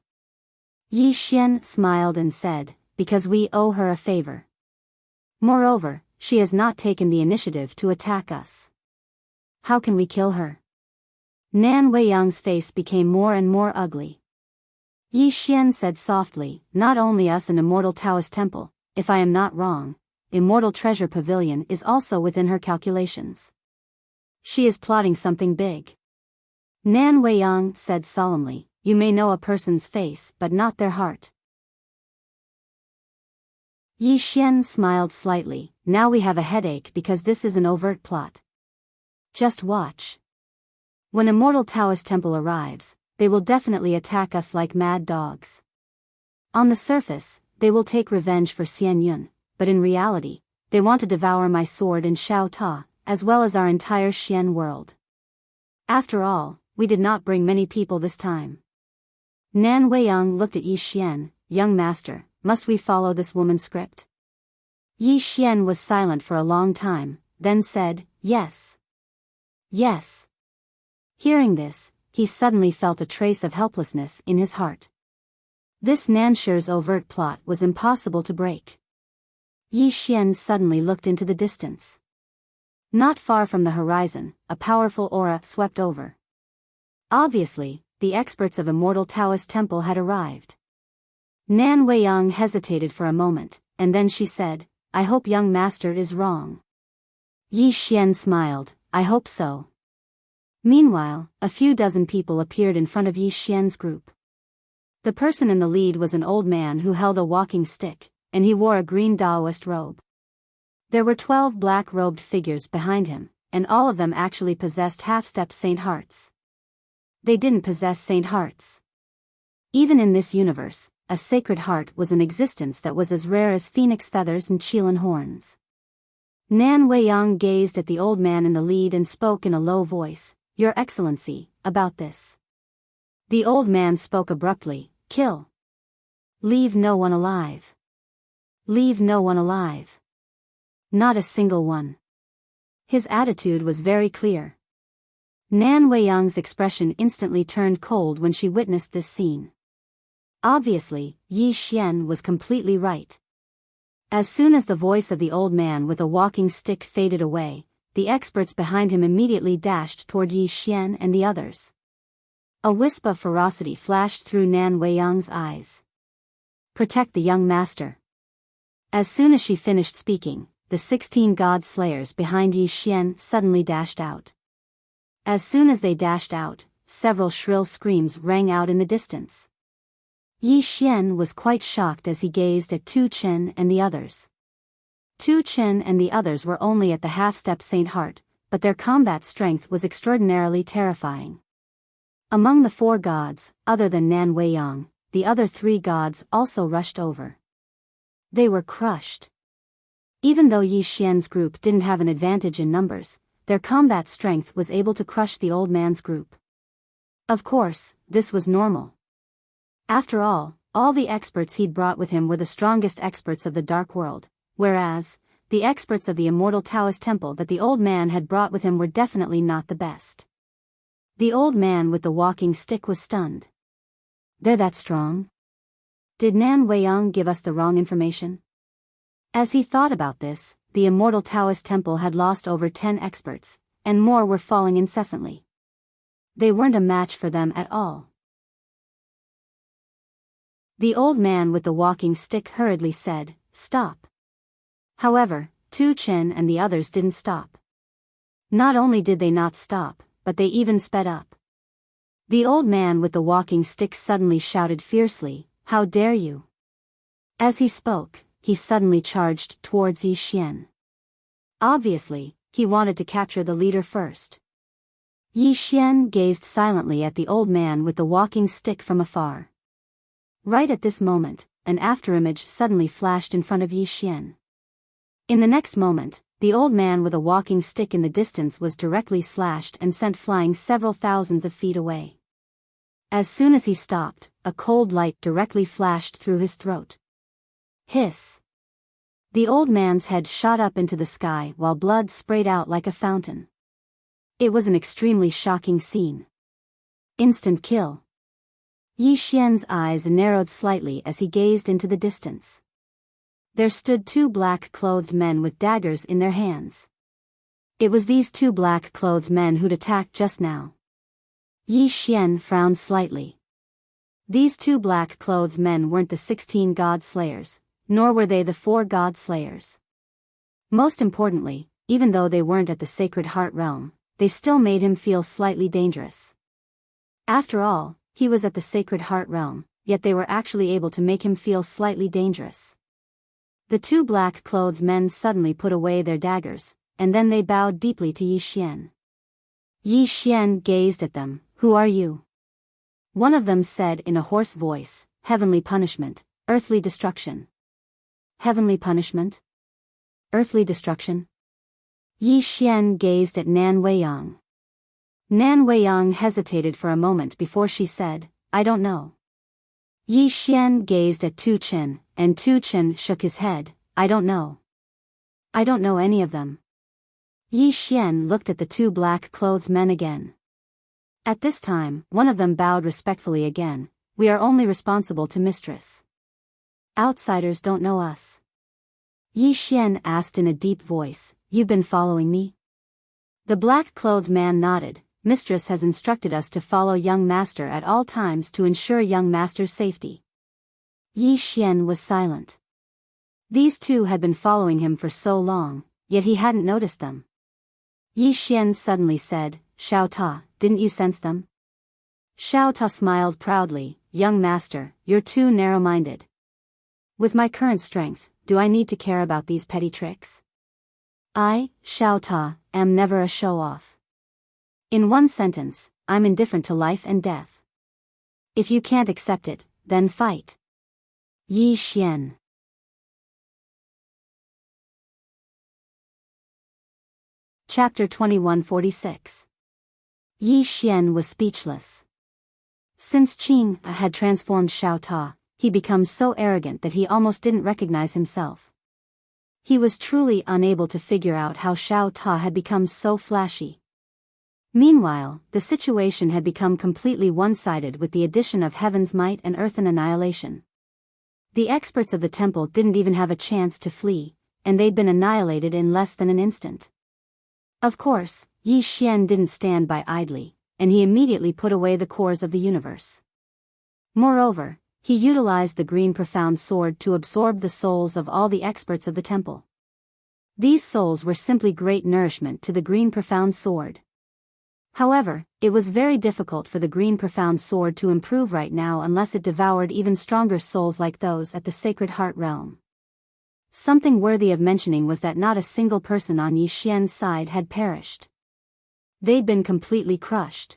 Yi Xian smiled and said, because we owe her a favor. Moreover, she has not taken the initiative to attack us. How can we kill her? Nan Weiyang's face became more and more ugly. Yi Xian said softly, not only us and Immortal Taoist Temple, if I am not wrong, Immortal Treasure Pavilion is also within her calculations. She is plotting something big. Nan Weiyang said solemnly, you may know a person's face but not their heart. Yi Xian smiled slightly. Now we have a headache because this is an overt plot. Just watch. When Immortal Taoist Temple arrives, they will definitely attack us like mad dogs. On the surface, they will take revenge for Xian Yun, but in reality, they want to devour my sword and Xiao Ta, as well as our entire Xian world. After all, we did not bring many people this time. Nan Weiyang looked at Yi Xian. Young master, must we follow this woman's script? Yi Xian was silent for a long time, then said, yes. Yes. Hearing this, he suddenly felt a trace of helplessness in his heart. This Nanshi's overt plot was impossible to break. Yi Xian suddenly looked into the distance. Not far from the horizon, a powerful aura swept over. Obviously, the experts of Immortal Taoist Temple had arrived. Nan Weiyang hesitated for a moment, and then she said, I hope young master is wrong. Yi Xian smiled, I hope so. Meanwhile, a few dozen people appeared in front of Yi Xian's group. The person in the lead was an old man who held a walking stick, and he wore a green Taoist robe. There were 12 black-robed figures behind him, and all of them actually possessed half-step saint hearts. They didn't possess saint hearts. Even in this universe, a sacred heart was in existence that was as rare as phoenix feathers and qilin horns. Nan Weiyang gazed at the old man in the lead and spoke in a low voice, Your Excellency, about this. The old man spoke abruptly, Kill. Leave no one alive. Leave no one alive. Not a single one. His attitude was very clear. Nan Weiyang's expression instantly turned cold when she witnessed this scene. Obviously, Yi Xian was completely right. As soon as the voice of the old man with a walking stick faded away, the experts behind him immediately dashed toward Yi Xian and the others. A wisp of ferocity flashed through Nan Weiyang's eyes. Protect the young master. As soon as she finished speaking, the 16 god slayers behind Yi Xian suddenly dashed out. As soon as they dashed out, several shrill screams rang out in the distance. Yi Xian was quite shocked as he gazed at Tu Chen and the others. Tu Chen and the others were only at the half-step Saint Heart, but their combat strength was extraordinarily terrifying. Among the 4 gods, other than Nan Weiyang, the other 3 gods also rushed over. They were crushed. Even though Yi Xian's group didn't have an advantage in numbers, their combat strength was able to crush the old man's group. Of course, this was normal. After all the experts he'd brought with him were the strongest experts of the Dark World, whereas, the experts of the Immortal Taoist Temple that the old man had brought with him were definitely not the best. The old man with the walking stick was stunned. They're that strong? Did Nan Weiyang give us the wrong information? As he thought about this, the Immortal Taoist Temple had lost over 10 experts, and more were falling incessantly. They weren't a match for them at all. The old man with the walking stick hurriedly said, Stop. However, Tu Chen and the others didn't stop. Not only did they not stop, but they even sped up. The old man with the walking stick suddenly shouted fiercely, How dare you! As he spoke, he suddenly charged towards Yi Xian. Obviously, he wanted to capture the leader first. Yi Xian gazed silently at the old man with the walking stick from afar. Right at this moment, an afterimage suddenly flashed in front of Yi Xian. In the next moment, the old man with a walking stick in the distance was directly slashed and sent flying several thousands of feet away. As soon as he stopped, a cold light directly flashed through his throat. Hiss! The old man's head shot up into the sky while blood sprayed out like a fountain. It was an extremely shocking scene. Instant kill. Yi Xian's eyes narrowed slightly as he gazed into the distance. There stood two black-clothed men with daggers in their hands. It was these two black-clothed men who'd attacked just now. Yi Xian frowned slightly. These two black-clothed men weren't the 16 god slayers, nor were they the 4 god slayers. Most importantly, even though they weren't at the Sacred Heart realm, they still made him feel slightly dangerous. After all, he was at the Sacred Heart realm, yet they were actually able to make him feel slightly dangerous. The two black-clothed men suddenly put away their daggers, and then they bowed deeply to Yi Xian. Yi Xian gazed at them. "Who are you?" One of them said in a hoarse voice, "Heavenly punishment, earthly destruction." Heavenly punishment? Earthly destruction? Yi Xian gazed at Nan Weiyang. Nan Weiyang hesitated for a moment before she said, "I don't know." Yi Xian gazed at Tu Chen, and Tu Chen shook his head, "I don't know. I don't know any of them." Yi Xian looked at the two black-clothed men again. At this time, one of them bowed respectfully again, "We are only responsible to Mistress. Outsiders don't know us." Yi Xian asked in a deep voice, "You've been following me?" The black-clothed man nodded. "Mistress has instructed us to follow young master at all times to ensure young master's safety." Yi Xian was silent. These two had been following him for so long, yet he hadn't noticed them. Yi Xian suddenly said, "Xiao Ta, didn't you sense them?" Xiao Ta smiled proudly, "Young master, you're too narrow-minded. With my current strength, do I need to care about these petty tricks? I, Xiao Ta, am never a show-off. In one sentence, I'm indifferent to life and death. If you can't accept it, then fight." Yi Xian. Chapter 2146. Yi Xian was speechless. Since Qing had transformed Xiao Ta, he became so arrogant that he almost didn't recognize himself. He was truly unable to figure out how Xiao Ta had become so flashy. Meanwhile, the situation had become completely one-sided with the addition of Heaven's might and Earthen annihilation. The experts of the temple didn't even have a chance to flee, and they'd been annihilated in less than an instant. Of course, Yi Xian didn't stand by idly, and he immediately put away the cores of the universe. Moreover, he utilized the green profound sword to absorb the souls of all the experts of the temple. These souls were simply great nourishment to the green profound sword. However, it was very difficult for the green profound sword to improve right now unless it devoured even stronger souls like those at the Sacred Heart realm. Something worthy of mentioning was that not a single person on Yi Xian's side had perished. They'd been completely crushed.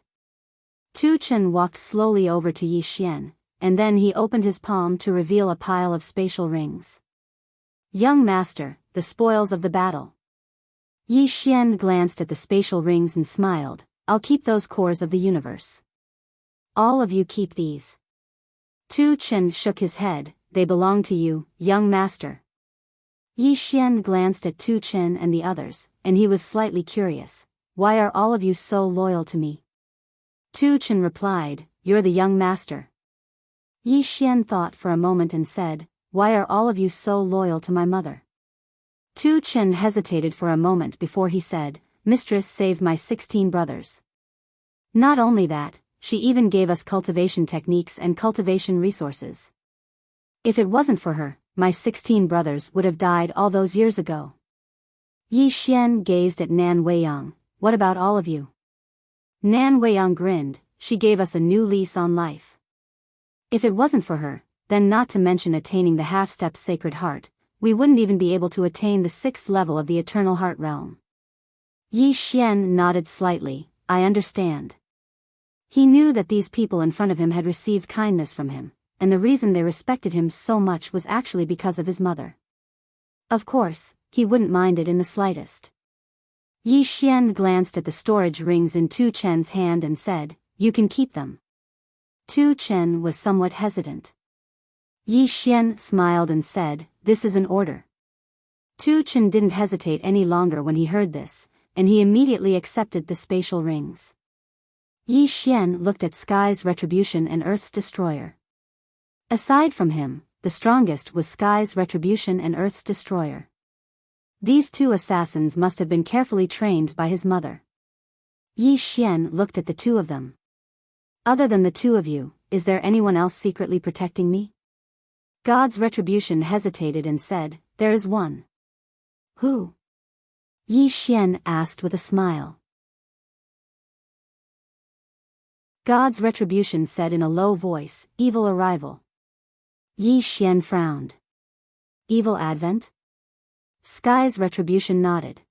Tu Chen walked slowly over to Yi Xian, and then he opened his palm to reveal a pile of spatial rings. "Young master, the spoils of the battle." Yi Xian glanced at the spatial rings and smiled, "I'll keep those cores of the universe. All of you keep these." Tu Chen shook his head, "They belong to you, young master." Yi Xian glanced at Tu Chen and the others, and he was slightly curious, "Why are all of you so loyal to me?" Tu Chen replied, "You're the young master." Yi Xian thought for a moment and said, "Why are all of you so loyal to my mother?" Tu Chen hesitated for a moment before he said, "Mistress saved my 16 brothers. Not only that, she even gave us cultivation techniques and cultivation resources. If it wasn't for her, my 16 brothers would have died all those years ago." Yi Xian gazed at Nan Weiyang, "What about all of you?" Nan Weiyang grinned, "She gave us a new lease on life. If it wasn't for her, then not to mention attaining the half-step Sacred Heart, we wouldn't even be able to attain the 6th level of the Eternal Heart Realm. Yi Xian nodded slightly. I understand. He knew that these people in front of him had received kindness from him, and the reason they respected him so much was actually because of his mother. Of course, he wouldn't mind it in the slightest. Yi Xian glanced at the storage rings in Tu Chen's hand and said, "You can keep them." Tu Chen was somewhat hesitant. Yi Xian smiled and said, "This is an order." Tu Chen didn't hesitate any longer when he heard this, and he immediately accepted the spatial rings. Yi Xian looked at Sky's Retribution and Earth's Destroyer. Aside from him, the strongest was Sky's Retribution and Earth's Destroyer. These two assassins must have been carefully trained by his mother. Yi Xian looked at the two of them. Other than the two of you, is there anyone else secretly protecting me? God's Retribution hesitated and said, "There is one." Who? Yi Xian asked with a smile. God's Retribution said in a low voice, "Evil arrival." Yi Xian frowned. Evil advent? Sky's Retribution nodded.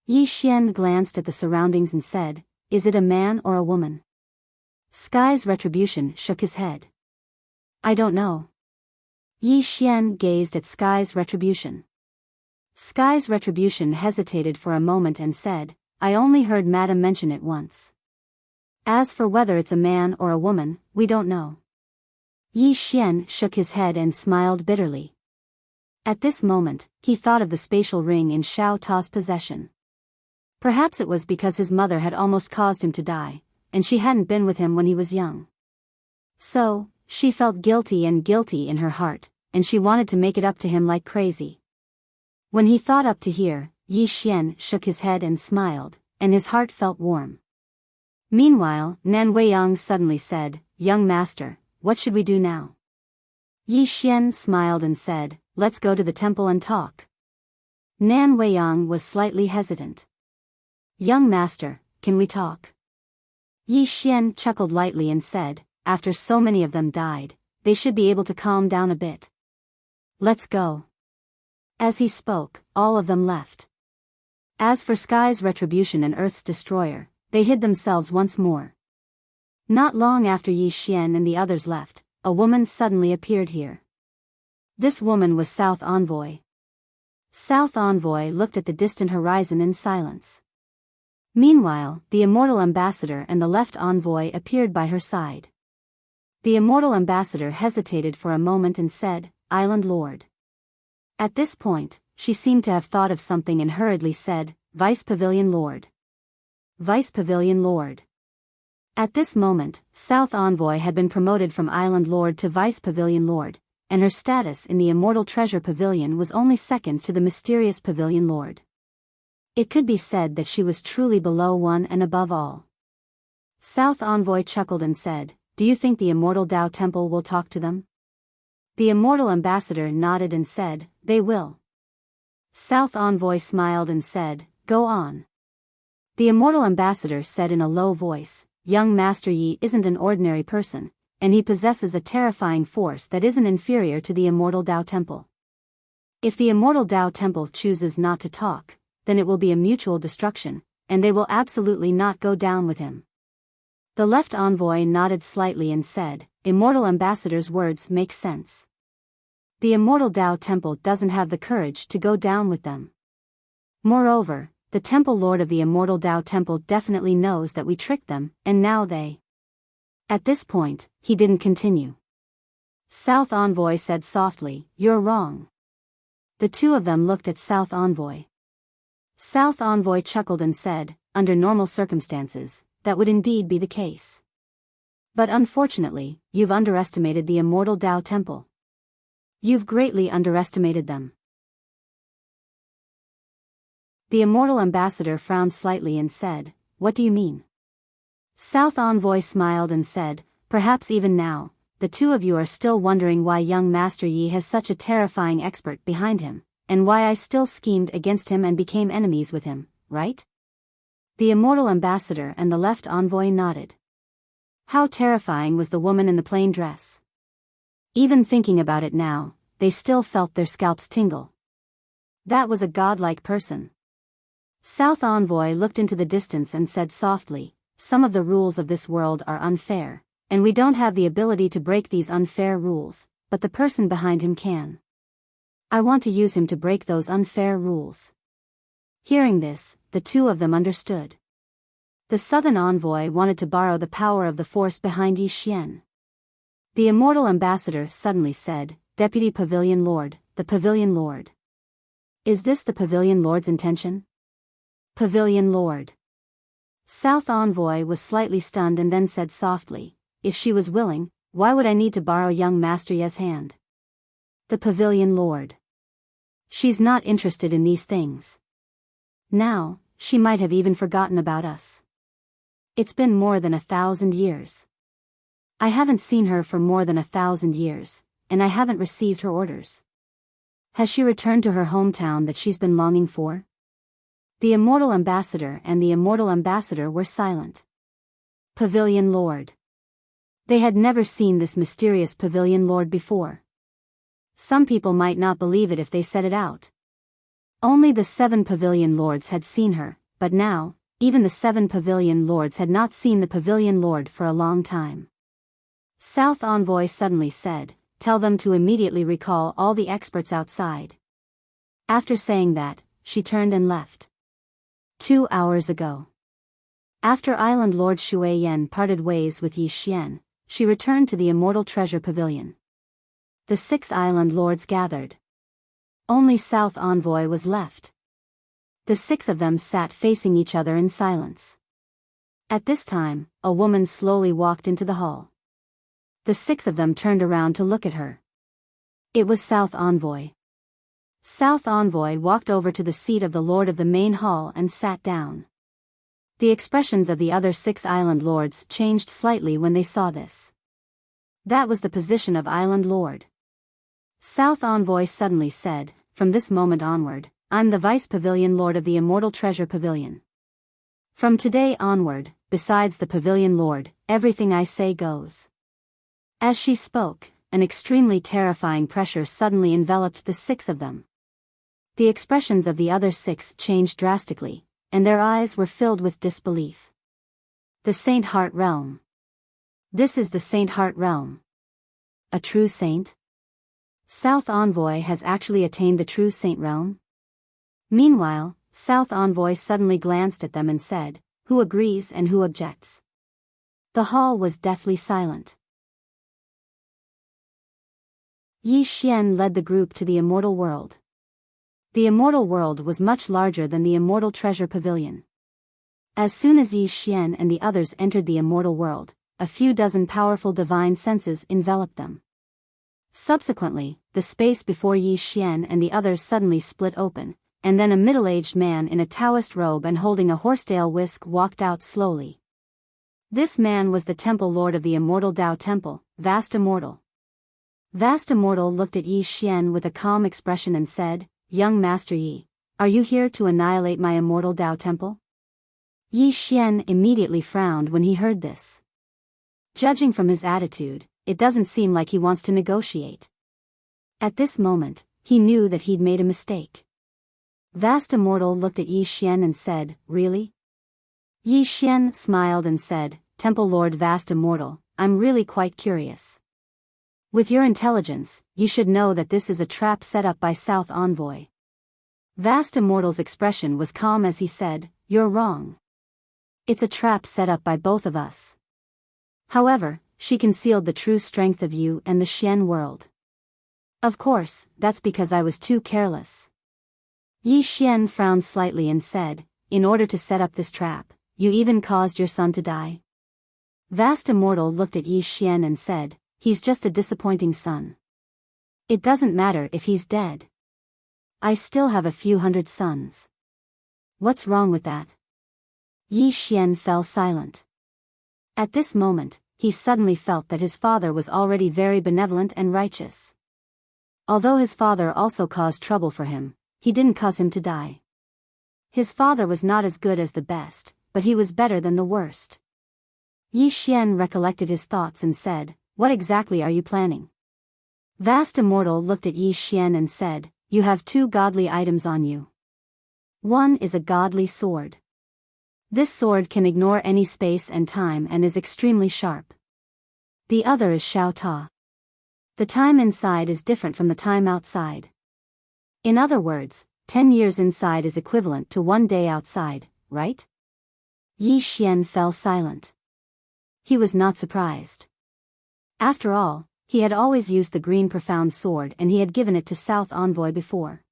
Yi Xian glanced at the surroundings and said, "Is it a man or a woman?" Sky's Retribution shook his head. "I don't know." Yi Xian gazed at Sky's Retribution. Sky's Retribution hesitated for a moment and said, "I only heard Madam mention it once. As for whether it's a man or a woman, we don't know." Yi Xian shook his head and smiled bitterly. At this moment, he thought of the spatial ring in Xiao Ta's possession. Perhaps it was because his mother had almost caused him to die, and she hadn't been with him when he was young. So, she felt guilty in her heart, and she wanted to make it up to him like crazy. When he thought up to here, Yi Xian shook his head and smiled, and his heart felt warm. Meanwhile, Nan Weiyang suddenly said, "Young master, what should we do now?" Yi Xian smiled and said, "Let's go to the temple and talk." Nan Weiyang was slightly hesitant. "Young master, can we talk?" Yi Xian chuckled lightly and said, "After so many of them died, they should be able to calm down a bit. Let's go." As he spoke, all of them left. As for Sky's Retribution and Earth's Destroyer, they hid themselves once more. Not long after Yi Xian and the others left, a woman suddenly appeared here. This woman was South Envoy. South Envoy looked at the distant horizon in silence. Meanwhile, the Immortal Ambassador and the Left Envoy appeared by her side. The Immortal Ambassador hesitated for a moment and said, "Island Lord." At this point, she seemed to have thought of something and hurriedly said, "Vice Pavilion Lord." Vice Pavilion Lord. At this moment, South Envoy had been promoted from Island Lord to Vice Pavilion Lord, and her status in the Immortal Treasure Pavilion was only second to the Mysterious Pavilion Lord. It could be said that she was truly below one and above all. South Envoy chuckled and said, "Do you think the Immortal Dao Temple will talk to them?" The Immortal Ambassador nodded and said, "They will." South Envoy smiled and said, "Go on." The Immortal Ambassador said in a low voice, "Young Master Yi isn't an ordinary person, and he possesses a terrifying force that isn't inferior to the Immortal Dao Temple. If the Immortal Dao Temple chooses not to talk, then it will be a mutual destruction, and they will absolutely not go down with him." The Left Envoy nodded slightly and said, "Immortal Ambassador's words make sense. The Immortal Dao Temple doesn't have the courage to go down with them. Moreover, the Temple Lord of the Immortal Dao Temple definitely knows that we tricked them, and now they..." At this point, he didn't continue. South Envoy said softly, "You're wrong." The two of them looked at South Envoy. South Envoy chuckled and said, "Under normal circumstances, that would indeed be the case. But unfortunately, you've underestimated the Immortal Dao Temple. You've greatly underestimated them." The Immortal Ambassador frowned slightly and said, "What do you mean?" South Envoy smiled and said, "Perhaps even now, the two of you are still wondering why young Master Yi has such a terrifying expert behind him, and why I still schemed against him and became enemies with him, right?" The Immortal Ambassador and the Left Envoy nodded. How terrifying was the woman in the plain dress. Even thinking about it now, they still felt their scalps tingle. That was a godlike person. South Envoy looked into the distance and said softly, "Some of the rules of this world are unfair, and we don't have the ability to break these unfair rules, but the person behind him can. I want to use him to break those unfair rules." Hearing this, the two of them understood. The Southern Envoy wanted to borrow the power of the force behind Yi Xian. The Immortal Ambassador suddenly said, "Deputy Pavilion Lord, the Pavilion Lord. Is this the Pavilion Lord's intention?" Pavilion Lord. South Envoy was slightly stunned and then said softly, "If she was willing, why would I need to borrow young Master Ye's hand?" The Pavilion Lord. She's not interested in these things. Now, she might have even forgotten about us. It's been more than 1,000 years. I haven't seen her for more than 1,000 years, and I haven't received her orders. Has she returned to her hometown that she's been longing for? The Immortal Ambassador and the Immortal Ambassador were silent. Pavilion Lord. They had never seen this mysterious Pavilion Lord before. Some people might not believe it if they said it out. Only the 7 Pavilion Lords had seen her, but now, even the 7 Pavilion Lords had not seen the Pavilion Lord for a long time. South Envoy suddenly said, "Tell them to immediately recall all the experts outside." After saying that, she turned and left. 2 hours ago. After Island Lord Shui Yan parted ways with Yi Xian, she returned to the Immortal Treasure Pavilion. The 6 Island Lords gathered. Only South Envoy was left. The 6 of them sat facing each other in silence. At this time, a woman slowly walked into the hall. The 6 of them turned around to look at her. It was South Envoy. South Envoy walked over to the seat of the Lord of the main hall and sat down. The expressions of the other 6 Island Lords changed slightly when they saw this. That was the position of Island Lord. South Envoy suddenly said, "From this moment onward, I'm the Vice Pavilion Lord of the Immortal Treasure Pavilion. From today onward, besides the Pavilion Lord, everything I say goes." As she spoke, an extremely terrifying pressure suddenly enveloped the 6 of them. The expressions of the other 6 changed drastically, and their eyes were filled with disbelief. The Saint Heart Realm. This is the Saint Heart Realm. A true saint? South Envoy has actually attained the true saint realm? Meanwhile, South Envoy suddenly glanced at them and said, "Who agrees and who objects?" The hall was deathly silent. Yi Xian led the group to the Immortal World. The Immortal World was much larger than the Immortal Treasure Pavilion. As soon as Yi Xian and the others entered the Immortal World, a few dozen powerful divine senses enveloped them. Subsequently, the space before Yi Xian and the others suddenly split open, and then a middle-aged man in a Taoist robe and holding a horsetail whisk walked out slowly. This man was the Temple Lord of the Immortal Tao Temple, Vast Immortal. Vast Immortal looked at Yi Xian with a calm expression and said, "Young Master Yi, are you here to annihilate my Immortal Tao Temple?" Yi Xian immediately frowned when he heard this. Judging from his attitude, it doesn't seem like he wants to negotiate. At this moment, he knew that he'd made a mistake. Vast Immortal looked at Yi Xian and said, "Really?" Yi Xian smiled and said, "Temple Lord Vast Immortal, I'm really quite curious. With your intelligence, you should know that this is a trap set up by South Envoy." Vast Immortal's expression was calm as he said, "You're wrong. It's a trap set up by both of us. However, she concealed the true strength of you and the Xian world. Of course, that's because I was too careless." Yi Xian frowned slightly and said, "In order to set up this trap, you even caused your son to die?" Vast Immortal looked at Yi Xian and said, "He's just a disappointing son. It doesn't matter if he's dead. I still have a few hundred sons. What's wrong with that?" Yi Xian fell silent. At this moment, he suddenly felt that his father was already very benevolent and righteous. Although his father also caused trouble for him, he didn't cause him to die. His father was not as good as the best, but he was better than the worst. Yi Xian recollected his thoughts and said, "What exactly are you planning?" Vast Immortal looked at Yi Xian and said, "You have two godly items on you. One is a godly sword. This sword can ignore any space and time and is extremely sharp. The other is Xiao Ta. The time inside is different from the time outside. In other words, 10 years inside is equivalent to 1 day outside, right?" Yi Xian fell silent. He was not surprised. After all, he had always used the green profound sword and he had given it to South Envoy before.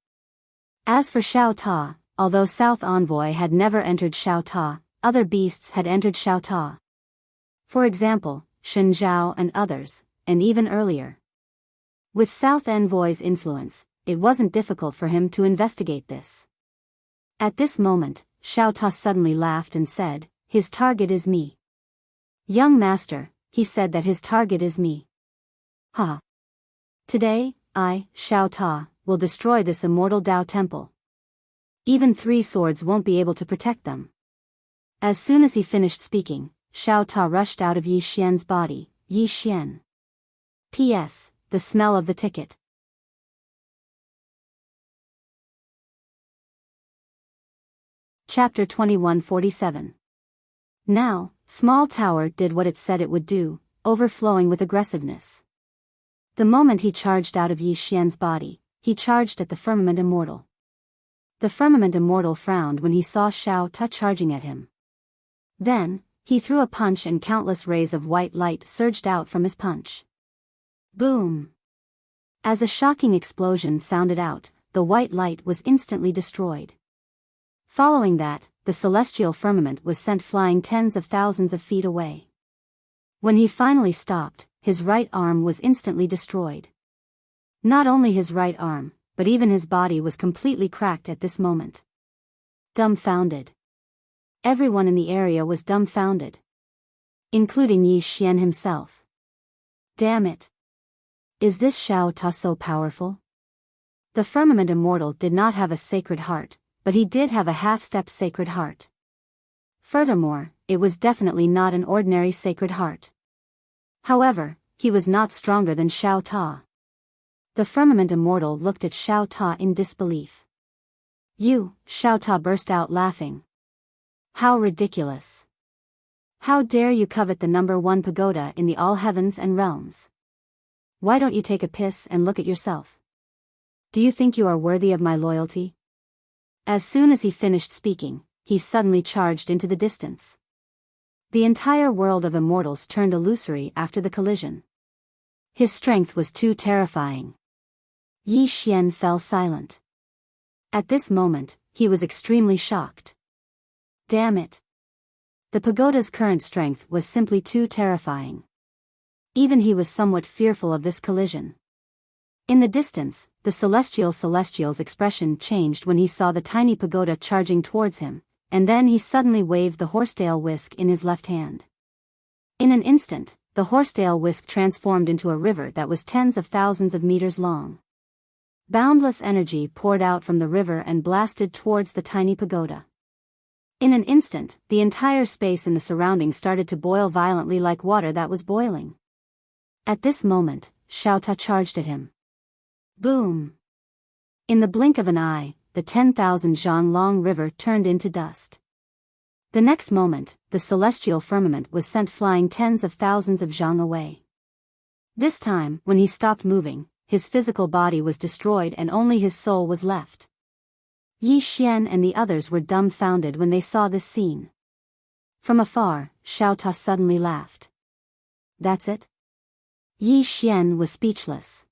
As for Xiao Ta, although South Envoy had never entered Xiao Ta, other beasts had entered Xiao Ta. For example, Shen Zhao and others, and even earlier. With South Envoy's influence, it wasn't difficult for him to investigate this. At this moment, Xiao Ta suddenly laughed and said, "His target is me. Young master, he said that his target is me. Ha! Today, I, Xiao Ta, will destroy this immortal Dao temple. Even 3 swords won't be able to protect them." As soon as he finished speaking, Xiao Ta rushed out of Yi Xian's body. Yi Xian. P.S. The smell of the ticket. Chapter 2147. Now, Small Tower did what it said it would do, overflowing with aggressiveness. The moment he charged out of Yi Xian's body, he charged at the Firmament Immortal. The Firmament Immortal frowned when he saw Xiao Ta charging at him. Then, he threw a punch and countless rays of white light surged out from his punch. Boom! As a shocking explosion sounded out, the white light was instantly destroyed. Following that, the celestial firmament was sent flying tens of thousands of feet away. When he finally stopped, his right arm was instantly destroyed. Not only his right arm, but even his body was completely cracked at this moment. Dumbfounded. Everyone in the area was dumbfounded. Including Yi Xian himself. Damn it! Is this Xiao Ta so powerful? The Firmament Immortal did not have a sacred heart, but he did have a half-step sacred heart. Furthermore, it was definitely not an ordinary sacred heart. However, he was not stronger than Xiao Ta. The Firmament Immortal looked at Xiao Ta in disbelief. "You," Xiao Ta burst out laughing. "How ridiculous! How dare you covet the #1 pagoda in the all heavens and realms? Why don't you take a piss and look at yourself? Do you think you are worthy of my loyalty?" As soon as he finished speaking, he suddenly charged into the distance. The entire world of immortals turned illusory after the collision. His strength was too terrifying. Yi Xian fell silent. At this moment, he was extremely shocked. Damn it! The pagoda's current strength was simply too terrifying. Even he was somewhat fearful of this collision. In the distance, the Celestial's expression changed when he saw the tiny pagoda charging towards him, and then he suddenly waved the horsetail whisk in his left hand. In an instant, the horsetail whisk transformed into a river that was tens of thousands of meters long. Boundless energy poured out from the river and blasted towards the tiny pagoda. In an instant, the entire space in the surroundings started to boil violently like water that was boiling. At this moment, Xiao Ta charged at him. Boom! In the blink of an eye, the 10,000 zhang long river turned into dust. The next moment, the celestial firmament was sent flying tens of thousands of zhang away. This time, when he stopped moving, his physical body was destroyed and only his soul was left. Yi Xian and the others were dumbfounded when they saw this scene. From afar, Xiao Ta suddenly laughed. That's it? Yi Xian was speechless.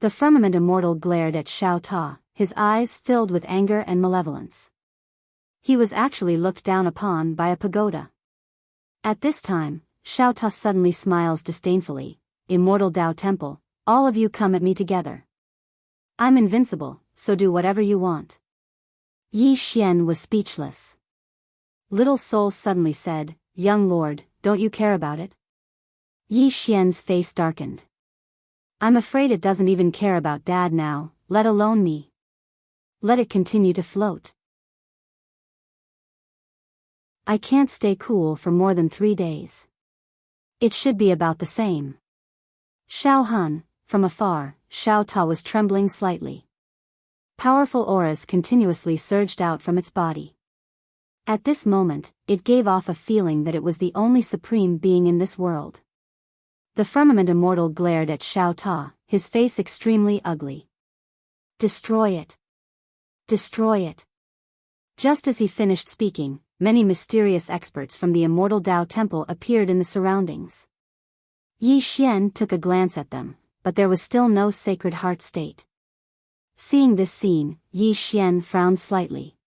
The Firmament Immortal glared at Xiao Ta, his eyes filled with anger and malevolence. He was actually looked down upon by a pagoda. At this time, Xiao Ta suddenly smiles disdainfully. Immortal Dao Temple, all of you come at me together. I'm invincible, so do whatever you want. Yi Xian was speechless. Little Soul suddenly said, Young Lord, don't you care about it? Yi Xian's face darkened. I'm afraid it doesn't even care about Dad now, let alone me. Let it continue to float. I can't stay cool for more than 3 days. It should be about the same. Xiao Han, from afar, Xiao Ta was trembling slightly. Powerful auras continuously surged out from its body. At this moment, it gave off a feeling that it was the only supreme being in this world. The firmament immortal glared at Xiao Ta, his face extremely ugly. Destroy it. Destroy it. Just as he finished speaking, many mysterious experts from the immortal Dao Temple appeared in the surroundings. Yi Xian took a glance at them, but there was still no Sacred Heart state. Seeing this scene, Yi Xian frowned slightly.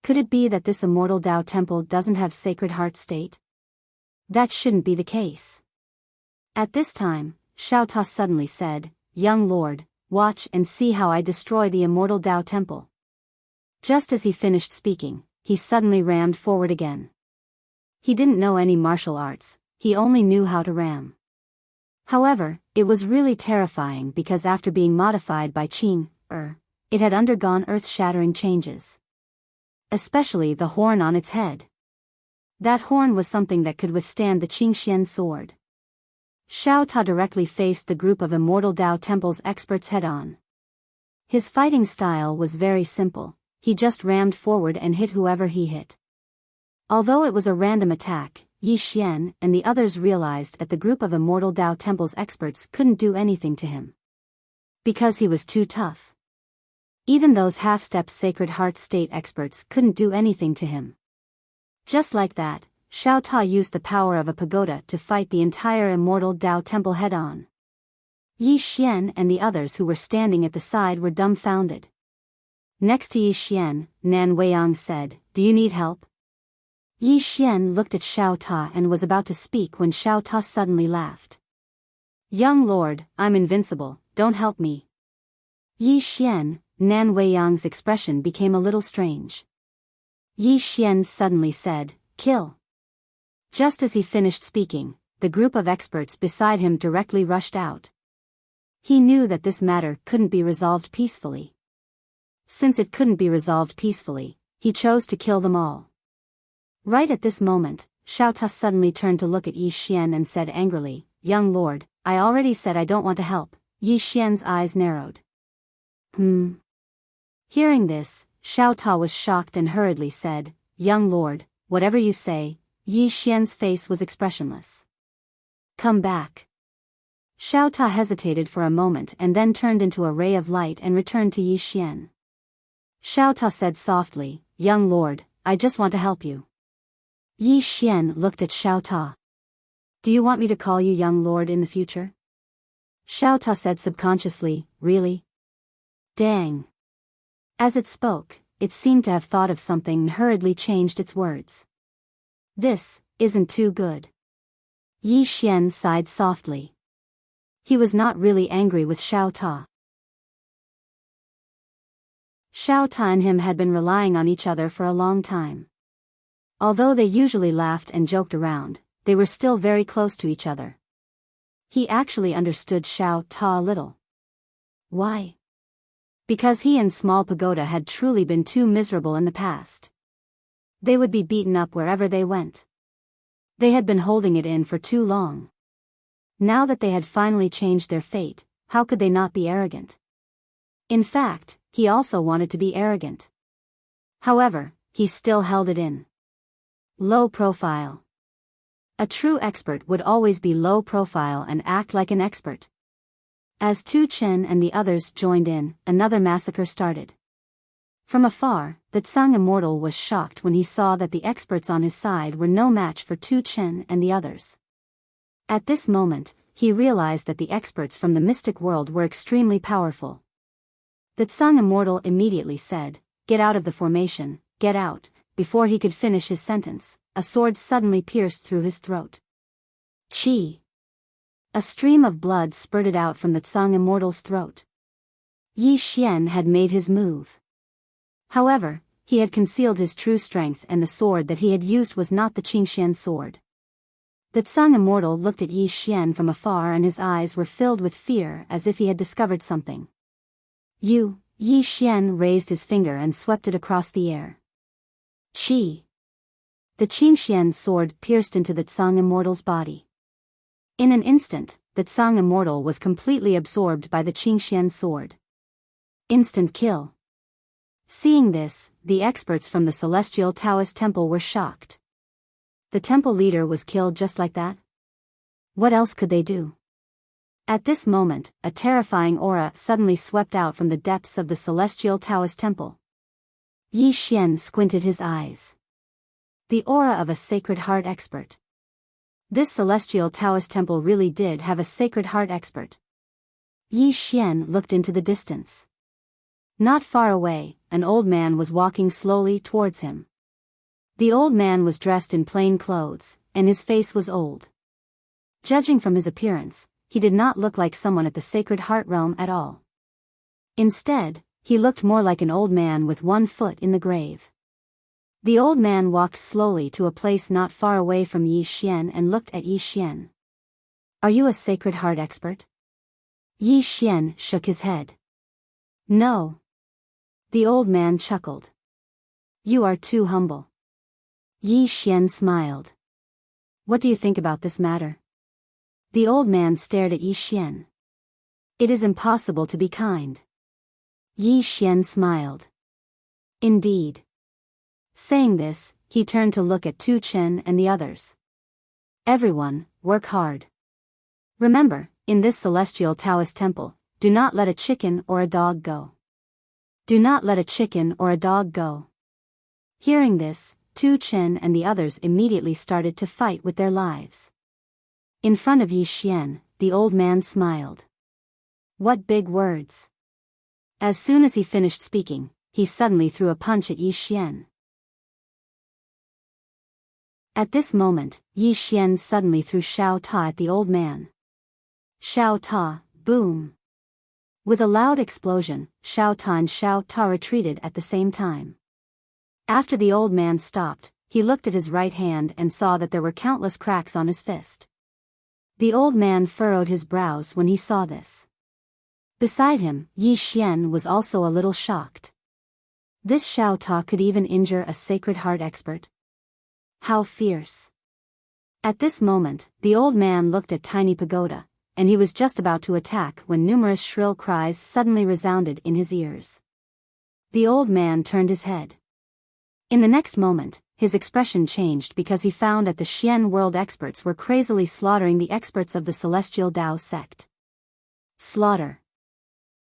Could it be that this immortal Dao Temple doesn't have Sacred Heart state? That shouldn't be the case. At this time, Xiao Ta suddenly said, "Young lord, watch and see how I destroy the immortal Dao Temple." Just as he finished speaking, he suddenly rammed forward again. He didn't know any martial arts, he only knew how to ram. However, it was really terrifying because after being modified by Qing, it had undergone earth-shattering changes. Especially the horn on its head. That horn was something that could withstand the Qingxian sword. Xiao Ta directly faced the group of Immortal Dao Temple's experts head-on. His fighting style was very simple, he just rammed forward and hit whoever he hit. Although it was a random attack, Yi Xian and the others realized that the group of Immortal Dao Temple's experts couldn't do anything to him. Because he was too tough. Even those half-step Sacred Heart State experts couldn't do anything to him. Just like that, Xiao Ta used the power of a pagoda to fight the entire Immortal Dao Temple head-on. Yi Xian and the others who were standing at the side were dumbfounded. Next to Yi Xian, Nan Weiyang said, "Do you need help?" Yi Xian looked at Xiao Ta and was about to speak when Xiao Ta suddenly laughed. "Young lord, I'm invincible, don't help me." Yi Xian, Nan Weiyang's expression became a little strange. Yi Xian suddenly said, "Kill." Just as he finished speaking, the group of experts beside him directly rushed out. He knew that this matter couldn't be resolved peacefully. Since it couldn't be resolved peacefully, he chose to kill them all. Right at this moment, Xiao Ta suddenly turned to look at Yi Xian and said angrily, "Young lord, I already said I don't want to help." Yi Xian's eyes narrowed. Hearing this, Xiao Ta was shocked and hurriedly said, "Young lord, whatever you say." Yi Xian's face was expressionless. "Come back." Xiao Ta hesitated for a moment and then turned into a ray of light and returned to Yi Xian. Xiao Ta said softly, "Young lord, I just want to help you." Yi Xian looked at Xiao Ta. "Do you want me to call you young lord in the future?" Xiao Ta said subconsciously, "Really? Dang." As it spoke, it seemed to have thought of something and hurriedly changed its words. "This isn't too good." Yi Xian sighed softly. He was not really angry with Xiao Ta. Xiao Ta and him had been relying on each other for a long time. Although they usually laughed and joked around, they were still very close to each other. He actually understood Xiao Ta a little. Why? Because he and Small Pagoda had truly been too miserable in the past. They would be beaten up wherever they went. They had been holding it in for too long. Now that they had finally changed their fate, how could they not be arrogant? In fact, he also wanted to be arrogant. However, he still held it in. Low profile. A true expert would always be low profile and act like an expert. As Tu Chen and the others joined in, another massacre started. From afar, the Tsang Immortal was shocked when he saw that the experts on his side were no match for Tu Chen and the others. At this moment, he realized that the experts from the mystic world were extremely powerful. The Tsang Immortal immediately said, "Get out of the formation, get out." Before he could finish his sentence, a sword suddenly pierced through his throat. Qi! A stream of blood spurted out from the Tsang Immortal's throat. Yi Xian had made his move. However, he had concealed his true strength and the sword that he had used was not the Qingxian sword. The Tsang Immortal looked at Yi Xian from afar and his eyes were filled with fear as if he had discovered something. Yi Xian raised his finger and swept it across the air. Qi! The Qingxian sword pierced into the Tsang Immortal's body. In an instant, the Tsang immortal was completely absorbed by the Qingxian sword. Instant kill. Seeing this, the experts from the Celestial Taoist Temple were shocked. The temple leader was killed just like that? What else could they do? At this moment, a terrifying aura suddenly swept out from the depths of the Celestial Taoist Temple. Yi Xian squinted his eyes. The aura of a Sacred Heart expert. This Celestial Taoist Temple really did have a Sacred Heart expert. Yi Xian looked into the distance. Not far away, an old man was walking slowly towards him. The old man was dressed in plain clothes, and his face was old. Judging from his appearance, he did not look like someone at the Sacred Heart realm at all. Instead, he looked more like an old man with one foot in the grave. The old man walked slowly to a place not far away from Yi Xian and looked at Yi Xian. Are you a Sacred Heart expert? Yi Xian shook his head. No. The old man chuckled. You are too humble. Yi Xian smiled. What do you think about this matter? The old man stared at Yi Xian. It is impossible to be kind. Yi Xian smiled. Indeed. Saying this, he turned to look at Tu Chen and the others. Everyone, work hard. Remember, in this Celestial Taoist Temple, do not let a chicken or a dog go. Do not let a chicken or a dog go. Hearing this, Tu Chen and the others immediately started to fight with their lives. In front of Yi Xian, the old man smiled. What big words. As soon as he finished speaking, he suddenly threw a punch at Yi Xian. At this moment, Yi Xian suddenly threw Xiao Ta at the old man. Xiao Ta, boom. With a loud explosion, Xiao Ta and Xiao Ta retreated at the same time. After the old man stopped, he looked at his right hand and saw that there were countless cracks on his fist. The old man furrowed his brows when he saw this. Beside him, Yi Xian was also a little shocked. This Xiao Ta could even injure a Sacred Heart expert. How fierce. At this moment, the old man looked at Tiny Pagoda, and he was just about to attack when numerous shrill cries suddenly resounded in his ears. The old man turned his head. In the next moment, his expression changed because he found that the Xian world experts were crazily slaughtering the experts of the Celestial Dao sect. Slaughter.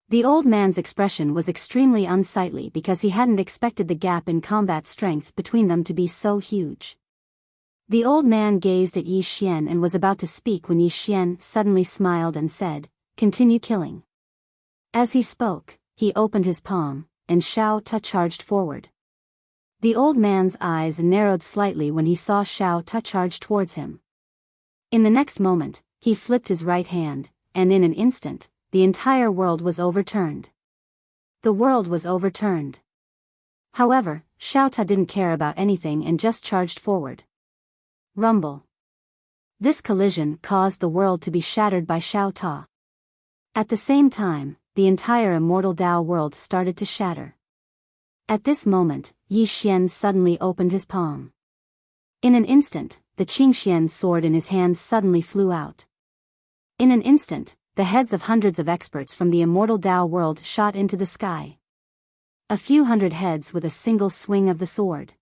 The old man's expression was extremely unsightly because he hadn't expected the gap in combat strength between them to be so huge. The old man gazed at Yi Xian and was about to speak when Yi Xian suddenly smiled and said, "Continue killing." As he spoke, he opened his palm, and Xiao Ta charged forward. The old man's eyes narrowed slightly when he saw Xiao Ta charge towards him. In the next moment, he flipped his right hand, and in an instant, the entire world was overturned. The world was overturned. However, Xiao Ta didn't care about anything and just charged forward. Rumble. This collision caused the world to be shattered by Xiao Ta. At the same time, the entire immortal Dao world started to shatter. At this moment, Yi Xian suddenly opened his palm. In an instant, the Qingxian sword in his hand suddenly flew out. In an instant, the heads of hundreds of experts from the immortal Dao world shot into the sky. A few hundred heads with a single swing of the sword.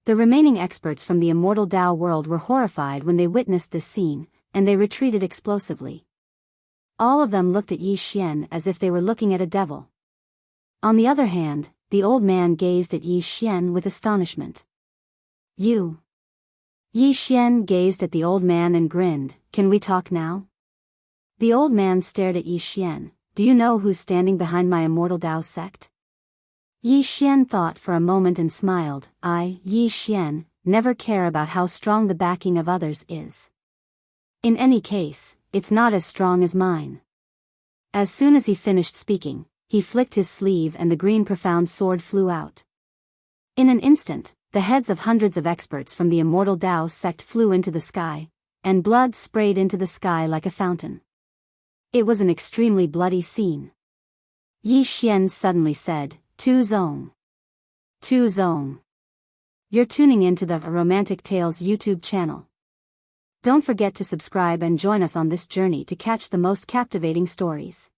The remaining experts from the immortal Dao world were horrified when they witnessed this scene, and they retreated explosively. All of them looked at Yi Xian as if they were looking at a devil. On the other hand, the old man gazed at Yi Xian with astonishment. You. Yi Xian gazed at the old man and grinned, "Can we talk now?" The old man stared at Yi Xian. "Do you know who's standing behind my immortal Dao sect?" Yi Xian thought for a moment and smiled. "I, Yi Xian, never care about how strong the backing of others is. In any case, it's not as strong as mine." As soon as he finished speaking, he flicked his sleeve and the green profound sword flew out. In an instant, the heads of hundreds of experts from the immortal Dao sect flew into the sky, and blood sprayed into the sky like a fountain. It was an extremely bloody scene. Yi Xian suddenly said, "Tu Zong. Tu Zong. You're tuning into the Romantic Tales YouTube channel. Don't forget to subscribe and join us on this journey to catch the most captivating stories.